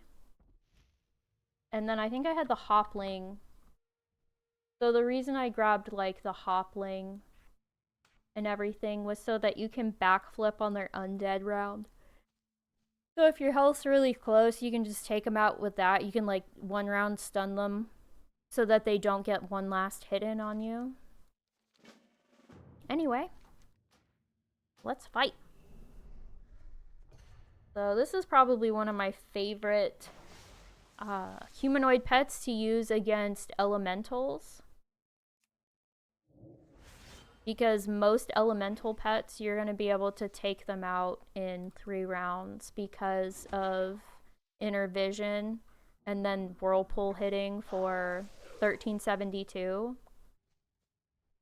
And then I think I had the Hopling. So the reason I grabbed like the Hopling and everything was so that you can backflip on their undead round. So if your health's really close, you can just take them out with that. You can like 1 round stun them so that they don't get one last hit in on you. Anyway, let's fight. So this is probably one of my favorite humanoid pets to use against elementals. Because most elemental pets, you're going to be able to take them out in 3 rounds because of Intervision and then Whirlpool hitting for 1372.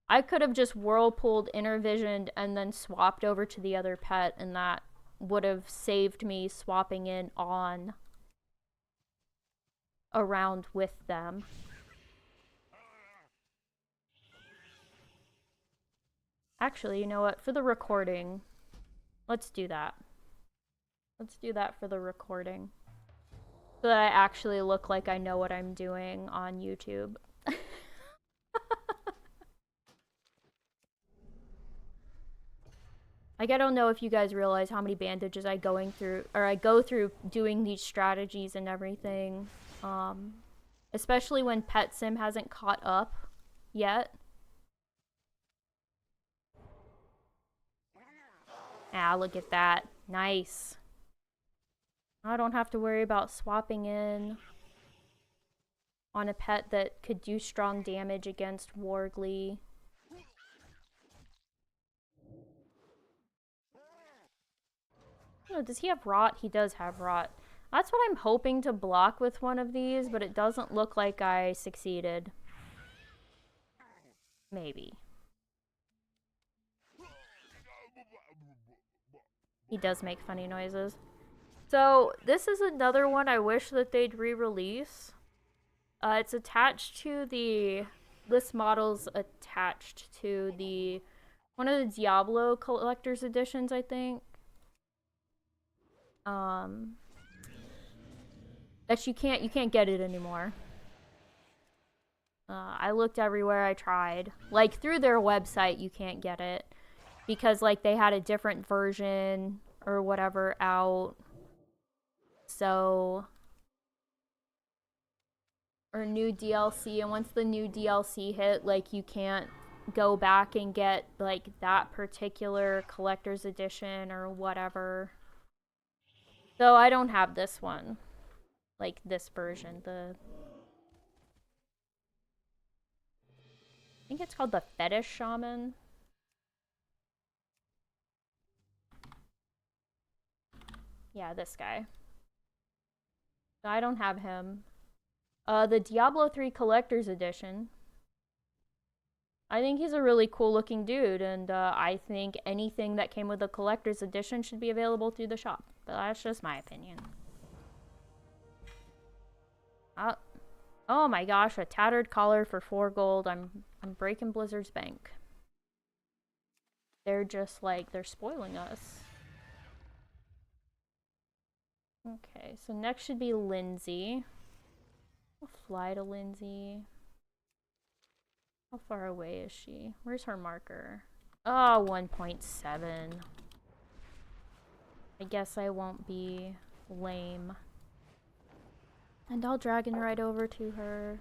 I could have just Whirlpooled, Intervisioned, and then swapped over to the other pet, and that would have saved me swapping in on a round with them. Actually, you know what? For the recording, let's do that. Let's do that for the recording. So that I actually look like I know what I'm doing on YouTube. Like, I don't know if you guys realize how many bandages I go through doing these strategies and everything. Especially when Pet Sim hasn't caught up yet. Ah, look at that. Nice. I don't have to worry about swapping in on a pet that could do strong damage against Wargly. Oh, does he have Rot? He does have Rot. That's what I'm hoping to block with one of these, but it doesn't look like I succeeded. Maybe. He does make funny noises. So, this is another one I wish that they'd re-release. It's attached to this model's attached to one of the Diablo collector's editions, I think. That you can't get it anymore. I looked everywhere, I tried. Like, through their website, you can't get it. Because, like, they had a different version or whatever out. So, or new DLC, and once the new DLC hit, like, you can't go back and get, like, that particular collector's edition or whatever. So, I don't have this one. Like, this version, I think it's called the Fetish Shaman. Yeah, this guy. I don't have him. The Diablo 3 Collector's Edition. I think he's a really cool looking dude, and I think anything that came with the Collector's Edition should be available through the shop. But that's just my opinion. Oh my gosh, a tattered collar for 4 gold. I'm breaking Blizzard's bank. They're just like, they're spoiling us. Okay, so next should be Lindsay. We'll fly to Lindsay. How far away is she? Where's her marker? Oh, 1.7. I guess I won't be lame. And I'll dragon ride over to her.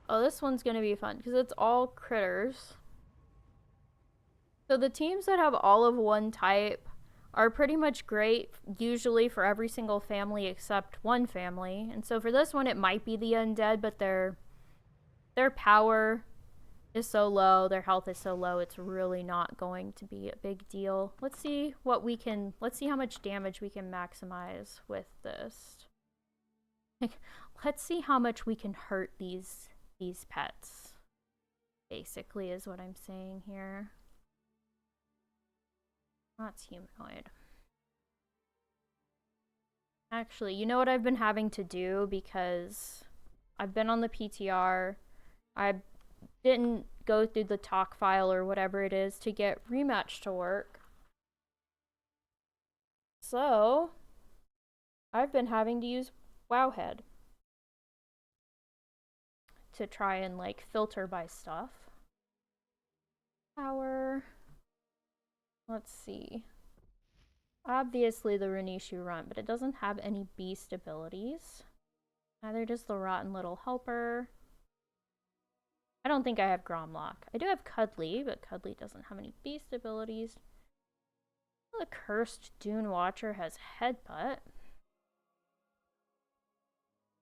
Oh, this one's gonna be fun because it's all critters. So the teams that have all of one type are pretty much great usually for every single family except one family. And so for this one it might be the undead, but their power is so low, their health is so low, it's really not going to be a big deal. Let's see how much damage we can maximize with this. Let's see how much we can hurt these pets. Basically is what I'm saying here. That's humanoid. Actually, you know what I've been having to do because I've been on the PTR. I didn't go through the talk file or whatever it is to get rematch to work. So, I've been having to use Wowhead to try and like filter by stuff. Power. Let's see. Obviously the Renishu runt, but it doesn't have any beast abilities. Neither does the Rotten Little Helper. I don't think I have Gromlock. I do have Cuddly, but Cuddly doesn't have any beast abilities. The Cursed Dune Watcher has Headbutt.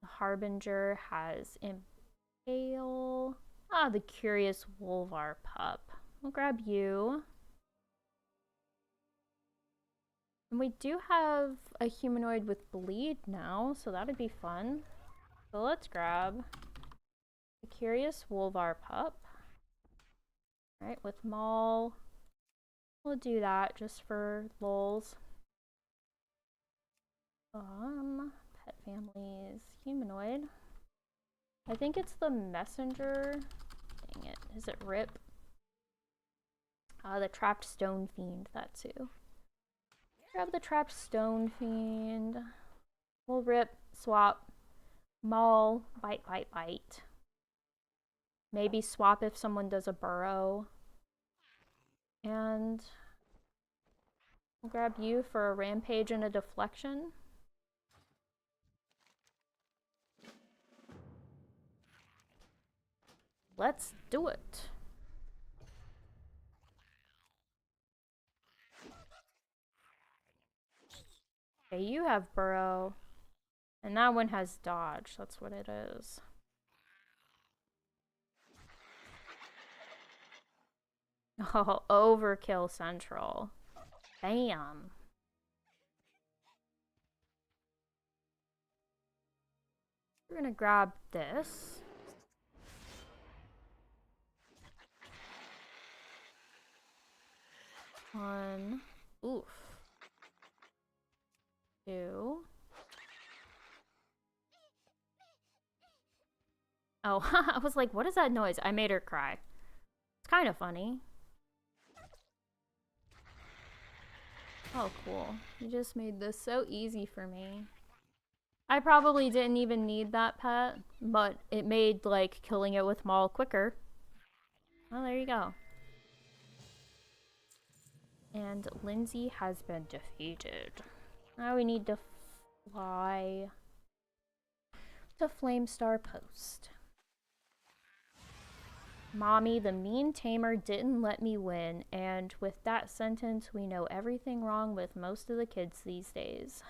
The Harbinger has Impale. Ah, the Curious Wolvar Pup. We'll grab you. And we do have a humanoid with bleed now, so that'd be fun. So let's grab the Curious Wolvar Pup. Alright, with Maul. We'll do that just for lols. Pet families, humanoid. I think it's the messenger. Dang it, is it Rip? The trapped stone fiend, that too. Grab the trapped stone fiend. We'll Rip, swap, Maul, bite, bite, bite. Maybe swap if someone does a burrow. And we'll grab you for a rampage and a deflection. Let's do it. Okay, you have burrow. And that one has dodge. That's what it is. Oh, overkill central. Bam. We're gonna grab this. One. Oof. Two. Oh, I was like, what is that noise? I made her cry. It's kind of funny. Oh, cool. You just made this so easy for me. I probably didn't even need that pet, but it made, like, killing it with Maul quicker. Well, there you go. And Lindsay has been defeated. Now we need to fly to Flamestar Post. Mommy, the mean tamer didn't let me win, and with that sentence, we know everything wrong with most of the kids these days.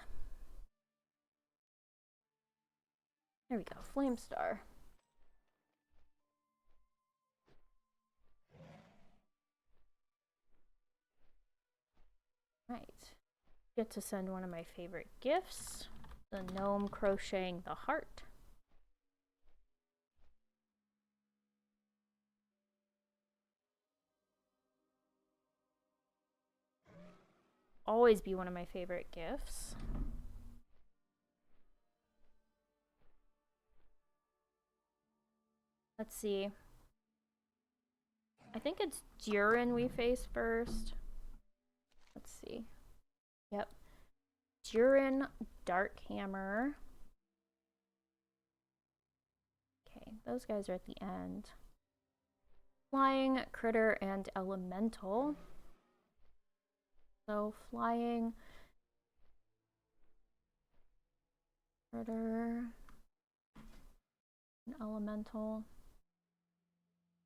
There we go, Flamestar. Get to send one of my favorite gifts. The gnome crocheting the heart. Always be one of my favorite gifts. Let's see. I think it's Durin we face first. Let's see. Yep. Durin Dark Hammer. Okay, those guys are at the end. Flying, Critter, and Elemental. So flying, Critter, and Elemental.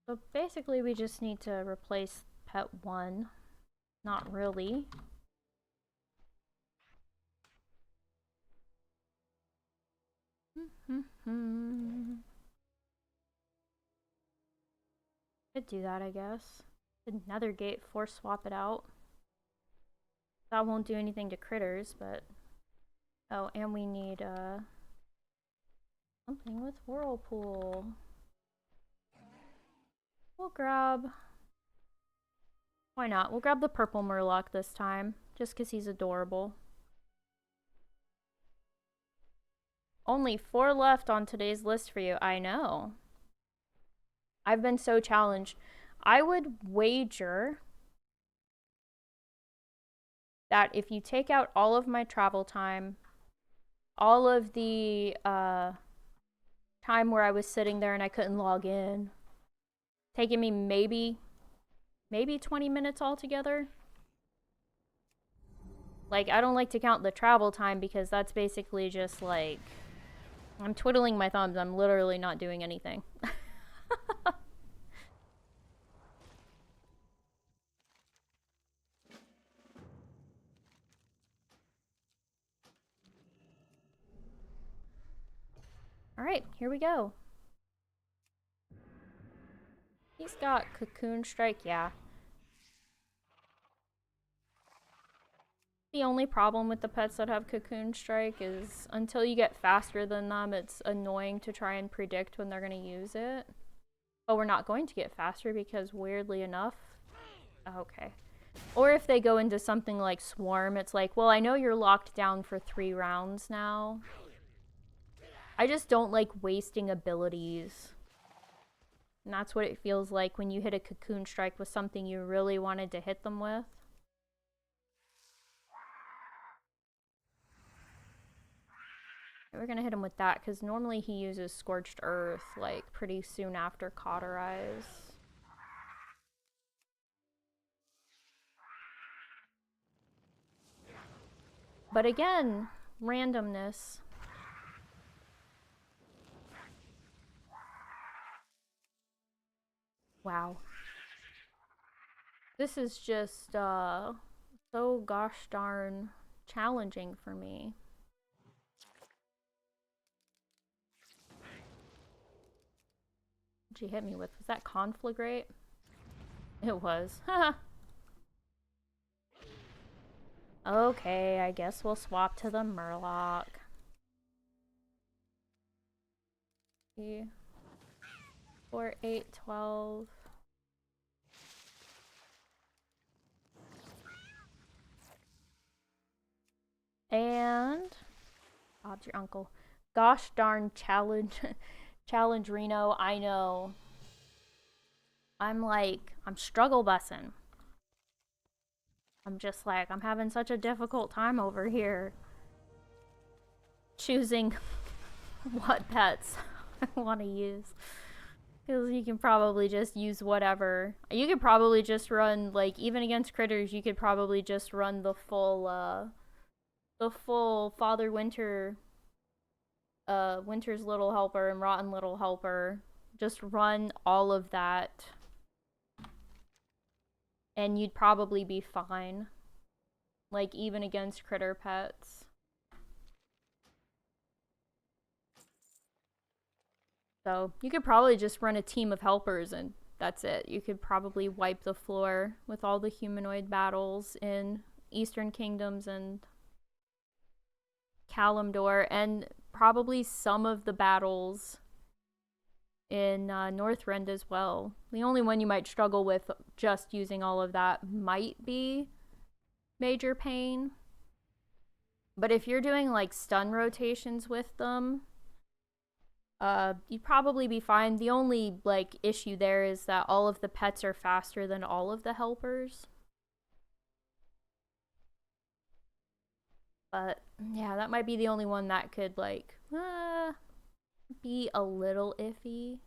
So basically we just need to replace pet 1. Not really. Could do that, I guess. Another gate, force swap it out. That won't do anything to critters, but... Oh, and we need, something with Whirlpool. We'll grab... Why not? We'll grab the purple Murloc this time, just because he's adorable. Only 4 left on today's list for you. I know. I've been so challenged. I would wager that if you take out all of my travel time, all of the time where I was sitting there and I couldn't log in, taking me maybe 20 minutes altogether. Like, I don't like to count the travel time because that's basically just like, I'm twiddling my thumbs. I'm literally not doing anything. Alright, here we go. He's got Cocoon Strike, yeah. The only problem with the pets that have Cocoon Strike is until you get faster than them, it's annoying to try and predict when they're going to use it. But we're not going to get faster because, weirdly enough... Okay. Or if they go into something like Swarm, it's like, well, I know you're locked down for 3 rounds now. I just don't like wasting abilities. And that's what it feels like when you hit a Cocoon Strike with something you really wanted to hit them with. We're gonna hit him with that, because normally he uses Scorched Earth, like, pretty soon after Cauterize. But again, randomness. Wow. This is just, so gosh darn challenging for me. What'd you hit me with? Was that Conflagrate? It was. Haha. Okay, I guess we'll swap to the Murloc. 4, 8, 12. And Bob's your uncle. Gosh darn challenge. Challenge Reno, I know. I'm struggle bussing. I'm just like, I'm having such a difficult time over here choosing what pets I want to use. Because you can probably just use whatever. You could probably just run, like, even against critters, you could probably just run the full Father Winter, Winter's Little Helper and Rotten Little Helper. Just run all of that. And you'd probably be fine. Like, even against critter pets. So, you could probably just run a team of helpers and that's it. You could probably wipe the floor with all the humanoid battles in Eastern Kingdoms and Kalimdor and probably some of the battles in Northrend as well. The only one you might struggle with just using all of that might be Major Pain. But if you're doing like stun rotations with them, you'd probably be fine. The only like issue there is that all of the pets are faster than all of the helpers. But yeah, that might be the only one that could like be a little iffy.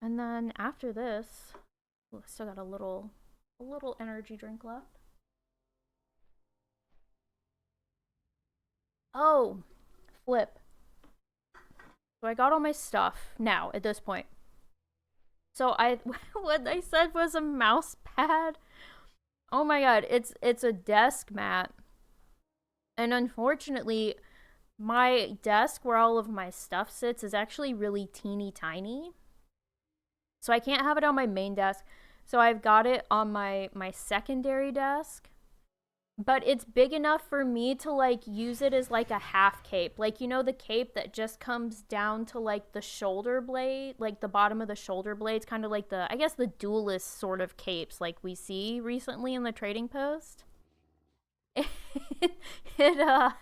And then after this, ooh, still got a little energy drink left. Oh, flip. So I got all my stuff now at this point. So what I said was a mouse pad. Oh my god, it's a desk mat. And unfortunately, my desk where all of my stuff sits is actually really teeny tiny. So I can't have it on my main desk. So I've got it on my secondary desk. But it's big enough for me to like use it as like a half cape. Like, you know, the cape that just comes down to like the shoulder blade, like the bottom of the shoulder blades, kind of like I guess the duelist sort of capes like we see recently in the trading post. it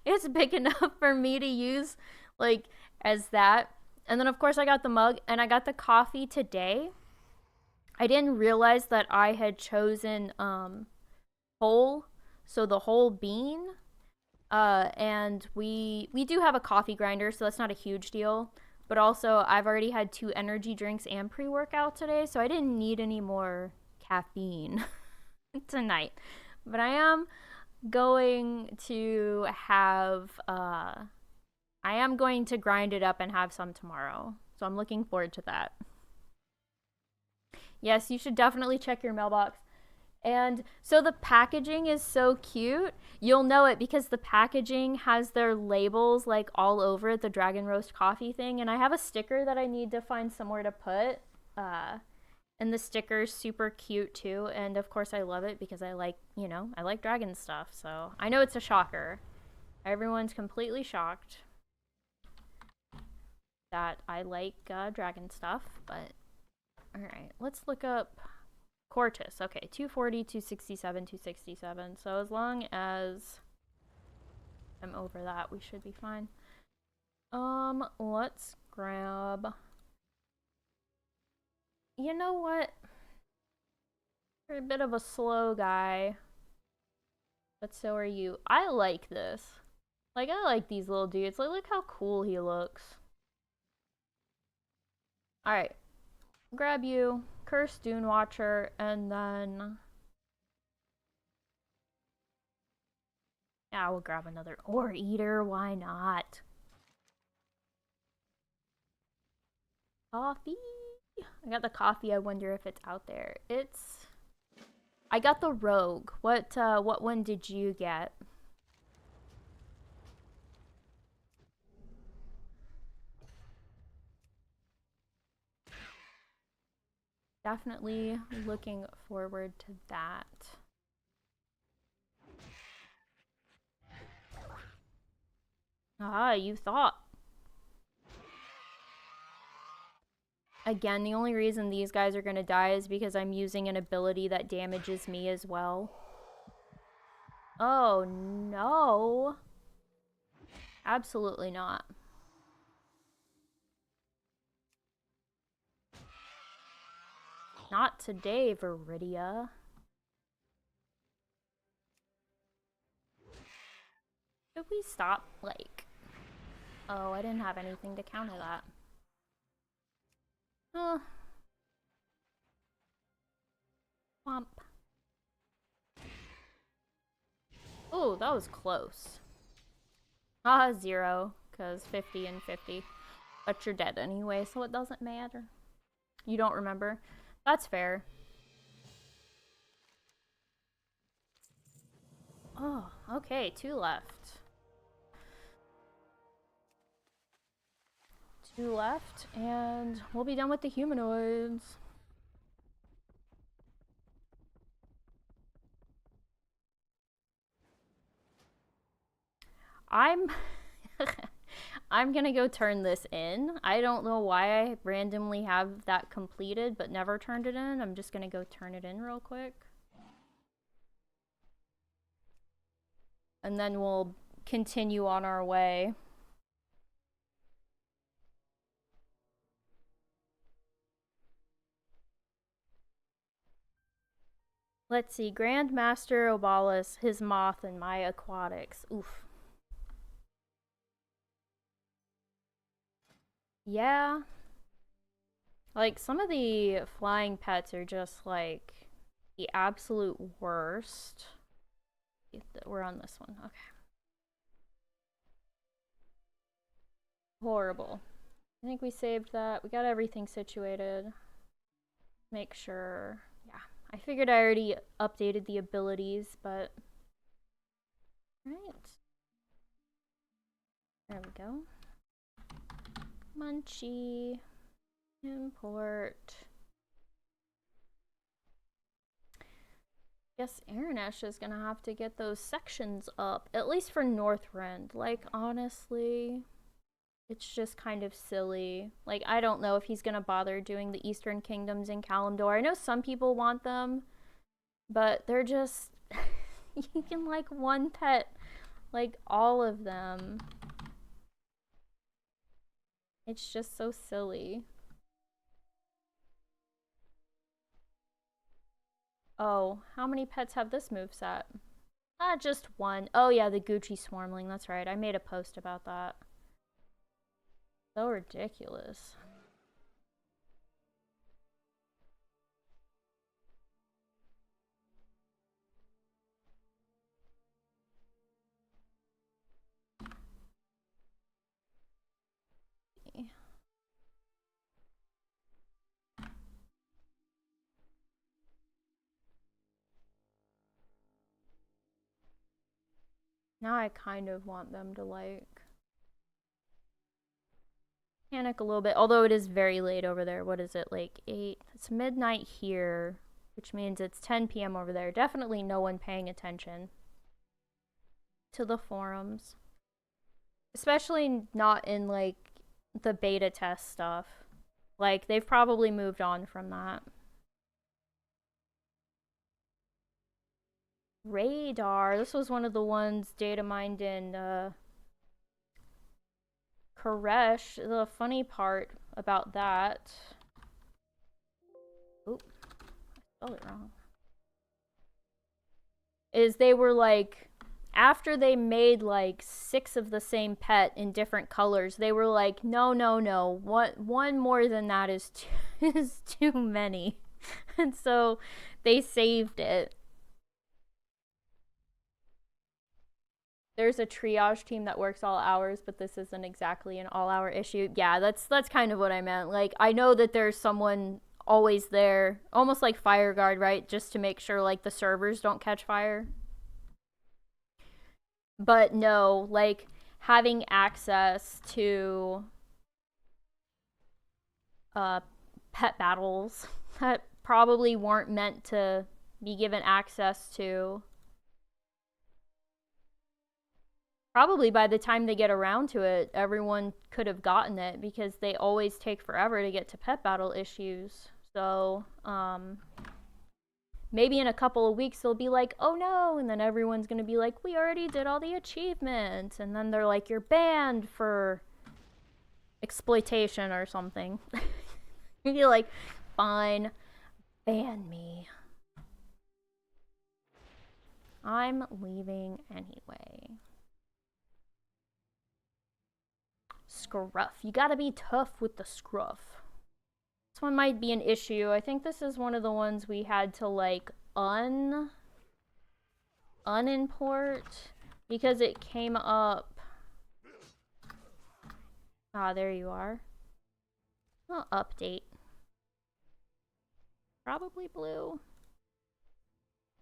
it's big enough for me to use like as that. And then of course I got the mug and I got the coffee today. I didn't realize that I had chosen whole, so the whole bean. And we do have a coffee grinder, so that's not a huge deal. But also, I've already had 2 energy drinks and pre-workout today, so I didn't need any more caffeine tonight. But I am going to have I am going to grind it up and have some tomorrow. So I'm looking forward to that. Yes, you should definitely check your mailbox. And so the packaging is so cute. You'll know it because the packaging has their labels like all over it, the Dragon Roast coffee thing. And I have a sticker that I need to find somewhere to put. And the sticker's super cute too. And of course I love it because I like, you know, I like dragon stuff. So I know it's a shocker. Everyone's completely shocked that I like dragon stuff. But alright, let's look up Cortus. Okay, 240, 267, 267. So as long as I'm over that, we should be fine. Let's grab... You know what? You're a bit of a slow guy. But so are you. I like this. Like, I like these little dudes. Like, look how cool he looks. Alright. Grab you. Curse Dune Watcher, and then... Yeah, we'll grab another Ore Eater. Why not? Coffee. I got the coffee. I wonder if it's out there. It's... I got the Rogue. What one did you get? Definitely looking forward to that. Ah, you thought. Again, the only reason these guys are gonna die is because I'm using an ability that damages me as well. Oh, no. Absolutely not. Not today, Viridia. Should we stop, like... Oh, I didn't have anything to counter that. Womp. Oh, that was close. 0, because 50 and 50. But you're dead anyway, so it doesn't matter. You don't remember? That's fair. Oh, okay, 2 left. 2 left, and we'll be done with the humanoids. I'm I'm gonna go turn this in. I don't know why I randomly have that completed but never turned it in. I'm just gonna go turn it in real quick. And then we'll continue on our way. Let's see. Grandmaster Obalus, his moth, and my aquatics. Oof. Yeah. Like, some of the flying pets are just, like, the absolute worst. We're on this one. Okay. Horrible. I think we saved that. We got everything situated. Make sure. Yeah. I figured I already updated the abilities, but... Right. There we go. Munchie. Import. Guess Aranesh is gonna have to get those sections up, at least for Northrend. Like, honestly, it's just kind of silly. Like, I don't know if he's gonna bother doing the Eastern Kingdoms in Kalimdor. I know some people want them, but they're just... you can, like, one pet, like, all of them. It's just so silly. Oh, how many pets have this moveset? Just one. Oh yeah, the Gucci Swarmling, that's right. I made a post about that. So ridiculous. Now I kind of want them to, like, panic a little bit. Although it is very late over there. What is it, like 8? It's midnight here, which means it's 10 p.m. over there. Definitely no one paying attention to the forums. Especially not in, like, the beta test stuff. Like, they've probably moved on from that. Radar. This was one of the ones data mined in Koresh. The funny part about that... Oop, I spelled it wrong. Is they were like... After they made like 6 of the same pet in different colors, they were like, no, no, no. One more than that is is too many. And so they saved it. There's a triage team that works all hours, but this isn't exactly an all-hour issue. Yeah, that's kind of what I meant. Like, I know that there's someone always there, almost like FireGuard, right? Just to make sure, like, the servers don't catch fire. But no, like, having access to pet battles that probably weren't meant to be given access to. Probably by the time they get around to it, everyone could have gotten it because they always take forever to get to pet battle issues. So, maybe in a couple of weeks they'll be like, oh no, and then everyone's gonna be like, we already did all the achievements. And then they're like, you're banned for exploitation or something. You're like, fine, ban me. I'm leaving anyway. Scruff. You gotta be tough with the scruff. This one might be an issue. I think this is one of the ones we had to, like, unimport because it came up. Ah, there you are. I'll update. Probably blue.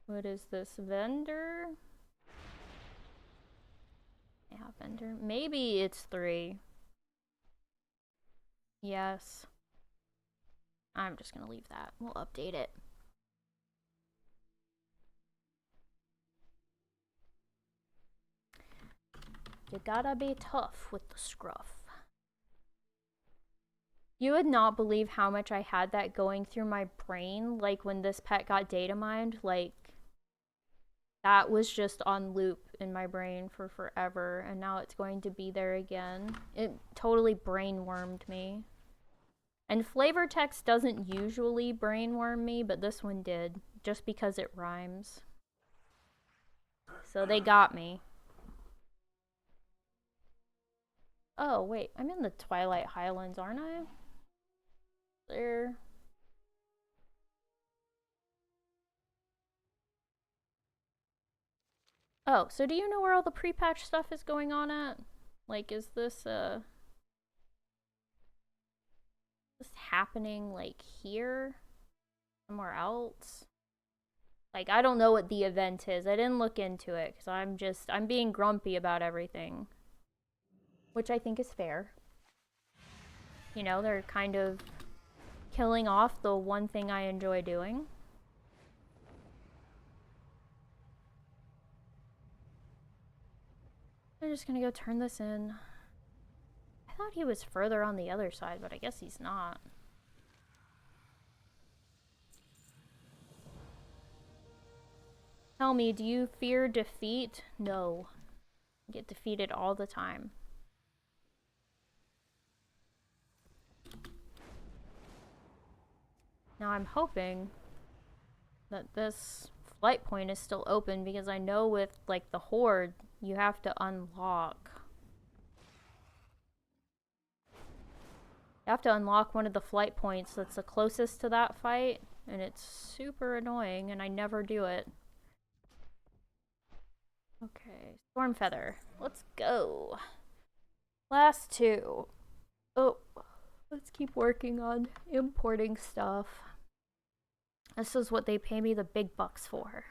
What is this? Vendor? Yeah, vendor. Maybe it's 3. Yes. I'm just gonna leave that. We'll update it. You gotta be tough with the scruff. You would not believe how much I had that going through my brain, like when this pet got data mined, like that was just on loop in my brain for forever, and now it's going to be there again. It totally brainwormed me. And flavor text doesn't usually brainworm me, but this one did, just because it rhymes. So they got me. Oh, wait, I'm in the Twilight Highlands, aren't I? There. Oh, so do you know where all the pre-patch stuff is going on at? Like, is this happening, like, here? Somewhere else? Like, I don't know what the event is. I didn't look into it, because I'm being grumpy about everything. Which I think is fair. You know, they're kind of killing off the one thing I enjoy doing. I'm just gonna go turn this in. I thought he was further on the other side, but I guess he's not. Tell me, do you fear defeat? No. I get defeated all the time. Now I'm hoping that this flight point is still open, because I know with, like, the Horde, you have to unlock. You have to unlock one of the flight points that's the closest to that fight, and it's super annoying, and I never do it. Okay, Storm Feather. Let's go. Last two. Oh, let's keep working on importing stuff. This is what they pay me the big bucks for.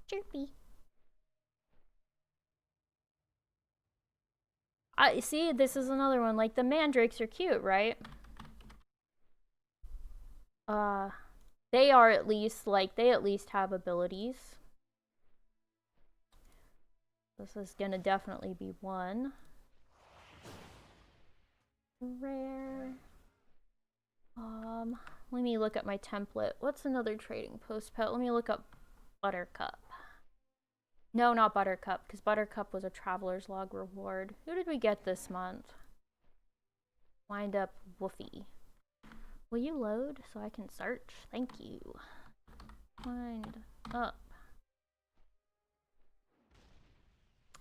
Chirpy. I see, this is another one. Like, the mandrakes are cute, right? They are at least, like, they at least have abilities. This is gonna definitely be one. Rare. Let me look at my template. What's another trading post pet? Let me look up Buttercup. No, not Buttercup, because Buttercup was a Traveler's Log reward. Who did we get this month? Wind up Woofy. Will you load so I can search? Thank you. Wind up.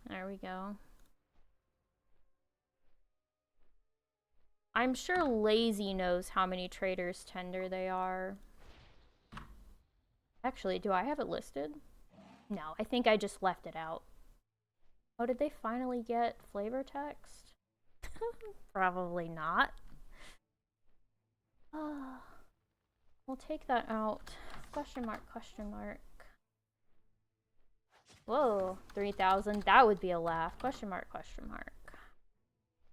There we go. I'm sure Lazy knows how many traders tender they are. Actually, do I have it listed? No, I think I just left it out. Oh, did they finally get flavor text? Probably not. We'll take that out. Question mark, question mark. Whoa, 3,000. That would be a laugh. Question mark, question mark.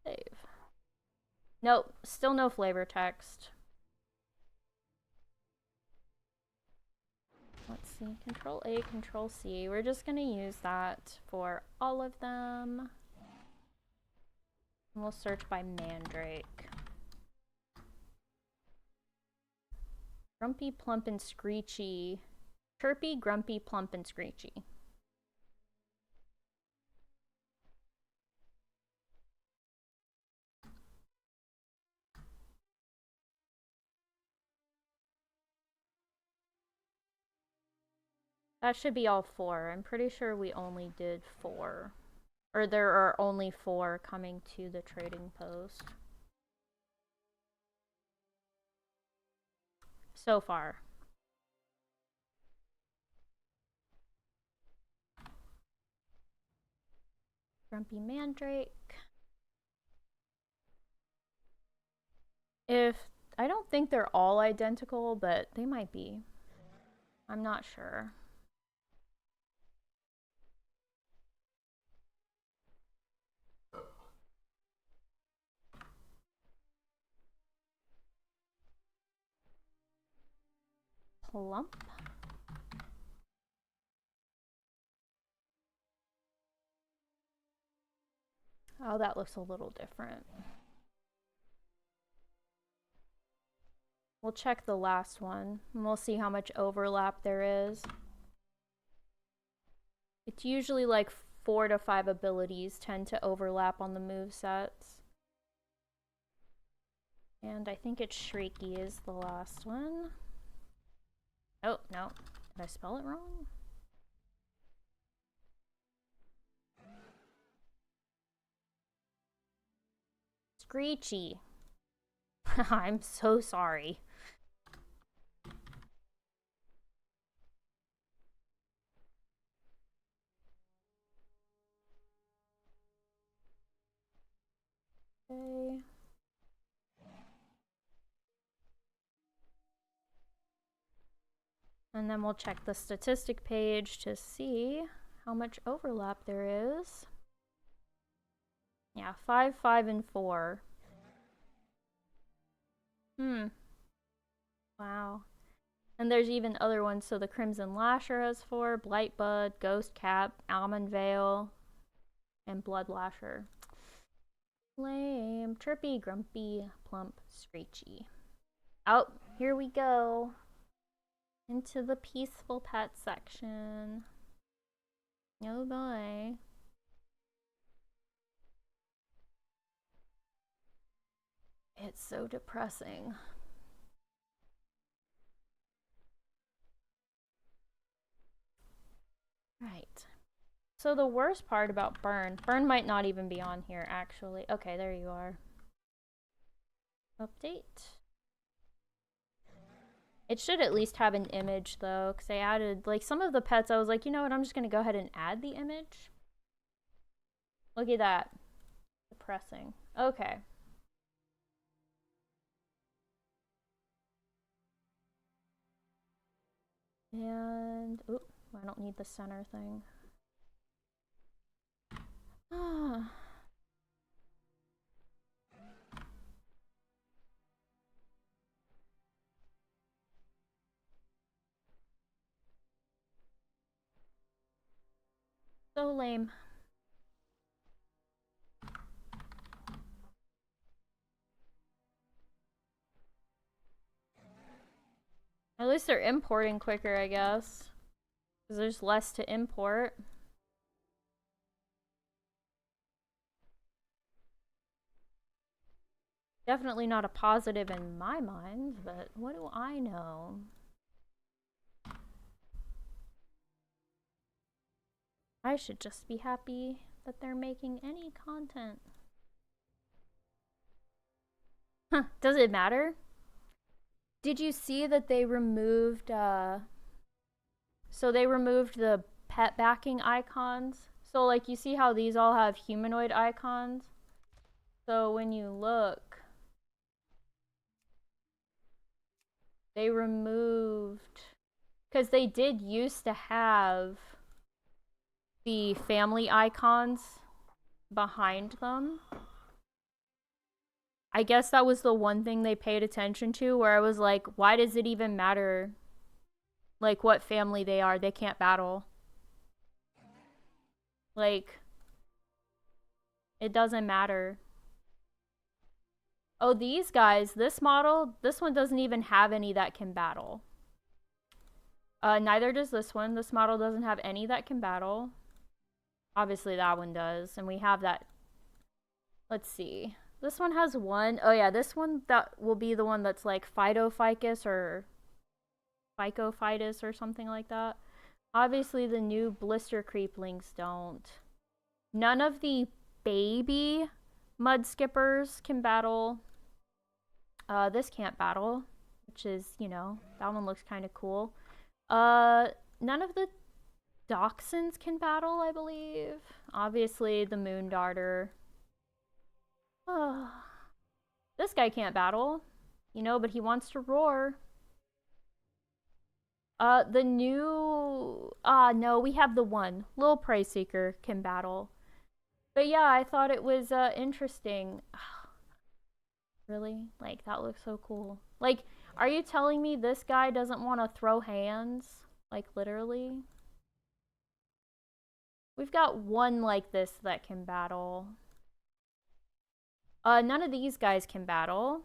Save. Nope, still no flavor text. Let's see, Control A, Control C. We're just gonna use that for all of them. And we'll search by Mandrake. Grumpy, Plump, and Screechy. Chirpy, Grumpy, Plump, and Screechy. That should be all 4. I'm pretty sure we only did 4. Or there are only 4 coming to the trading post. So far. Grumpy Mandrake. I don't think they're all identical, but they might be. I'm not sure. Plump. Oh, that looks a little different. We'll check the last one, and we'll see how much overlap there is. It's usually like 4 to 5 abilities tend to overlap on the move sets. And I think it's Shrieky is the last one. Oh, no. Did I spell it wrong? Screechy. I'm so sorry. Okay. And then we'll check the statistic page to see how much overlap there is. Yeah, 5, 5, and 4. Wow. And there's even other ones. So the Crimson Lasher has 4, Blightbud, Ghost Cap, Almond Veil, and Blood Lasher. Lame. Trippy, Grumpy, Plump, Screechy. Oh, here we go. Into the peaceful pet section. Oh boy. It's so depressing. Right. So the worst part about Burn might not even be on here actually. Okay, there you are. Update. It should at least have an image though, because I added, like, some of the pets I was like, you know what, I'm just gonna go ahead and add the image. Look at that. Depressing. Okay. And, oop, I don't need the center thing. Ah. So lame. At least they're importing quicker, I guess. Because there's less to import. Definitely not a positive in my mind, but what do I know? I should just be happy that they're making any content. Huh, does it matter? Did you see that they removed, so they removed the pet backing icons? So, like, you see how these all have humanoid icons? So when you look, they removed, because they did used to have the family icons behind them. I guess that was the one thing they paid attention to, where I was like, why does it even matter, like, what family they are? They can't battle. Like, it doesn't matter. Oh, these guys, this model, this one doesn't even have any that can battle. Neither does this one. This model doesn't have any that can battle. Obviously that one does, and we have that. Let's see. This one has one. Oh yeah, this one, that will be the one that's like Phytoficus or Phycophytus or something like that. Obviously the new blister creeplings don't. None of the baby mud skippers can battle. This can't battle, which is, you know, that one looks kind of cool. None of the Dachshunds can battle, I believe. Obviously the Moon Darter. This guy can't battle, you know, but he wants to roar. The new, no, we have the one. Lil Prey Seeker can battle. But yeah, I thought it was, interesting. Really? Like, that looks so cool. Like, are you telling me this guy doesn't want to throw hands? Like, literally? We've got one like this that can battle. None of these guys can battle.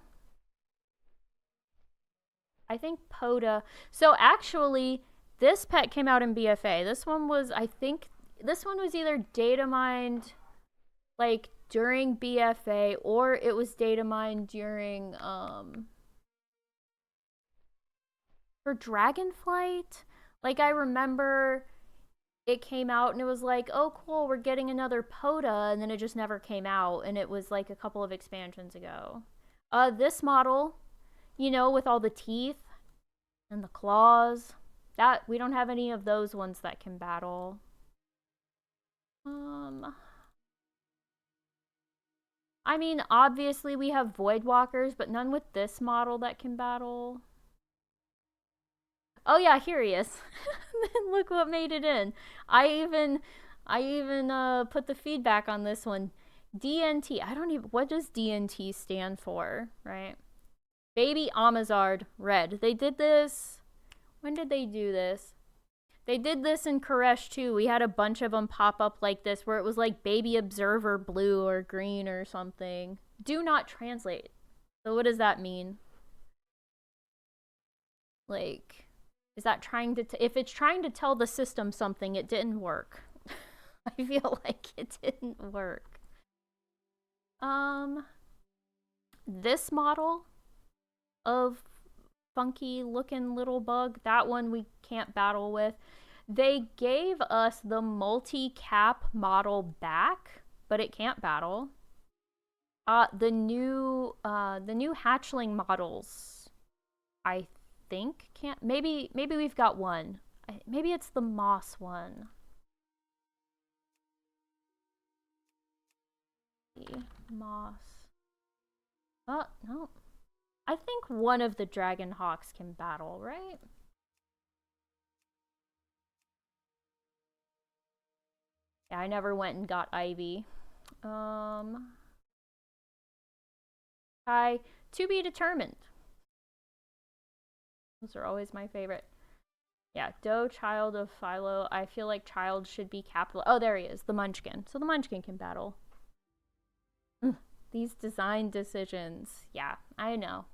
I think Poda. So actually, this pet came out in BFA. This one was, I think, this one was either data mined like during BFA or it was data mined during for Dragonflight. Like I remember it came out and it was like, oh cool, we're getting another Poda, and then it just never came out, and it was like a couple of expansions ago. This model, you know, with all the teeth and the claws, that we don't have any of those ones that can battle. I mean, obviously we have Voidwalkers, but none with this model that can battle. Oh yeah, here he is. Look what made it in. I even put the feedback on this one. DNT. I don't even, what does DNT stand for, right? Baby Amazard Red. They did this. When did they do this? They did this in Koresh too. We had a bunch of them pop up like this where it was like Baby Observer blue or green or something. Do not translate. So what does that mean? Like, is that trying to, if it's trying to tell the system something, it didn't work. I feel like it didn't work. This model of funky looking little bug, that one we can't battle with. They gave us the multi-cap model back, but it can't battle. The new hatchling models, I think can't. Maybe we've got one. Maybe it's the moss one. Moss. Oh no. I think one of the Dragon Hawks can battle, right? Yeah, I never went and got Ivy. Hi, to be determined. Those are always my favorite. Yeah, Doe, Child of Philo. I feel like Child should be capital. Oh, there he is, the Munchkin. So the Munchkin can battle. These design decisions. Yeah, I know.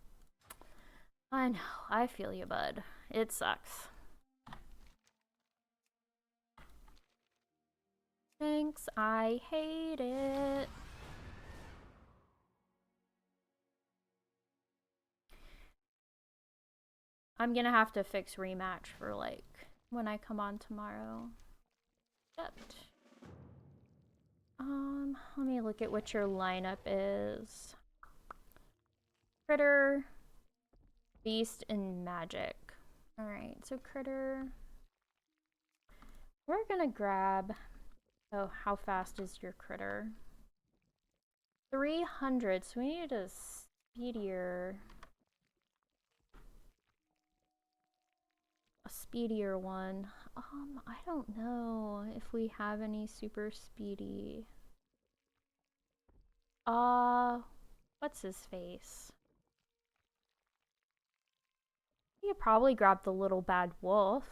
I know. I feel you, bud. It sucks. Thanks. I hate it. I'm gonna have to fix rematch for like when I come on tomorrow. But let me look at what your lineup is. Critter, Beast, and Magic. Alright, so Critter. We're gonna grab, oh, how fast is your Critter? 300, so we need a speedier one. I don't know if we have any super speedy. What's his face? You could probably grab the little bad wolf.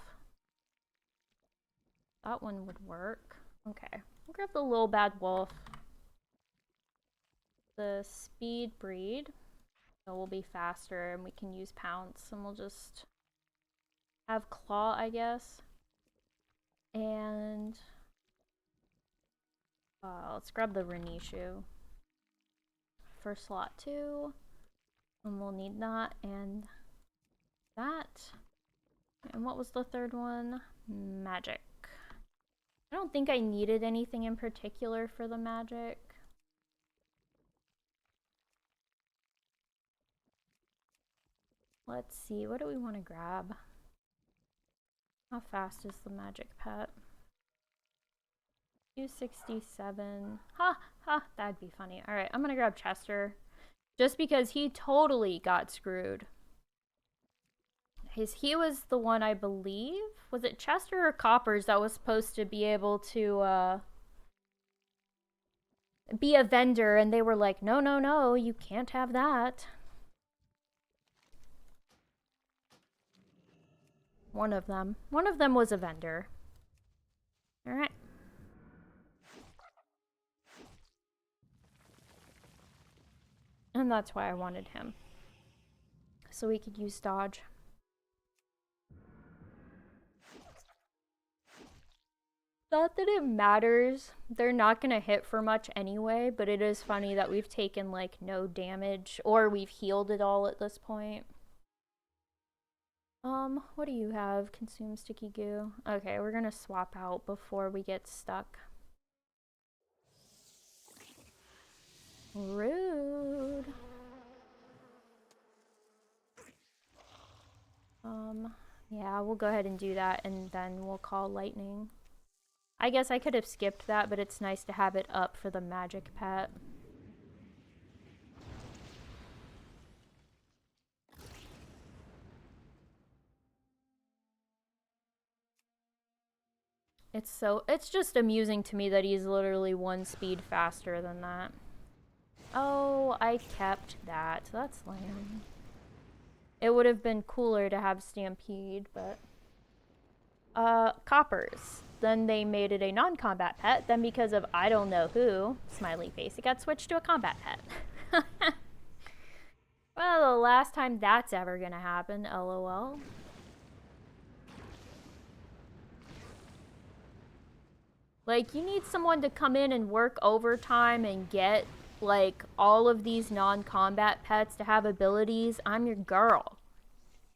That one would work. Okay, we'll grab the little bad wolf. The speed breed, so we'll be faster and we can use pounce, and we'll just have claw, I guess. And let's grab the Renishu for slot 2, and we'll need that and that. And what was the third one? Magic. I don't think I needed anything in particular for the magic. Let's see, what do we want to grab? How fast is the magic pet? 267. Ha! Ha! That'd be funny. Alright, I'm gonna grab Chester. Just because he totally got screwed. He was the one, I believe. Was it Chester or Coppers that was supposed to be able to be a vendor, and they were like, no, no, no, you can't have that. One of them was a vendor. Alright. And that's why I wanted him. So we could use dodge. Not that it matters. They're not gonna hit for much anyway, but it is funny that we've taken like no damage or we've healed it all at this point. What do you have? Consume sticky goo. Okay, we're gonna swap out before we get stuck. Rude. Yeah, we'll go ahead and do that and then we'll call lightning. I guess I could have skipped that, but it's nice to have it up for the magic pet. It's just amusing to me that he's literally 1 speed faster than that. Oh, I kept that. That's lame. It would have been cooler to have Stampede, but... Coppers. Then they made it a non-combat pet. Then because of I don't know who, smiley face, it got switched to a combat pet. Well, the last time that's ever gonna happen, LOL. Like, you need someone to come in and work overtime and get, like, all of these non-combat pets to have abilities. I'm your girl.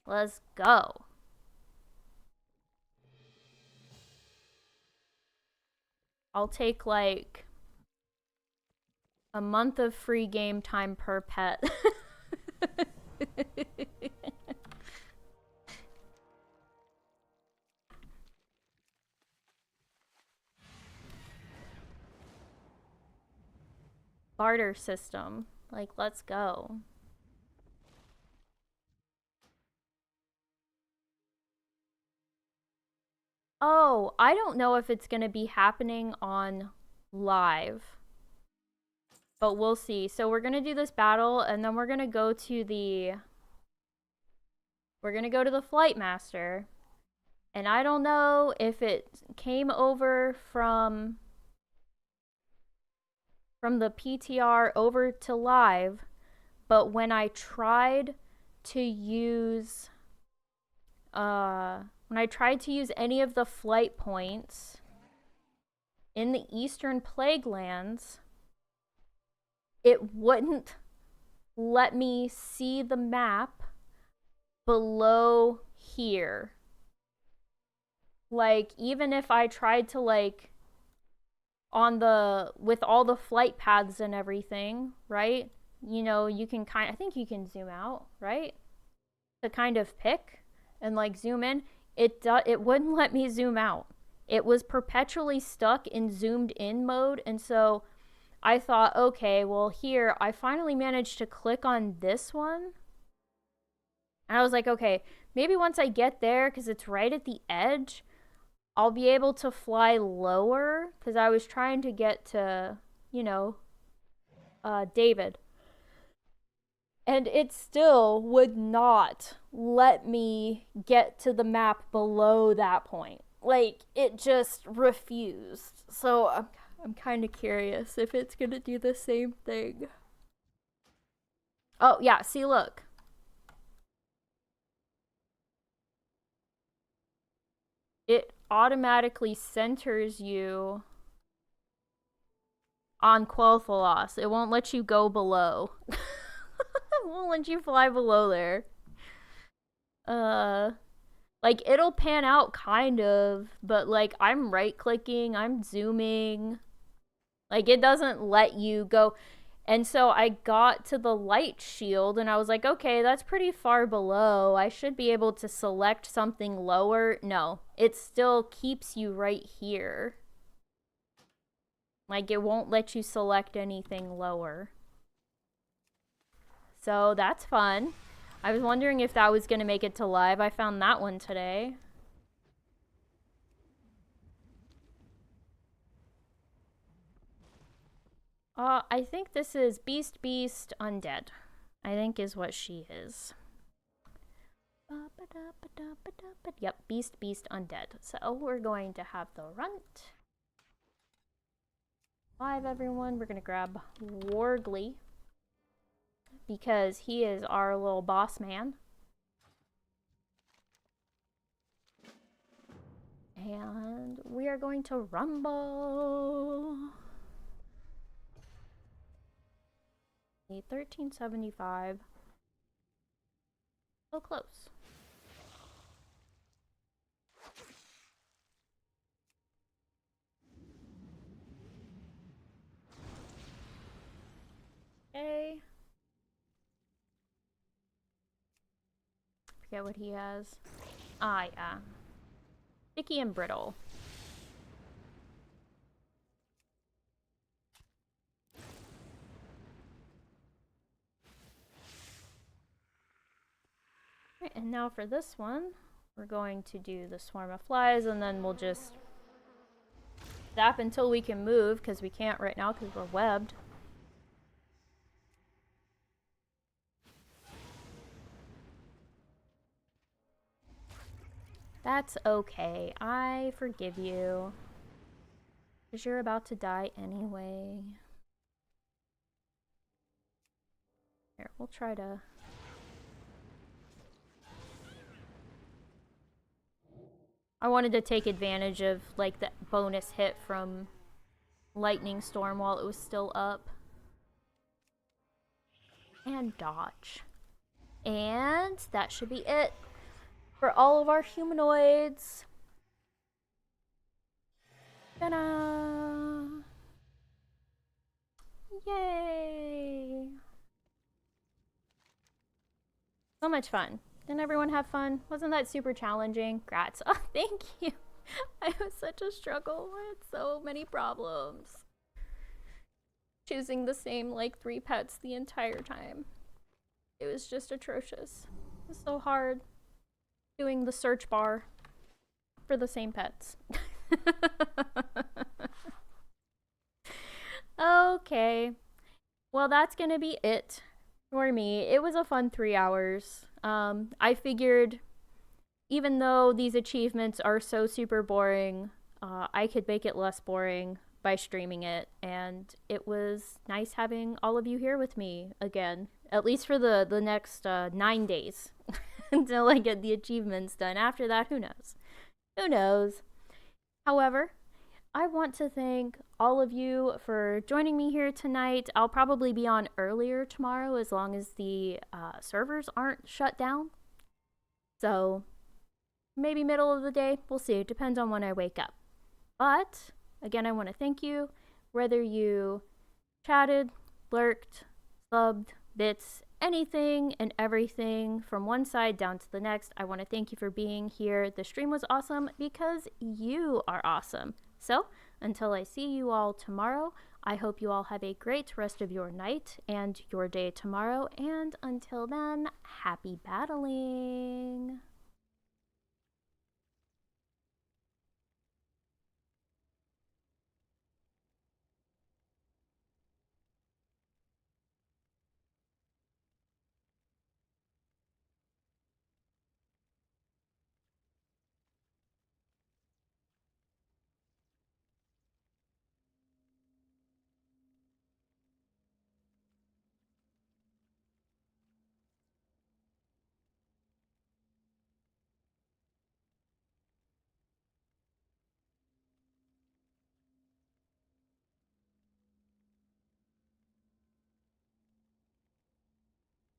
Let's go. I'll take, like, a month of free game time per pet. Barter system. Like, let's go. Oh, I don't know if it's gonna be happening on live. But we'll see. So we're gonna do this battle, and then we're gonna go to the... We're gonna go to the Flight Master. And I don't know if it came over from the PTR over to live, but when I tried to use any of the flight points in the Eastern Plague Lands, it wouldn't let me see the map below here. Like, even if I tried to, like, with all the flight paths and everything, right? You know, you can I think you can zoom out, right? To kind of pick and, like, zoom in. It wouldn't let me zoom out. It was perpetually stuck in zoomed in mode, and so I thought, okay, well, here, I finally managed to click on this one. And I was like, okay, maybe once I get there, because it's right at the edge, I'll be able to fly lower, because I was trying to get to, you know, David. And it still would not let me get to the map below that point. Like, it just refused. So I'm kind of curious if it's going to do the same thing. Oh, yeah, see, look. It automatically centers you on Quel'Thalas. It won't let you go below. It won't let you fly below there. Like, it'll pan out kind of, but, like, I'm right-clicking, I'm zooming. Like, it doesn't let you go. And so I got to the light shield, and I was like, okay, that's pretty far below. I should be able to select something lower. No, it still keeps you right here. Like, it won't let you select anything lower. So that's fun. I was wondering if that was going to make it to live. I found that one today. I think this is Beast Undead. I think is what she is. Yep, Beast Undead. So we're going to have the runt. Live, everyone. We're going to grab Wargly. because he is our little boss man. And we are going to rumble. The 1375. So close. Okay. Forget what he has. Ah, yeah. Sticky and brittle. Right, and now for this one, we're going to do the swarm of flies, and then we'll just zap until we can move, because we can't right now because we're webbed. That's okay. I forgive you. Because you're about to die anyway. Here, we'll try to... I wanted to take advantage of, like, the bonus hit from Lightning Storm while it was still up. And dodge. And that should be it for all of our humanoids. Ta-da! Yay! So much fun. Didn't everyone have fun? Wasn't that super challenging? Grats. Oh, thank you. I was such a struggle. I had so many problems. Choosing the same, like, 3 pets the entire time. It was just atrocious. It was so hard doing the search bar for the same pets. Okay. Well, that's gonna be it for me. It was a fun 3 hours. I figured even though these achievements are so super boring, I could make it less boring by streaming it, and it was nice having all of you here with me again, at least for the next 9 days until I get the achievements done. After that, who knows? Who knows? However, I want to thank all of you for joining me here tonight. I'll probably be on earlier tomorrow as long as the servers aren't shut down. So maybe middle of the day, we'll see. It depends on when I wake up. But again, I want to thank you, whether you chatted, lurked, subbed, bits, anything and everything from one side down to the next. I want to thank you for being here. The stream was awesome because you are awesome. So until I see you all tomorrow, I hope you all have a great rest of your night and your day tomorrow. And until then, happy battling.